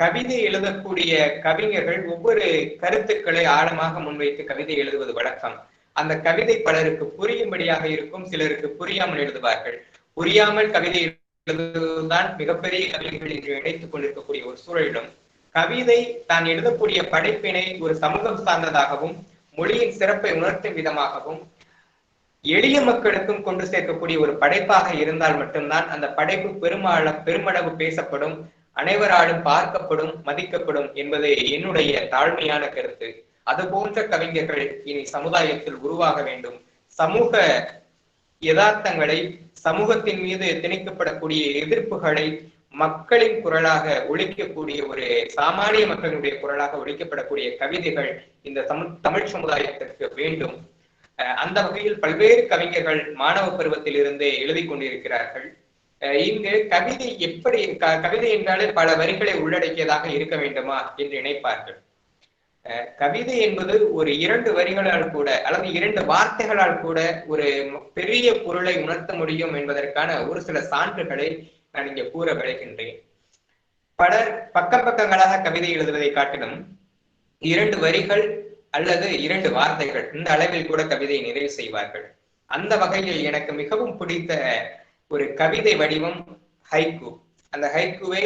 கவிதை எழுதக்கூடிய கவிஞர்கள் ஒவ்வொரு கருத்துக்களை ஆழமாக முன்வைத்து கவிதை எழுதுவது வழக்கம். அந்த கவிதை பலருக்கு புரியும்படியாக இருக்கும், சிலருக்கு புரியாமல் எழுதுவார்கள். புரியாமல் கவிதை எழுதுவதுதான் மிகப்பெரிய கவிதைகள் என்று இணைத்துக் கொண்டிருக்கக்கூடிய ஒரு சூழலிலும் கவிதை தான் எழுதக்கூடிய படைப்பினை ஒரு சமூகம் சார்ந்ததாகவும் மொழியின் சிறப்பை உணர்த்தும் விதமாகவும் எளிய மக்களுக்கும் கொண்டு சேர்க்கக்கூடிய ஒரு படைப்பாக இருந்தால் மட்டும்தான் அந்த படைப்பு பெருமளவு பேசப்படும், அனைவராலும் பார்க்கப்படும், மதிக்கப்படும் என்பது என்னுடைய தாழ்மையான கருத்து. அது போன்ற கவிஞர்கள் இனி சமுதாயத்தில் உருவாக வேண்டும். சமூக யதார்த்தங்களை, சமூகத்தின் மீது திணிக்கப்படக்கூடிய எதிர்ப்புகளை மக்களின் குரலாக ஒழிக்கக்கூடிய, ஒரு சாமானிய மக்களுடைய குரலாக ஒழிக்கப்படக்கூடிய கவிதைகள் இந்த தமிழ் சமுதாயத்திற்கு வேண்டும். அந்த வகையில் பல்வேறு கவிஞர்கள் மாணவ பருவத்தில் இருந்தே எழுதி கொண்டிருக்கிறார்கள். இங்கு கவிதை எப்படி, கவிதை என்றாலே பல வரிகளை உள்ளடக்கியதாக இருக்க வேண்டுமா என்று நினைப்பார்கள். கவிதை என்பது ஒரு 2 வரிகளால் கூட அல்லது 2 வார்த்தைகளால் கூட ஒரு பெரிய பொருளை உணர்த்த முடியும் என்பதற்கான ஒரு சில சான்றுகளை நான் இங்கே கூற விளைகின்றேன். பலர் பக்கங்களாக கவிதை எழுதுவதை காட்டிலும் 2 வரிகள் அல்லது 2 வார்த்தைகள் இந்த அளவில் கூட கவிதையை நிறைவு செய்வார்கள். அந்த வகையில் எனக்கு மிகவும் பிடித்த ஒரு கவிதை வடிவம் ஹைக்கூ. அந்த ஹைக்கூவை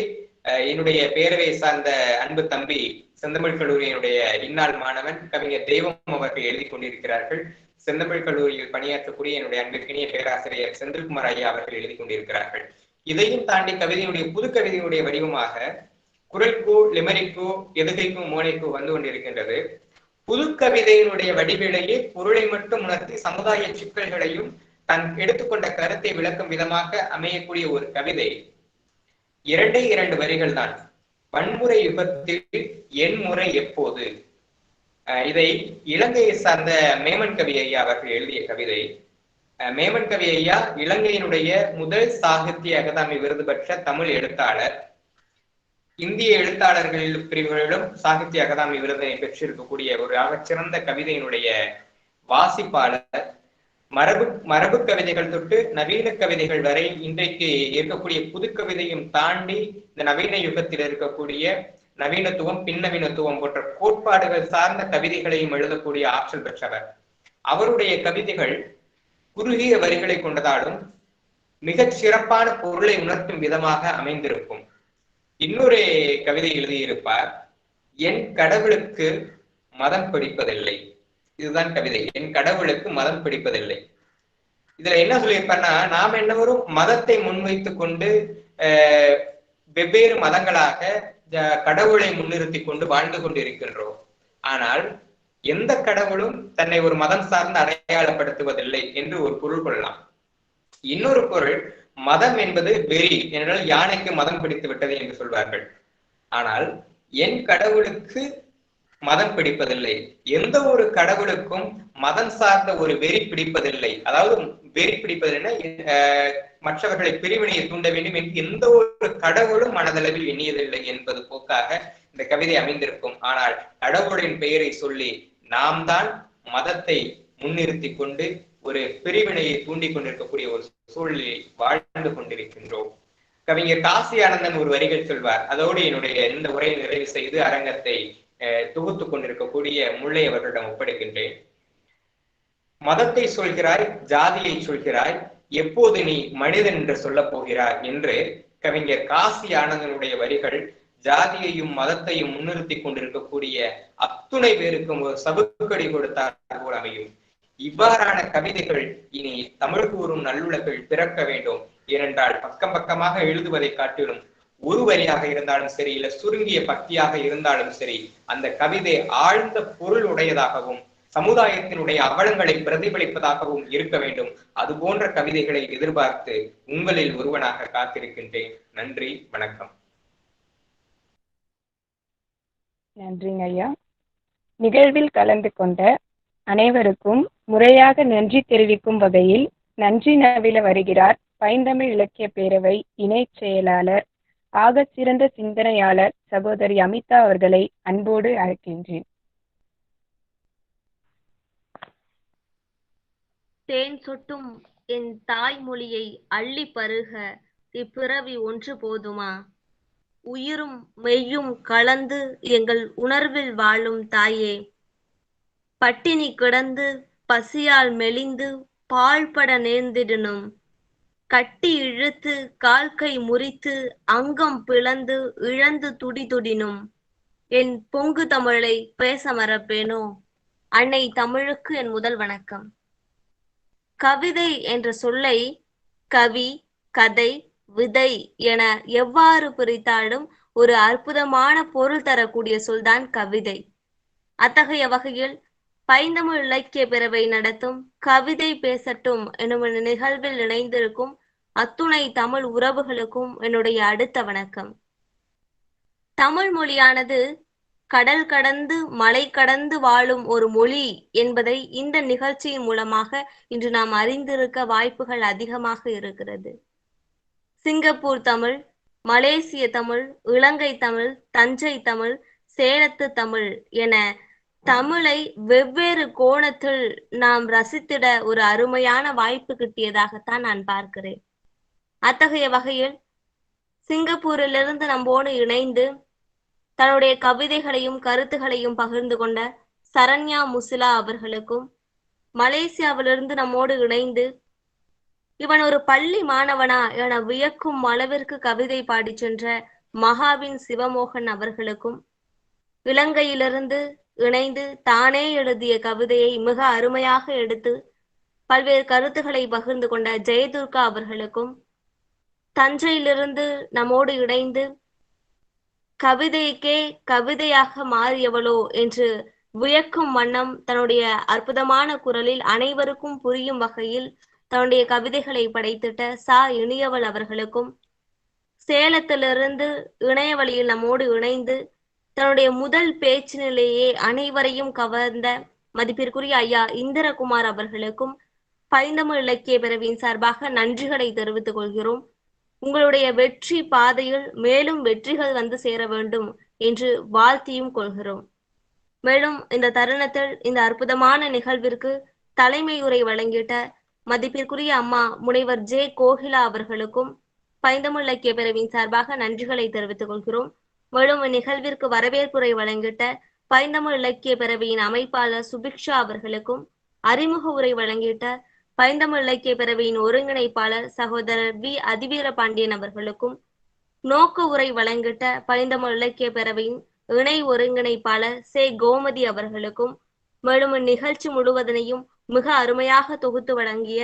என்னுடைய பேரவையை சார்ந்த அன்பு தம்பி செந்தமிழ் கல்லூரியினுடைய இந்நாள் மாணவன் கவிஞர் தெய்வம் அவர்கள் எழுதி கொண்டிருக்கிறார்கள். செந்தமிழ் கல்லூரியில் பணியாற்றக்கூடிய என்னுடைய அன்பிற்கினிய பேராசிரியர் செந்தில்குமார் ஐயா அவர்கள் எழுதி கொண்டிருக்கிறார்கள். இதையும் தாண்டி கவிதையுடைய புது கவிதையுடைய வடிவமாக குரல்கோ, லிமெரிக்கோ, எதுகைக்கோ, மோனைக்கோ வந்து கொண்டிருக்கின்றது. புது கவிதையினுடைய வடிவிலேயே பொருளை மட்டும் உணர்த்தி சமுதாய சிக்கல்களையும் தன் எடுத்துக்கொண்ட கருத்தை விளக்கும் விதமாக அமையக்கூடிய ஒரு கவிதை 2 வரிகள் தான். வன்முறை யுகத்தில் என் முறை எப்போது. இதை இலங்கையை சார்ந்த மேமன் கவி ஐயா அவர்கள் எழுதிய கவிதை. மேமன் கவி ஐயா இலங்கையினுடைய முதல் சாகித்ய அகாதமி விருது பெற்ற தமிழ் எழுத்தாளர். இந்திய எழுத்தாளர்கள் பிரிவுகளிலும் சாகித்ய அகாதமி விருதினை பெற்றிருக்கக்கூடிய ஒரு சிறந்த கவிதையினுடைய வாசிப்பாளர். மரபு கவிதைகள் தொட்டு நவீன கவிதைகள் வரை இன்றைக்கு இருக்கக்கூடிய புது கவிதையும் தாண்டி இந்த நவீன யுகத்தில் இருக்கக்கூடிய நவீனத்துவம், பின்னவீனத்துவம் போன்ற கோட்பாடுகள் சார்ந்த கவிதைகளையும் எழுதக்கூடிய ஆற்றல் பெற்றவர். அவருடைய கவிதைகள் குறுகிய வரிகளை கொண்டதாலும் மிகச் சிறப்பான பொருளை உணர்த்தும் விதமாக அமைந்திருக்கும். இன்னொரு கவிதை எழுதியிருப்பார், என் கடவுளுக்கு மதம் பிடிப்பதில்லை. இதுதான் கவிதை, என் கடவுளுக்கு மதம் பிடிப்பதில்லை. இதுல என்ன சொல்லியிருப்பார்னா, நாம் என்னவரும் மதத்தை முன்வைத்து கொண்டு வெவ்வேறு மதங்களாக கடவுளை முன்னிறுத்தி கொண்டு வாழ்ந்து கொண்டு இருக்கின்றோம். ஆனால் எந்த கடவுளும் தன்னை ஒரு மதம் சார்ந்து அடையாளப்படுத்துவதில்லை என்று ஒரு பொருள் கொள்ளலாம். இன்னொரு பொருள், மதம் என்பது வெறி என்றால் யானைக்கு மதம் பிடித்து விட்டது என்று சொல்வார்கள். ஆனால் என் கடவுளுக்கு மதம் பிடிப்பதில்லை. எந்த ஒரு கடவுளுக்கும் மதம் சார்ந்த ஒரு வெறி பிடிப்பதில்லை. அதாவது வெறி பிடிப்பதில்லை, மற்றவர்களை பிரிவினையை தூண்ட வேண்டும் என்று எந்த ஒரு கடவுளும் மனதளவில் எண்ணியதில்லை என்பது போக்காக இந்த கவிதை அமைந்திருக்கும். ஆனால் கடவுளின் பெயரை சொல்லி நாம் தான் மதத்தை முன்னிறுத்தி கொண்டு ஒரு பிரிவினையை தூண்டிக் கொண்டிருக்கக்கூடிய ஒரு சூழலில் வாழ்ந்து கொண்டிருக்கின்றோம். கவிஞர் காசி ஆனந்தன் ஒரு வரிகள் சொல்வார். அதோடு என்னுடைய இந்த உரையை நிறைவு செய்து அரங்கத்தை தொகுத்து கொண்டிருக்கக்கூடிய முல்லை அவர்களிடம் ஒப்படைக்கின்றேன். மதத்தை சொல்கிறாய், ஜாதியை சொல்கிறாய், எப்போது நீ மனிதன் என்று சொல்ல போகிறாய் என்று கவிஞர் காசி ஆனந்தனுடைய வரிகள் ஜாதியையும் மதத்தையும் முன்னிறுத்தி கொண்டிருக்கக்கூடிய அத்துணை பேருக்கும் ஒரு சவுக்கடி கொடுத்தார் போல் அமையும். இவ்வாறான கவிதைகள் இனி தமிழ் கூறும் நல்லுலகில் பிறக்க வேண்டும். ஏனென்றால் பக்கம் பக்கமாக எழுதுவதை காட்டிலும் ஒரு வரியாக இருந்தாலும் சரி, இல்ல சுருங்கிய பக்தியாக இருந்தாலும் சரி, அந்த கவிதை ஆழ்ந்த பொருள் உடையதாகவும் சமுதாயத்தினுடைய அவலங்களை பிரதிபலிப்பதாகவும் இருக்க வேண்டும். அது போன்ற கவிதைகளை எதிர்பார்த்து உங்களில் ஒருவனாக காத்திருக்கின்றேன். நன்றி, வணக்கம். நன்றிங்க ஐயா. நிகழ்வில் கலந்து கொண்ட அனைவருக்கும் முறையாக நன்றி தெரிவிக்கும் வகையில் நன்றி நவில வருகிறார் பைந்தமிழ் இலக்கிய பேரவை இணை செயலாளர், ஆகச்சிறந்த சிந்தனையாளர் சகோதரி அமிதா அவர்களை அன்போடு அழைக்கின்றேன். தேன் சொட்டும் என் தாய்மொழியை அள்ளி பருக இப்பிறவி ஒன்று போதுமா? உயிரும் மெய்யும் கலந்து எங்கள் உணர்வில் வாழும் தாயே, பட்டினி கிடந்து பசியால் மெலிந்து பாழ்பட நேர்ந்திடனும், கட்டி இழுத்து கால்கை முறித்து அங்கம் பிளந்து இழந்து துடிதுடினும், என் பொங்கு தமிழை பேச மறப்பேனோ? அன்னை தமிழுக்கு என் முதல் வணக்கம். கவிதை என்ற சொல்லை கவி, கதை, விதை என எவ்வாறு பிரித்தாலும் ஒரு அற்புதமான பொருள் தரக்கூடிய சொல்தான் கவிதை. அத்தகைய வகையில் பைந்தமிழ் இலக்கிய பேரவை நடத்தும் கவிதை பேசட்டும் எனும் நிகழ்வில் இணைந்திருக்கும் அத்துணை தமிழ் உறவுகளுக்கும் என்னுடைய அடுத்த வணக்கம். தமிழ் மொழியானது கடல் கடந்து மலை கடந்து வாழும் ஒரு மொழி என்பதை இந்த நிகழ்ச்சியின் மூலமாக இன்று நாம் அறிந்திருக்க வாய்ப்புகள் அதிகமாக இருக்கிறது. சிங்கப்பூர் தமிழ், மலேசிய தமிழ், இலங்கை தமிழ், தஞ்சை தமிழ், சேலத்து தமிழ் என தமிழை வெவ்வேறு கோணத்தில் நாம் ரசித்திட ஒரு அருமையான வாய்ப்பு கிட்டியதாகத்தான் நான் பார்க்கிறேன். அத்தகைய வகையில் சிங்கப்பூரிலிருந்து நம்மோடு இணைந்து தன்னுடைய கவிதைகளையும் கருத்துகளையும் பகிர்ந்து கொண்ட சரண்யா முசிலா அவர்களுக்கும், மலேசியாவிலிருந்து நம்மோடு இணைந்து இவன் ஒரு பள்ளி மாணவனா என வியக்கும் அளவிற்கு கவிதை பாடி சென்ற மகாவின் சிவமோகன் அவர்களுக்கும், இலங்கையிலிருந்து இணைந்து தானே எழுதிய கவிதையை மிக அருமையாக எடுத்து பல்வேறு கருத்துக்களை பகிர்ந்து கொண்ட ஜெயதுர்கா அவர்களுக்கும், தஞ்சையிலிருந்து நம்மோடு இணைந்து கவிதைக்கே கவிதையாக மாறியவளோ என்று வியக்கும் வண்ணம் தன்னுடைய அற்புதமான குரலில் அனைவருக்கும் புரியும் வகையில் தன்னுடைய கவிதைகளை படைத்திட்ட சா இனியவள் அவர்களுக்கும், சேலத்திலிருந்து இணையவழியில் நம்மோடு இணைந்து தன்னுடைய முதல் பேச்சினிலேயே அனைவரையும் கவர்ந்த மதிப்பிற்குரிய ஐயா இந்திரகுமார் அவர்களுக்கும் பைந்தமிழ் இலக்கிய பேரவையின் சார்பாக நன்றிகளை தெரிவித்துக் கொள்கிறோம். உங்களுடைய வெற்றி பாதையில் மேலும் வெற்றிகள் வந்து சேர வேண்டும் என்று வாழ்த்தியும் கொள்கிறோம். மேலும் இந்த தருணத்தில் இந்த அற்புதமான நிகழ்விற்கு தலைமை உரை வழங்கிட்ட மதிப்பிற்குரிய அம்மா முனைவர் ஜே கோகிலா அவர்களுக்கும் பைந்தமிழ் இலக்கிய பேரவையின் சார்பாக நன்றிகளை தெரிவித்துக் கொள்கிறோம். மேலும் இந்நிகழ்விற்கு வரவேற்புரை வழங்கிட்ட பைந்தமிழ் இலக்கிய பேரவையின் அமைப்பாளர் சுபிக்ஷா அவர்களுக்கும் அறிமுக உரை வழங்கிட்ட பைந்தமிழ் இலக்கிய பேரவையின் ஒருங்கிணைப்பாளர் சகோதரர் வி அதிவீர பாண்டியன் அவர்களுக்கும் நோக்க உரை வழங்கிட்ட பைந்தமிழ் இலக்கிய பேரவையின் இணை ஒருங்கிணைப்பாளர் சே கோமதி அவர்களுக்கும் மேலும் இந்நிகழ்ச்சி முழுவதனையும் மிக அருமையாக தொகுத்து வழங்கிய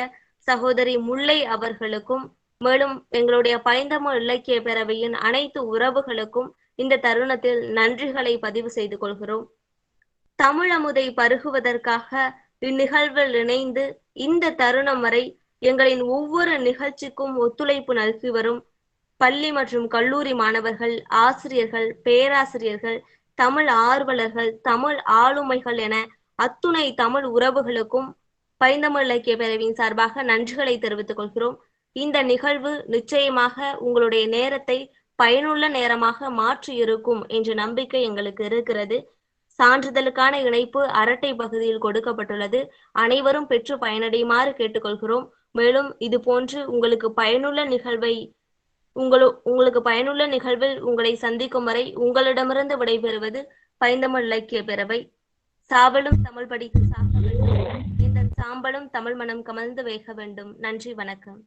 சகோதரி முல்லை அவர்களுக்கும் மேலும் எங்களுடைய பைந்தமிழ் இலக்கிய பேரவையின் அனைத்து உறவுகளுக்கும் இந்த தருணத்தில் நன்றிகளை பதிவு செய்து கொள்கிறோம். தமிழமுதை பருகுவதற்காக இந்நிகழ்வில் இணைந்து இந்த தருணம் வரை எங்களின் ஒவ்வொரு நிகழ்ச்சிக்கும் ஒத்துழைப்பு நல்கி வரும் பள்ளி மற்றும் கல்லூரி மாணவர்கள், ஆசிரியர்கள், பேராசிரியர்கள், தமிழ் ஆர்வலர்கள், தமிழ் ஆளுமைகள் என அத்துணை தமிழ் உறவுகளுக்கும் பைந்தமிழ் இலக்கிய பேரவையின் சார்பாக நன்றிகளை தெரிவித்துக் கொள்கிறோம். இந்த நிகழ்வு நிச்சயமாக உங்களுடைய நேரத்தை பயனுள்ள நேரமாக மாற்றி இருக்கும் என்ற நம்பிக்கை எங்களுக்கு இருக்கிறது. சான்றிதழுக்கான இணைப்பு அரட்டை பகுதியில் கொடுக்கப்பட்டுள்ளது. அனைவரும் பெற்று பயனடையுமாறு கேட்டுக்கொள்கிறோம். மேலும் இது போன்று உங்களுக்கு பயனுள்ள நிகழ்வில் உங்களை சந்திக்கும் வரை உங்களிடமிருந்து விடைபெறுவது பைந்தமிழ் இலக்கிய பேரவை. சாவலும் தமிழ் படிக்கு சாக வேண்டும், இந்த சாம்பலும் தமிழ் மனம் கமழ்ந்து வேக வேண்டும். நன்றி, வணக்கம்.